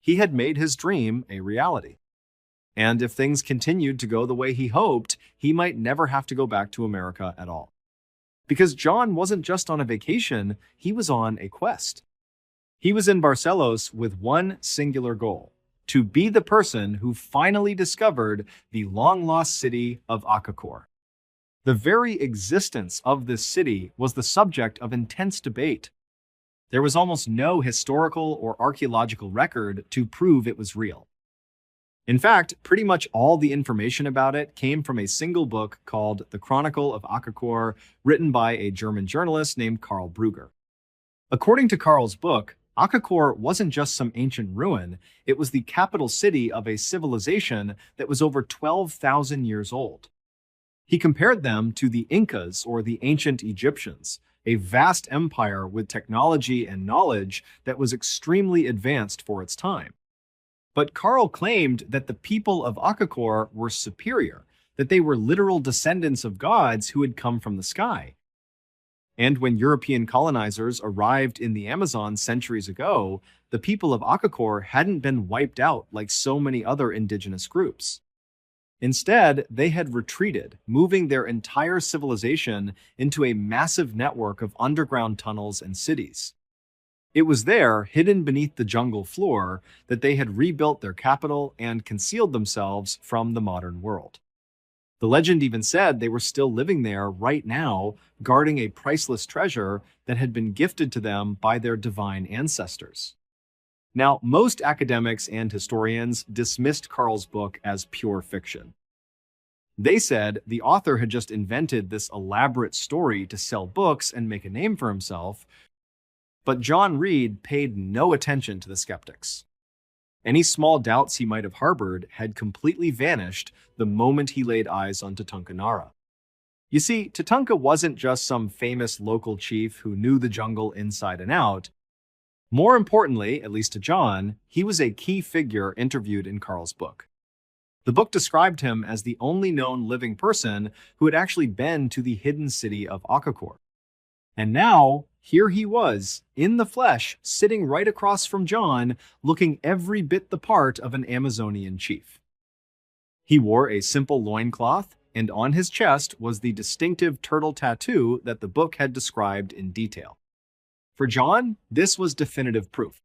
He had made his dream a reality. And if things continued to go the way he hoped, he might never have to go back to America at all. Because John wasn't just on a vacation, he was on a quest. He was in Barcelos with one singular goal: to be the person who finally discovered the long-lost city of Akakor. The very existence of this city was the subject of intense debate. There was almost no historical or archaeological record to prove it was real. In fact, pretty much all the information about it came from a single book called The Chronicle of Akakor, written by a German journalist named Karl Brugger. According to Karl's book, Akakor wasn't just some ancient ruin, it was the capital city of a civilization that was over 12,000 years old. He compared them to the Incas or the ancient Egyptians, a vast empire with technology and knowledge that was extremely advanced for its time. But Karl claimed that the people of Akakor were superior, that they were literal descendants of gods who had come from the sky. And when European colonizers arrived in the Amazon centuries ago, the people of Akakor hadn't been wiped out like so many other indigenous groups. Instead, they had retreated, moving their entire civilization into a massive network of underground tunnels and cities. It was there, hidden beneath the jungle floor, that they had rebuilt their capital and concealed themselves from the modern world. The legend even said they were still living there right now, guarding a priceless treasure that had been gifted to them by their divine ancestors. Now, most academics and historians dismissed Karl's book as pure fiction. They said the author had just invented this elaborate story to sell books and make a name for himself, but John Reed paid no attention to the skeptics. Any small doubts he might have harbored had completely vanished the moment he laid eyes on Tatanka Nara. You see, Tatanka wasn't just some famous local chief who knew the jungle inside and out. More importantly, at least to John, he was a key figure interviewed in Karl's book. The book described him as the only known living person who had actually been to the hidden city of Akakor. And now, here he was, in the flesh, sitting right across from John, looking every bit the part of an Amazonian chief. He wore a simple loincloth, and on his chest was the distinctive turtle tattoo that the book had described in detail. For John, this was definitive proof.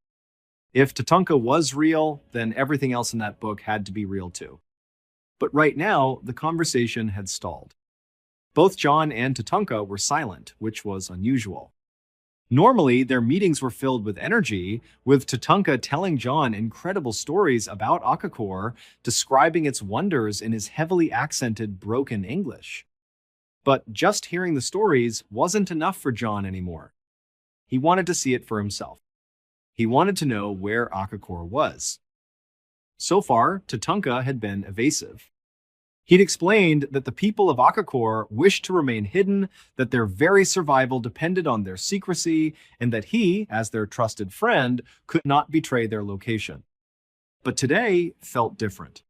If Tatanka was real, then everything else in that book had to be real too. But right now, the conversation had stalled. Both John and Tatanka were silent, which was unusual. Normally, their meetings were filled with energy, with Tatanka telling John incredible stories about Akakor, describing its wonders in his heavily accented, broken English. But just hearing the stories wasn't enough for John anymore. He wanted to see it for himself. He wanted to know where Akakor was. So far, Tatanka had been evasive. He'd explained that the people of Akakor wished to remain hidden, that their very survival depended on their secrecy, and that he, as their trusted friend, could not betray their location. But today felt different.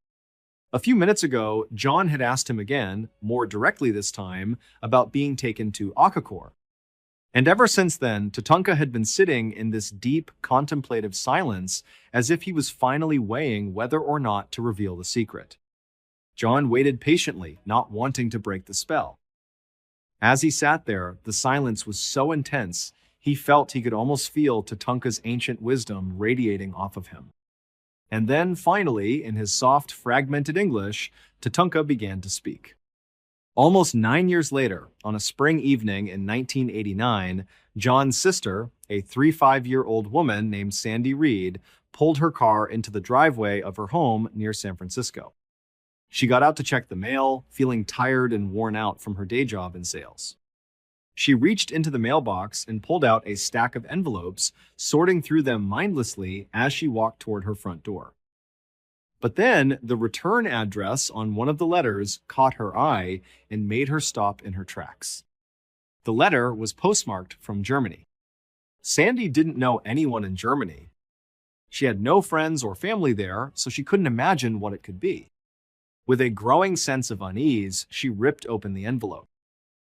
A few minutes ago, John had asked him again, more directly this time, about being taken to Akakor. And ever since then, Tatanka had been sitting in this deep, contemplative silence, as if he was finally weighing whether or not to reveal the secret. John waited patiently, not wanting to break the spell. As he sat there, the silence was so intense, he felt he could almost feel Tatanka's ancient wisdom radiating off of him. And then, finally, in his soft, fragmented English, Tatanka began to speak. Almost 9 years later, on a spring evening in 1989, John's sister, a 35-year-old woman named Sandy Reed, pulled her car into the driveway of her home near San Francisco. She got out to check the mail, feeling tired and worn out from her day job in sales. She reached into the mailbox and pulled out a stack of envelopes, sorting through them mindlessly as she walked toward her front door. But then the return address on one of the letters caught her eye and made her stop in her tracks. The letter was postmarked from Germany. Sandy didn't know anyone in Germany. She had no friends or family there, so she couldn't imagine what it could be. With a growing sense of unease, she ripped open the envelope.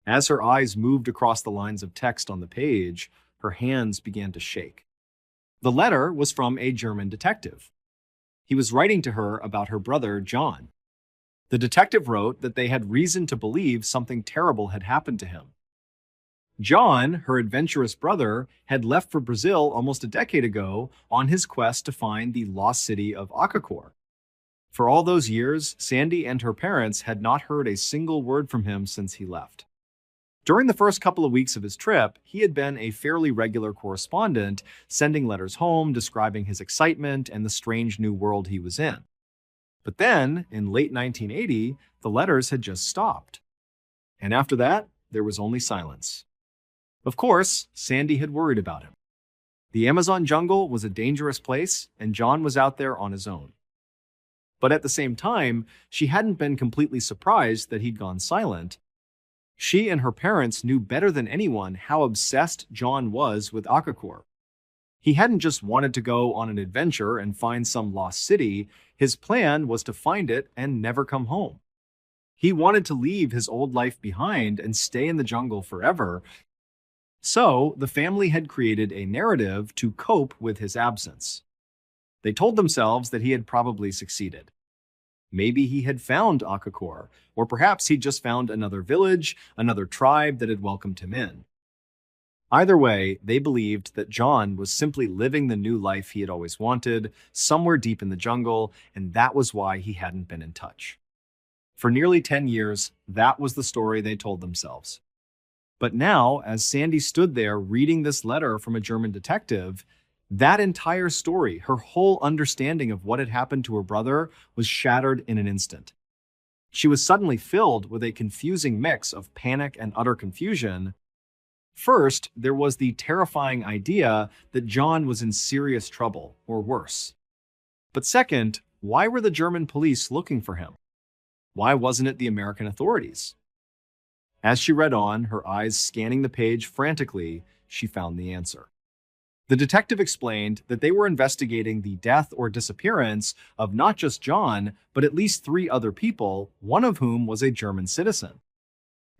As her eyes moved across the lines of text on the page, her hands began to shake. The letter was from a German detective. He was writing to her about her brother, John. The detective wrote that they had reason to believe something terrible had happened to him. John, her adventurous brother, had left for Brazil almost a decade ago on his quest to find the lost city of Acacor. For all those years, Sandy and her parents had not heard a single word from him since he left. During the first couple of weeks of his trip, he had been a fairly regular correspondent, sending letters home describing his excitement and the strange new world he was in. But then, in late 1980, the letters had just stopped. And after that, there was only silence. Of course, Sandy had worried about him. The Amazon jungle was a dangerous place, and John was out there on his own. But at the same time, she hadn't been completely surprised that he'd gone silent. She and her parents knew better than anyone how obsessed John was with Acacor. He hadn't just wanted to go on an adventure and find some lost city. His plan was to find it and never come home. He wanted to leave his old life behind and stay in the jungle forever. So, the family had created a narrative to cope with his absence. They told themselves that he had probably succeeded. Maybe he had found Acacor, or perhaps he'd just found another village, another tribe that had welcomed him in. Either way, they believed that John was simply living the new life he had always wanted, somewhere deep in the jungle, and that was why he hadn't been in touch. For nearly 10 years, that was the story they told themselves. But now, as Sandy stood there reading this letter from a German detective, that entire story, her whole understanding of what had happened to her brother, was shattered in an instant. She was suddenly filled with a confusing mix of panic and utter confusion. First, there was the terrifying idea that John was in serious trouble, or worse. But second, why were the German police looking for him? Why wasn't it the American authorities? As she read on, her eyes scanning the page frantically, she found the answer. The detective explained that they were investigating the death or disappearance of not just John, but at least 3 other people, one of whom was a German citizen.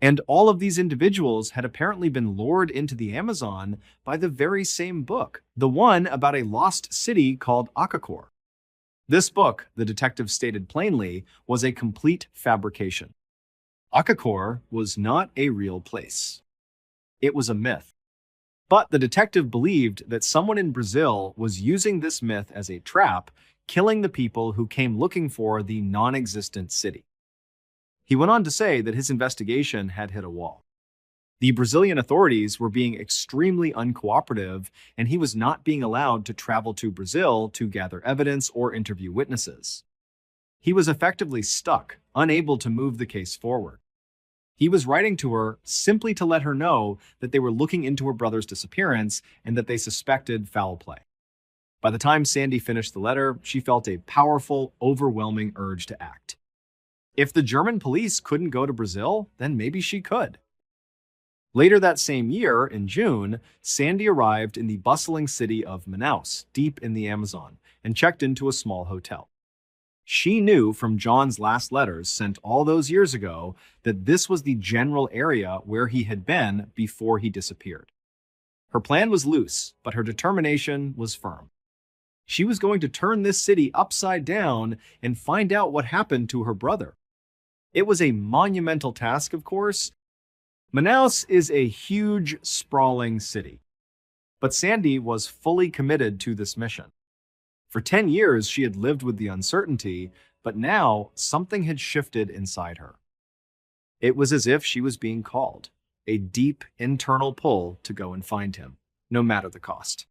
And all of these individuals had apparently been lured into the Amazon by the very same book, the one about a lost city called Acacor. This book, the detective stated plainly, was a complete fabrication. Acacor was not a real place. It was a myth. But the detective believed that someone in Brazil was using this myth as a trap, killing the people who came looking for the non-existent city. He went on to say that his investigation had hit a wall. The Brazilian authorities were being extremely uncooperative, and he was not being allowed to travel to Brazil to gather evidence or interview witnesses. He was effectively stuck, unable to move the case forward. He was writing to her simply to let her know that they were looking into her brother's disappearance and that they suspected foul play. By the time Sandy finished the letter, she felt a powerful, overwhelming urge to act. If the German police couldn't go to Brazil, then maybe she could. Later that same year, in June, Sandy arrived in the bustling city of Manaus, deep in the Amazon, and checked into a small hotel. She knew from John's last letters sent all those years ago that this was the general area where he had been before he disappeared. Her plan was loose, but her determination was firm. She was going to turn this city upside down and find out what happened to her brother. It was a monumental task, of course. Manaus is a huge, sprawling city. But Sandy was fully committed to this mission. For 10 years, she had lived with the uncertainty, but now something had shifted inside her. It was as if she was being called, a deep internal pull to go and find him, no matter the cost.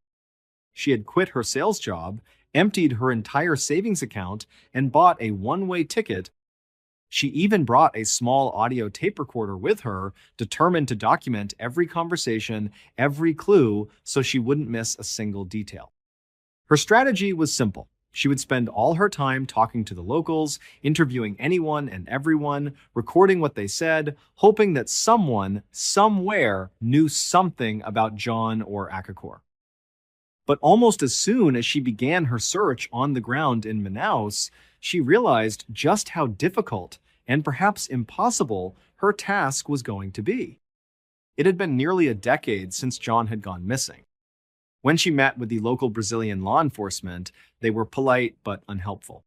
She had quit her sales job, emptied her entire savings account, and bought a one-way ticket She even brought a small audio tape recorder with her, determined to document every conversation, every clue, so she wouldn't miss a single detail. Her strategy was simple. She would spend all her time talking to the locals, interviewing anyone and everyone, recording what they said, hoping that someone, somewhere, knew something about John or Akakor. But almost as soon as she began her search on the ground in Manaus, she realized just how difficult and perhaps impossible her task was going to be. It had been nearly a decade since John had gone missing. When she met with the local Brazilian law enforcement, they were polite but unhelpful.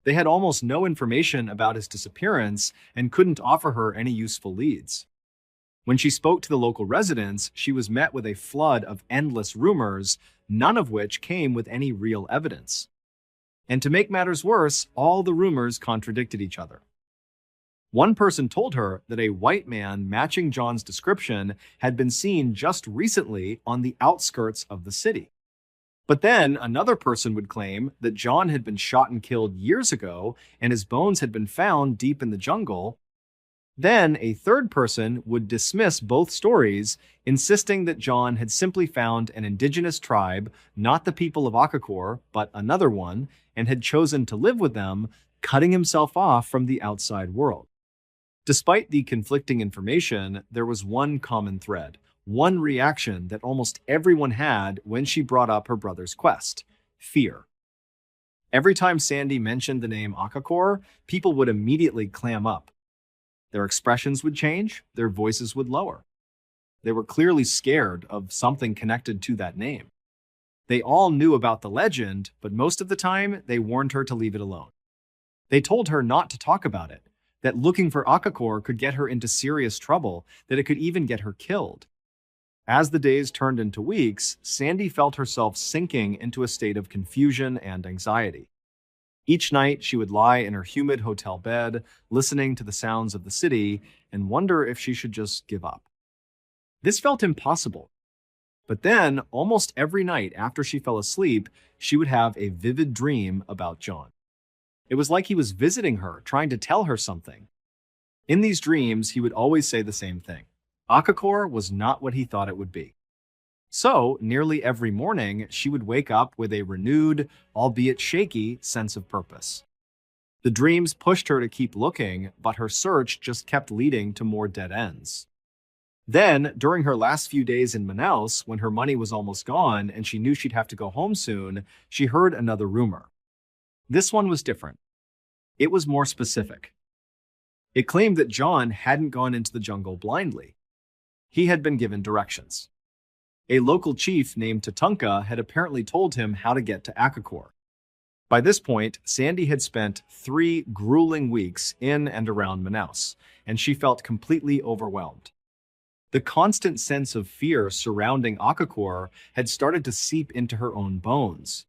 They had almost no information about his disappearance and couldn't offer her any useful leads. When she spoke to the local residents, she was met with a flood of endless rumors, none of which came with any real evidence. And to make matters worse, all the rumors contradicted each other. One person told her that a white man matching John's description had been seen just recently on the outskirts of the city. But then another person would claim that John had been shot and killed years ago and his bones had been found deep in the jungle. Then a third person would dismiss both stories, insisting that John had simply found an indigenous tribe, not the people of Akakor, but another one, and had chosen to live with them, cutting himself off from the outside world. Despite the conflicting information, there was one common thread, one reaction that almost everyone had when she brought up her brother's quest: fear. Every time Sandy mentioned the name Akakor, people would immediately clam up. Their expressions would change, their voices would lower. They were clearly scared of something connected to that name. They all knew about the legend, but most of the time, they warned her to leave it alone. They told her not to talk about it, that looking for Akakor could get her into serious trouble, that it could even get her killed. As the days turned into weeks, Sandy felt herself sinking into a state of confusion and anxiety. Each night, she would lie in her humid hotel bed, listening to the sounds of the city, and wonder if she should just give up. This felt impossible. But then, almost every night after she fell asleep, she would have a vivid dream about John. It was like he was visiting her, trying to tell her something. In these dreams, he would always say the same thing: Akakor was not what he thought it would be. So, nearly every morning, she would wake up with a renewed, albeit shaky, sense of purpose. The dreams pushed her to keep looking, but her search just kept leading to more dead ends. Then, during her last few days in Manaus, when her money was almost gone and she knew she'd have to go home soon, she heard another rumor. This one was different. It was more specific. It claimed that John hadn't gone into the jungle blindly. He had been given directions. A local chief named Tatunka had apparently told him how to get to Akakor. By this point, Sandy had spent 3 grueling weeks in and around Manaus, and she felt completely overwhelmed. The constant sense of fear surrounding Akakor had started to seep into her own bones.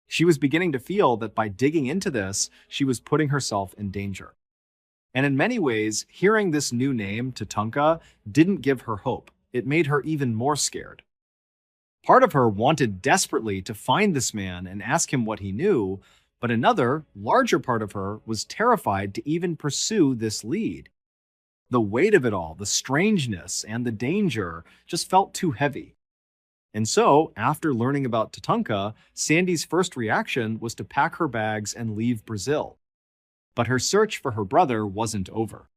She was beginning to feel that by digging into this, she was putting herself in danger. And in many ways, hearing this new name, Tatunka, didn't give her hope. It made her even more scared. Part of her wanted desperately to find this man and ask him what he knew, but another, larger part of her was terrified to even pursue this lead. The weight of it all, the strangeness, and the danger just felt too heavy. And so, after learning about Tatunka, Sandy's first reaction was to pack her bags and leave Brazil. But her search for her brother wasn't over.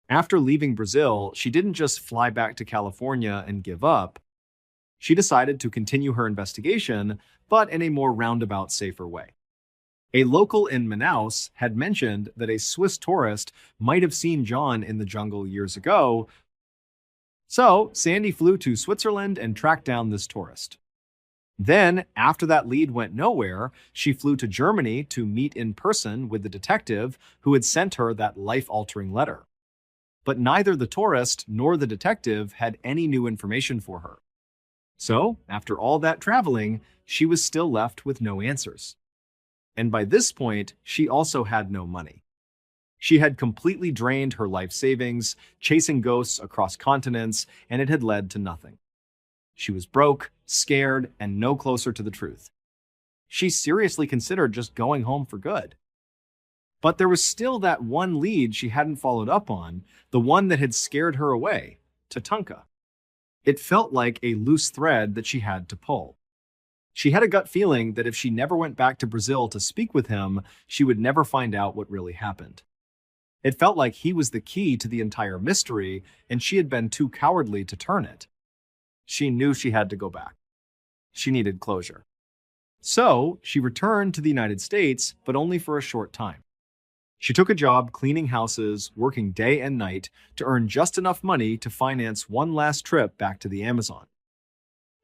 After leaving Brazil, she didn't just fly back to California and give up. She decided to continue her investigation, but in a more roundabout, safer way. A local in Manaus had mentioned that a Swiss tourist might have seen John in the jungle years ago, so Sandy flew to Switzerland and tracked down this tourist. Then, after that lead went nowhere, she flew to Germany to meet in person with the detective who had sent her that life-altering letter. But neither the tourist nor the detective had any new information for her. So, after all that traveling, she was still left with no answers. And by this point, she also had no money. She had completely drained her life savings, chasing ghosts across continents, and it had led to nothing. She was broke, scared, and no closer to the truth. She seriously considered just going home for good. But there was still that one lead she hadn't followed up on, the one that had scared her away, Tatanka. It felt like a loose thread that she had to pull. She had a gut feeling that if she never went back to Brazil to speak with him, she would never find out what really happened. It felt like he was the key to the entire mystery, and she had been too cowardly to turn it. She knew she had to go back. She needed closure. So, she returned to the United States, but only for a short time. She took a job cleaning houses, working day and night to earn just enough money to finance one last trip back to the Amazon.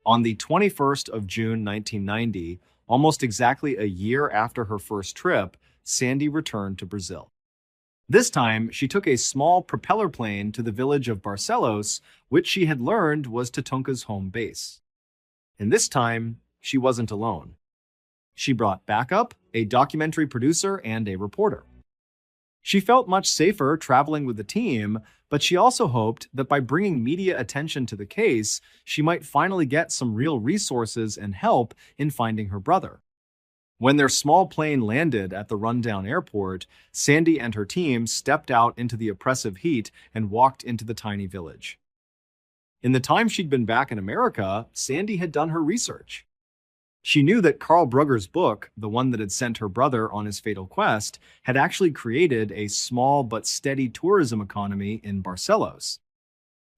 On the 21st of June 1990, almost exactly a year after her first trip, Sandy returned to Brazil. This time, she took a small propeller plane to the village of Barcelos, which she had learned was Tatanka's home base. And this time, she wasn't alone. She brought backup, a documentary producer, and a reporter. She felt much safer traveling with the team, but she also hoped that by bringing media attention to the case, she might finally get some real resources and help in finding her brother. When their small plane landed at the rundown airport, Sandy and her team stepped out into the oppressive heat and walked into the tiny village. In the time she'd been back in America, Sandy had done her research. She knew that Carl Brugger's book, the one that had sent her brother on his fatal quest, had actually created a small but steady tourism economy in Barcelos.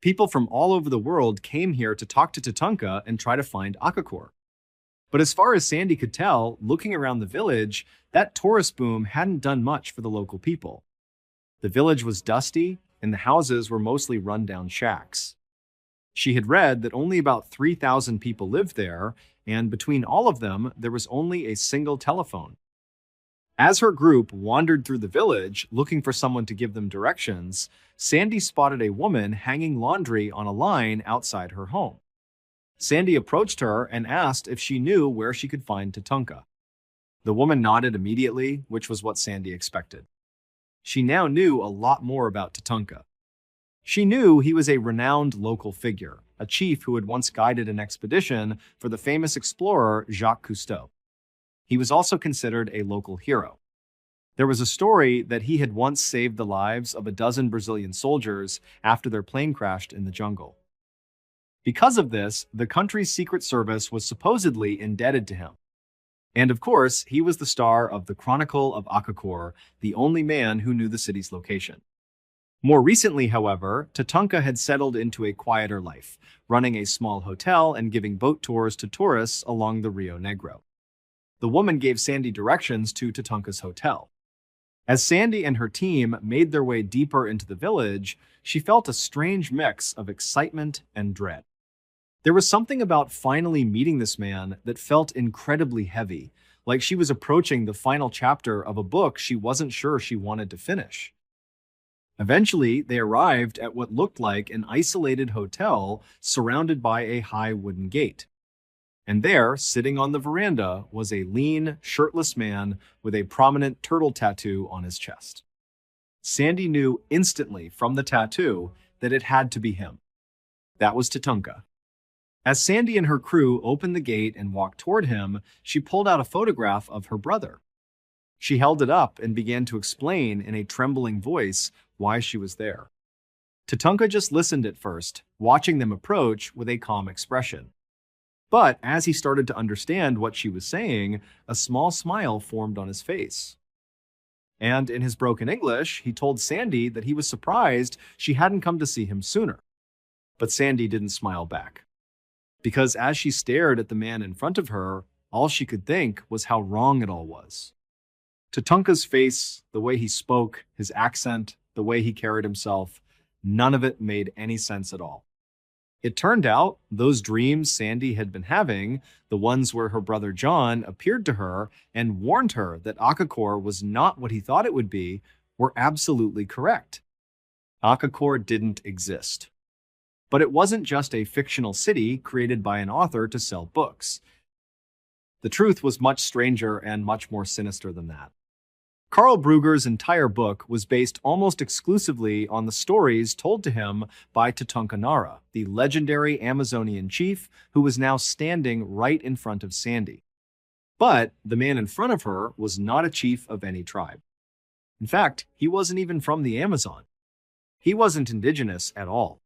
People from all over the world came here to talk to Tatanka and try to find Akakor. But as far as Sandy could tell, looking around the village, that tourist boom hadn't done much for the local people. The village was dusty, and the houses were mostly run-down shacks. She had read that only about 3,000 people lived there, and between all of them, there was only a single telephone. As her group wandered through the village, looking for someone to give them directions, Sandy spotted a woman hanging laundry on a line outside her home. Sandy approached her and asked if she knew where she could find Tatanka. The woman nodded immediately, which was what Sandy expected. She now knew a lot more about Tatanka. She knew he was a renowned local figure, a chief who had once guided an expedition for the famous explorer Jacques Cousteau. He was also considered a local hero. There was a story that he had once saved the lives of a dozen Brazilian soldiers after their plane crashed in the jungle. Because of this, the country's secret service was supposedly indebted to him. And of course, he was the star of the Chronicle of Akakor, the only man who knew the city's location. More recently, however, Tatanka had settled into a quieter life, running a small hotel and giving boat tours to tourists along the Rio Negro. The woman gave Sandy directions to Tatanka's hotel. As Sandy and her team made their way deeper into the village, she felt a strange mix of excitement and dread. There was something about finally meeting this man that felt incredibly heavy, like she was approaching the final chapter of a book she wasn't sure she wanted to finish. Eventually, they arrived at what looked like an isolated hotel surrounded by a high wooden gate. And there, sitting on the veranda, was a lean, shirtless man with a prominent turtle tattoo on his chest. Sandy knew instantly from the tattoo that it had to be him. That was Tatanka. As Sandy and her crew opened the gate and walked toward him, she pulled out a photograph of her brother. She held it up and began to explain in a trembling voice why she was there. Tatanka just listened at first, watching them approach with a calm expression. But as he started to understand what she was saying, a small smile formed on his face. And in his broken English, he told Sandy that he was surprised she hadn't come to see him sooner. But Sandy didn't smile back. Because as she stared at the man in front of her, all she could think was how wrong it all was. Tatanka's face, the way he spoke, his accent, the way he carried himself, none of it made any sense at all. It turned out those dreams Sandy had been having, the ones where her brother John appeared to her and warned her that Akakor was not what he thought it would be, were absolutely correct. Akakor didn't exist. But it wasn't just a fictional city created by an author to sell books. The truth was much stranger and much more sinister than that. Carl Brugger's entire book was based almost exclusively on the stories told to him by Tatanka Nara, the legendary Amazonian chief who was now standing right in front of Sandy. But the man in front of her was not a chief of any tribe. In fact, he wasn't even from the Amazon. He wasn't indigenous at all.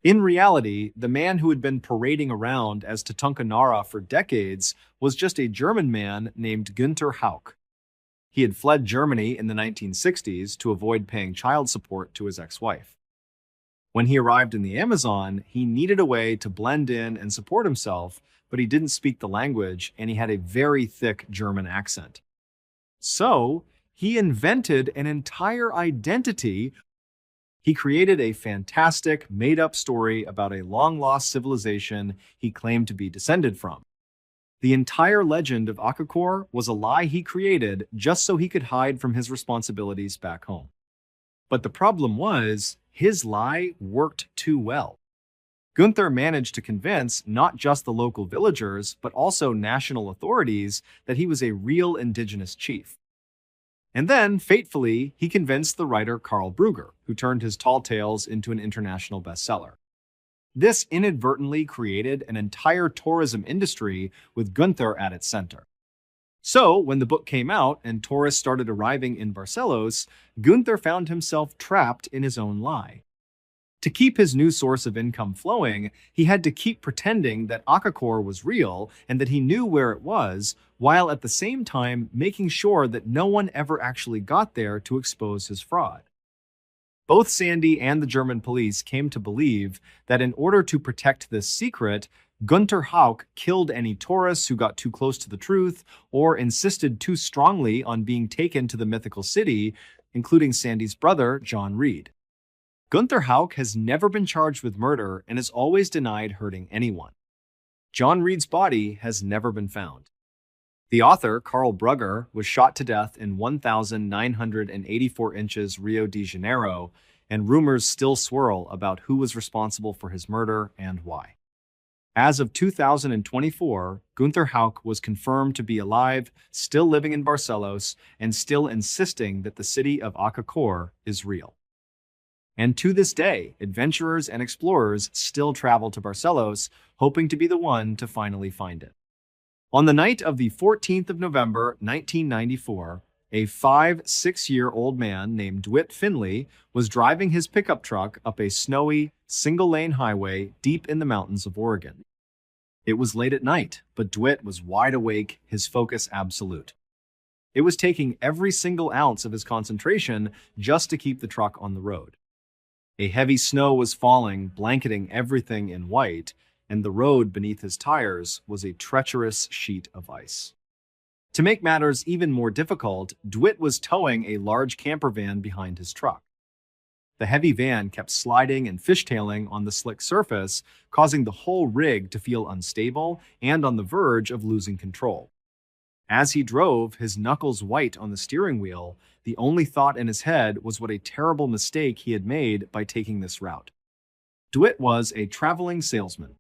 In reality, the man who had been parading around as Tatanka Nara for decades was just a German man named Günther Hauck. He had fled Germany in the 1960s to avoid paying child support to his ex-wife. When he arrived in the Amazon, he needed a way to blend in and support himself, but he didn't speak the language and he had a very thick German accent. So, he invented an entire identity. He created a fantastic, made-up story about a long-lost civilization he claimed to be descended from. The entire legend of Akakor was a lie he created just so he could hide from his responsibilities back home. But the problem was, his lie worked too well. Gunther managed to convince not just the local villagers, but also national authorities that he was a real indigenous chief. And then, fatefully, he convinced the writer Karl Brugger, who turned his tall tales into an international bestseller. This inadvertently created an entire tourism industry with Gunther at its center. So, when the book came out and tourists started arriving in Barcelos, Gunther found himself trapped in his own lie. To keep his new source of income flowing, he had to keep pretending that Akakor was real and that he knew where it was, while at the same time making sure that no one ever actually got there to expose his fraud. Both Sandy and the German police came to believe that in order to protect this secret, Günther Hauck killed any tourists who got too close to the truth or insisted too strongly on being taken to the mythical city, including Sandy's brother, John Reed. Günther Hauck has never been charged with murder and has always denied hurting anyone. John Reed's body has never been found. The author, Karl Brugger, was shot to death in 1,984 inches Rio de Janeiro, and rumors still swirl about who was responsible for his murder and why. As of 2024, Günther Hauck was confirmed to be alive, still living in Barcelos, and still insisting that the city of Akakor is real. And to this day, adventurers and explorers still travel to Barcelos, hoping to be the one to finally find it. On the night of the 14th of November, 1994, a 5-6-year-old man named Dwight Finley was driving his pickup truck up a snowy, single-lane highway deep in the mountains of Oregon. It was late at night, but Dwight was wide awake, his focus absolute. It was taking every single ounce of his concentration just to keep the truck on the road. A heavy snow was falling, blanketing everything in white, and the road beneath his tires was a treacherous sheet of ice. To make matters even more difficult, Dwight was towing a large camper van behind his truck. The heavy van kept sliding and fishtailing on the slick surface, causing the whole rig to feel unstable and on the verge of losing control. As he drove, his knuckles white on the steering wheel, the only thought in his head was what a terrible mistake he had made by taking this route. Dwight was a traveling salesman.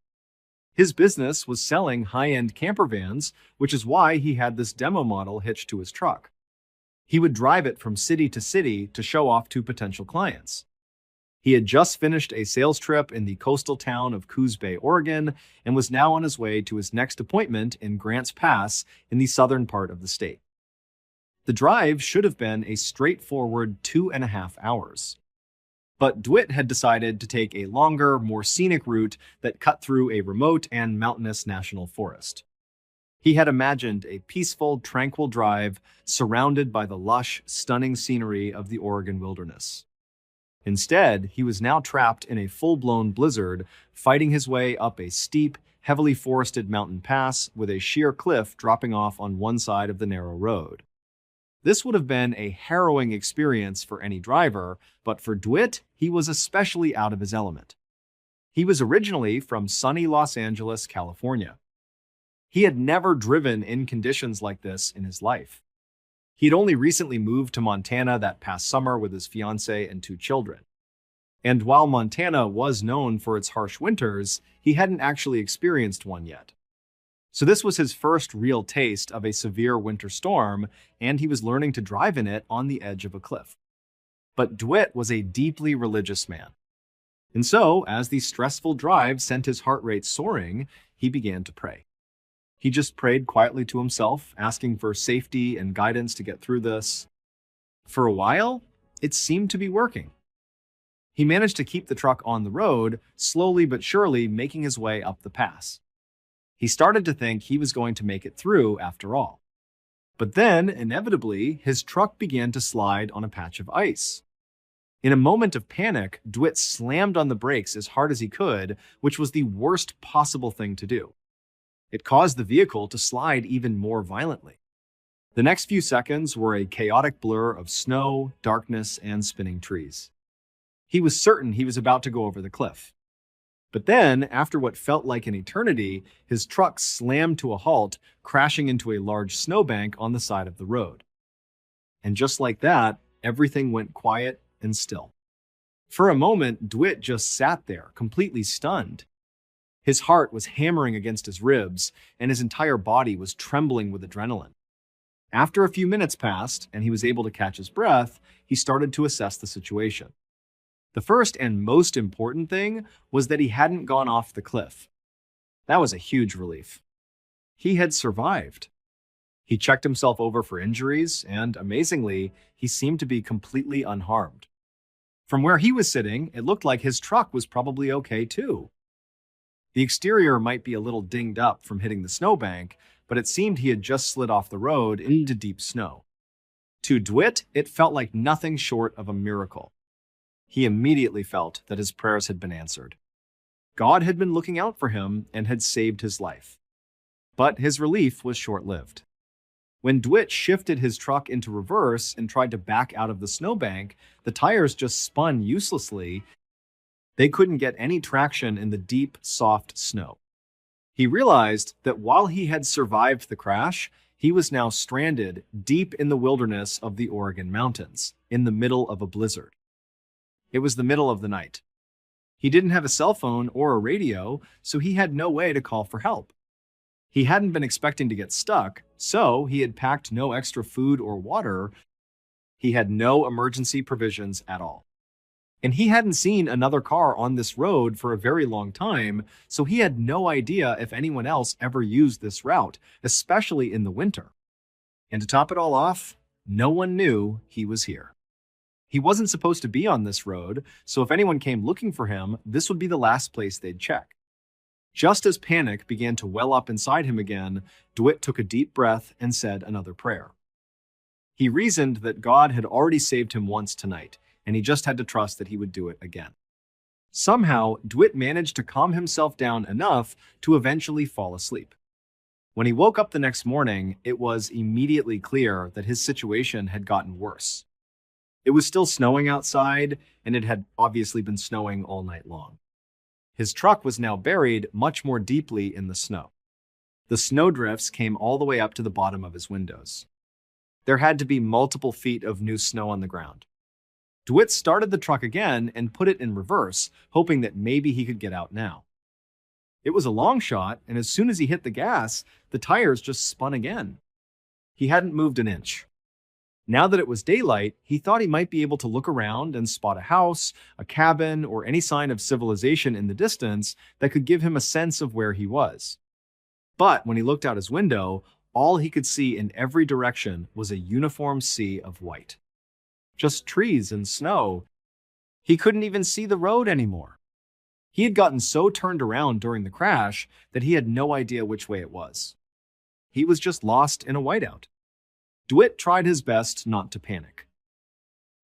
His business was selling high-end camper vans, which is why he had this demo model hitched to his truck. He would drive it from city to city to show off to potential clients. He had just finished a sales trip in the coastal town of Coos Bay, Oregon, and was now on his way to his next appointment in Grants Pass in the southern part of the state. The drive should have been a straightforward 2.5 hours. But Dwight had decided to take a longer, more scenic route that cut through a remote and mountainous national forest. He had imagined a peaceful, tranquil drive surrounded by the lush, stunning scenery of the Oregon wilderness. Instead, he was now trapped in a full-blown blizzard, fighting his way up a steep, heavily forested mountain pass with a sheer cliff dropping off on one side of the narrow road. This would have been a harrowing experience for any driver, but for Dwight, he was especially out of his element. He was originally from sunny Los Angeles, California. He had never driven in conditions like this in his life. He had only recently moved to Montana that past summer with his fiancée and 2 children. And while Montana was known for its harsh winters, he hadn't actually experienced one yet. So this was his first real taste of a severe winter storm, and he was learning to drive in it on the edge of a cliff. But Dwight was a deeply religious man. And so, as the stressful drive sent his heart rate soaring, he began to pray. He just prayed quietly to himself, asking for safety and guidance to get through this. For a while, it seemed to be working. He managed to keep the truck on the road, slowly but surely making his way up the pass. He started to think he was going to make it through after all. But then, inevitably, his truck began to slide on a patch of ice. In a moment of panic, DeWitt slammed on the brakes as hard as he could, which was the worst possible thing to do. It caused the vehicle to slide even more violently. The next few seconds were a chaotic blur of snow, darkness, and spinning trees. He was certain he was about to go over the cliff. But then, after what felt like an eternity, his truck slammed to a halt, crashing into a large snowbank on the side of the road. And just like that, everything went quiet and still. For a moment, DeWitt just sat there, completely stunned. His heart was hammering against his ribs, and his entire body was trembling with adrenaline. After a few minutes passed, and he was able to catch his breath, he started to assess the situation. The first and most important thing was that he hadn't gone off the cliff. That was a huge relief. He had survived. He checked himself over for injuries, and amazingly, he seemed to be completely unharmed. From where he was sitting, it looked like his truck was probably okay too. The exterior might be a little dinged up from hitting the snowbank, but it seemed he had just slid off the road into deep snow. To DeWitt, it felt like nothing short of a miracle. He immediately felt that his prayers had been answered. God had been looking out for him and had saved his life. But his relief was short-lived. When DeWitt shifted his truck into reverse and tried to back out of the snowbank, the tires just spun uselessly. They couldn't get any traction in the deep, soft snow. He realized that while he had survived the crash, he was now stranded deep in the wilderness of the Oregon mountains, in the middle of a blizzard. It was the middle of the night. He didn't have a cell phone or a radio, so he had no way to call for help. He hadn't been expecting to get stuck, so he had packed no extra food or water. He had no emergency provisions at all. And he hadn't seen another car on this road for a very long time, so he had no idea if anyone else ever used this route, especially in the winter. And to top it all off, no one knew he was here. He wasn't supposed to be on this road, so if anyone came looking for him, this would be the last place they'd check. Just as panic began to well up inside him again, DeWitt took a deep breath and said another prayer. He reasoned that God had already saved him once tonight, and he just had to trust that he would do it again. Somehow, DeWitt managed to calm himself down enough to eventually fall asleep. When he woke up the next morning, it was immediately clear that his situation had gotten worse. It was still snowing outside, and it had obviously been snowing all night long. His truck was now buried much more deeply in the snow. The snowdrifts came all the way up to the bottom of his windows. There had to be multiple feet of new snow on the ground. DeWitt started the truck again and put it in reverse, hoping that maybe he could get out now. It was a long shot, and as soon as he hit the gas, the tires just spun again. He hadn't moved an inch. Now that it was daylight, he thought he might be able to look around and spot a house, a cabin, or any sign of civilization in the distance that could give him a sense of where he was. But when he looked out his window, all he could see in every direction was a uniform sea of white. Just trees and snow. He couldn't even see the road anymore. He had gotten so turned around during the crash that he had no idea which way it was. He was just lost in a whiteout. DeWitt tried his best not to panic.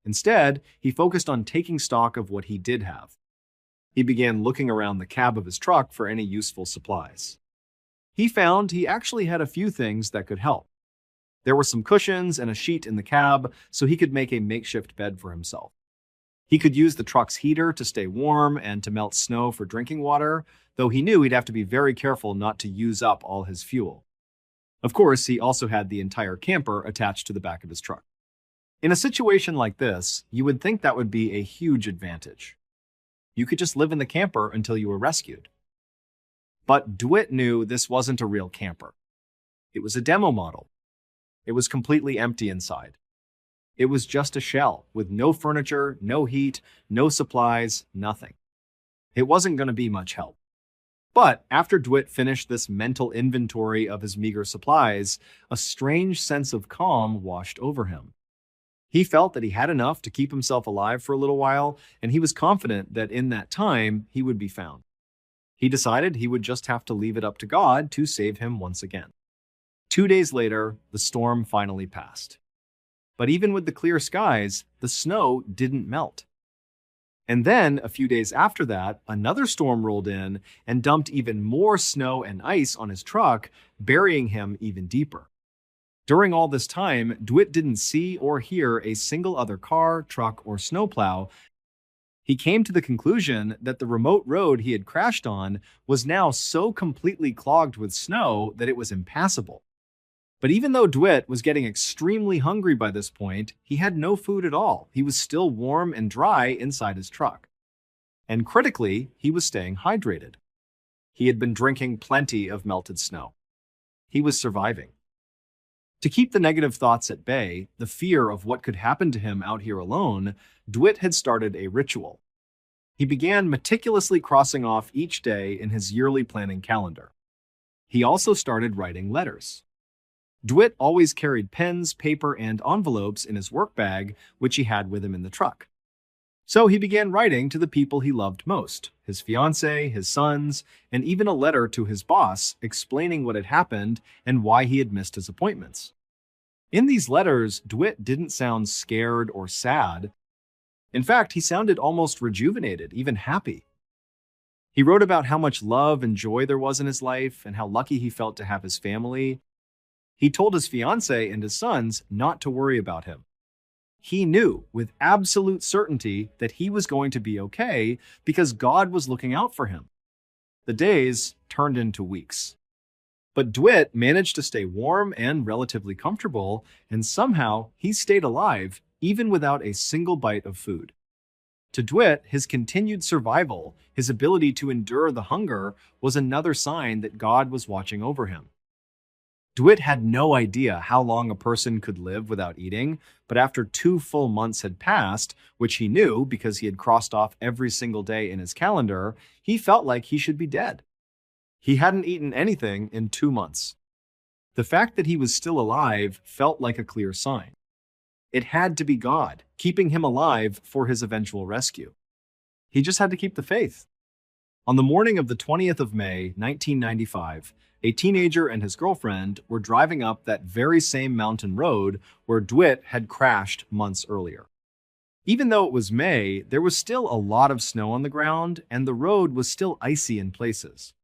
Instead, he focused on taking stock of what he did have. He began looking around the cab of his truck for any useful supplies. He found he actually had a few things that could help. There were some cushions and a sheet in the cab, so he could make a makeshift bed for himself. He could use the truck's heater to stay warm and to melt snow for drinking water, though he knew he'd have to be very careful not to use up all his fuel. Of course, he also had the entire camper attached to the back of his truck. In a situation like this, you would think that would be a huge advantage. You could just live in the camper until you were rescued. But DeWitt knew this wasn't a real camper. It was a demo model. It was completely empty inside. It was just a shell with no furniture, no heat, no supplies, nothing. It wasn't going to be much help. But after DeWitt finished this mental inventory of his meager supplies, a strange sense of calm washed over him. He felt that he had enough to keep himself alive for a little while, and he was confident that in that time he would be found. He decided he would just have to leave it up to God to save him once again. 2 days later, the storm finally passed. But even with the clear skies, the snow didn't melt. And then, a few days after that, another storm rolled in and dumped even more snow and ice on his truck, burying him even deeper. During all this time, DeWitt didn't see or hear a single other car, truck, or snowplow. He came to the conclusion that the remote road he had crashed on was now so completely clogged with snow that it was impassable. But even though DeWitt was getting extremely hungry by this point, he had no food at all. He was still warm and dry inside his truck. And critically, he was staying hydrated. He had been drinking plenty of melted snow. He was surviving. To keep the negative thoughts at bay, the fear of what could happen to him out here alone, DeWitt had started a ritual. He began meticulously crossing off each day in his yearly planning calendar. He also started writing letters. DeWitt always carried pens, paper, and envelopes in his work bag, which he had with him in the truck. So he began writing to the people he loved most, his fiancée, his sons, and even a letter to his boss explaining what had happened and why he had missed his appointments. In these letters, DeWitt didn't sound scared or sad. In fact, he sounded almost rejuvenated, even happy. He wrote about how much love and joy there was in his life and how lucky he felt to have his family. He told his fiancée and his sons not to worry about him. He knew with absolute certainty that he was going to be okay because God was looking out for him. The days turned into weeks. But DeWitt managed to stay warm and relatively comfortable, and somehow he stayed alive even without a single bite of food. To DeWitt, his continued survival, his ability to endure the hunger, was another sign that God was watching over him. DeWitt had no idea how long a person could live without eating, but after 2 full months had passed, which he knew because he had crossed off every single day in his calendar, he felt like he should be dead. He hadn't eaten anything in 2 months. The fact that he was still alive felt like a clear sign. It had to be God, keeping him alive for his eventual rescue. He just had to keep the faith. On the morning of the 20th of May, 1995, a teenager and his girlfriend were driving up that very same mountain road where DeWitt had crashed months earlier. Even though it was May, there was still a lot of snow on the ground, and the road was still icy in places.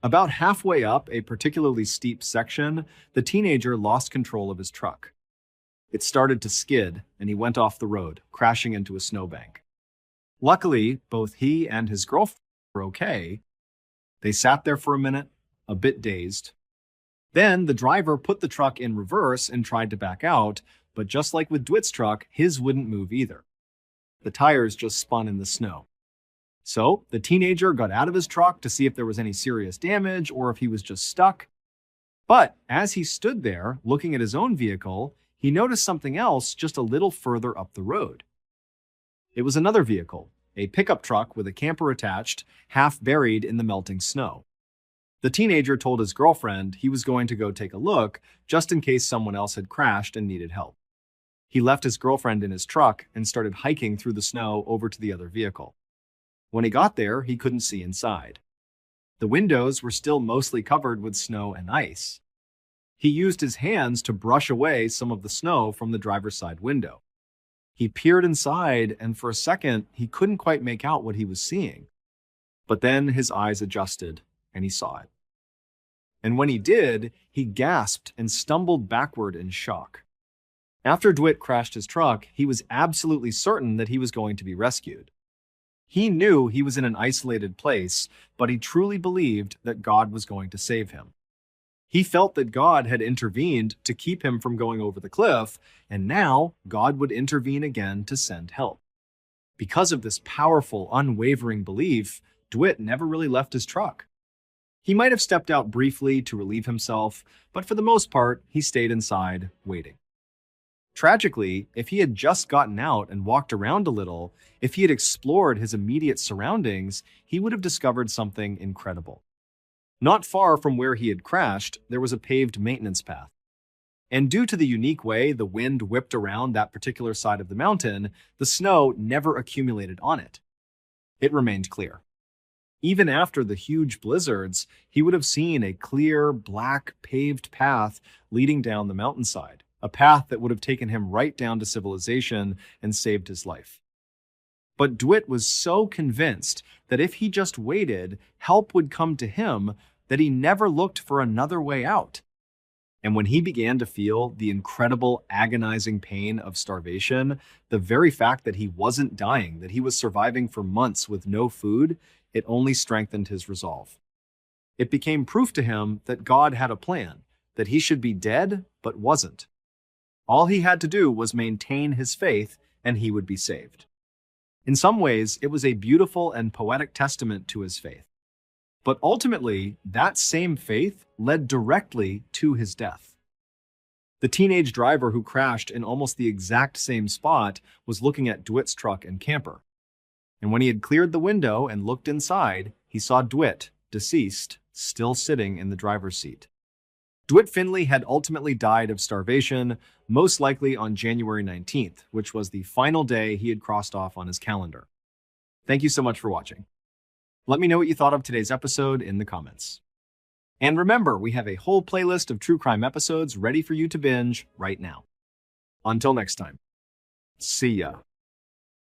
About halfway up a particularly steep section, the teenager lost control of his truck. It started to skid, and he went off the road, crashing into a snowbank. Luckily, both he and his girlfriend were okay. They sat there for a minute, a bit dazed. Then the driver put the truck in reverse and tried to back out, but just like with DeWitt's truck, his wouldn't move either. The tires just spun in the snow. So the teenager got out of his truck to see if there was any serious damage or if he was just stuck. But as he stood there, looking at his own vehicle, he noticed something else just a little further up the road. It was another vehicle, a pickup truck with a camper attached, half buried in the melting snow. The teenager told his girlfriend he was going to go take a look just in case someone else had crashed and needed help. He left his girlfriend in his truck and started hiking through the snow over to the other vehicle. When he got there, he couldn't see inside. The windows were still mostly covered with snow and ice. He used his hands to brush away some of the snow from the driver's side window. He peered inside, and for a second, he couldn't quite make out what he was seeing. But then his eyes adjusted, and he saw it. And when he did, he gasped and stumbled backward in shock. After DeWitt crashed his truck, he was absolutely certain that he was going to be rescued. He knew he was in an isolated place, but he truly believed that God was going to save him. He felt that God had intervened to keep him from going over the cliff, and now God would intervene again to send help. Because of this powerful, unwavering belief, DeWitt never really left his truck. He might have stepped out briefly to relieve himself, but for the most part, he stayed inside, waiting. Tragically, if he had just gotten out and walked around a little, if he had explored his immediate surroundings, he would have discovered something incredible. Not far from where he had crashed, there was a paved maintenance path. And due to the unique way the wind whipped around that particular side of the mountain, the snow never accumulated on it. It remained clear. Even after the huge blizzards, he would have seen a clear, black, paved path leading down the mountainside, a path that would have taken him right down to civilization and saved his life. But Dwight was so convinced that if he just waited, help would come to him that he never looked for another way out. And when he began to feel the incredible, agonizing pain of starvation, the very fact that he wasn't dying, that he was surviving for months with no food, it only strengthened his resolve. It became proof to him that God had a plan, that he should be dead, but wasn't. All he had to do was maintain his faith, and he would be saved. In some ways, it was a beautiful and poetic testament to his faith. But ultimately, that same faith led directly to his death. The teenage driver who crashed in almost the exact same spot was looking at Dwight's truck and camper. And when he had cleared the window and looked inside, he saw Dwight, deceased, still sitting in the driver's seat. Dwight Finley had ultimately died of starvation, most likely on January 19th, which was the final day he had crossed off on his calendar. Thank you so much for watching. Let me know what you thought of today's episode in the comments. And remember, we have a whole playlist of true crime episodes ready for you to binge right now. Until next time, see ya.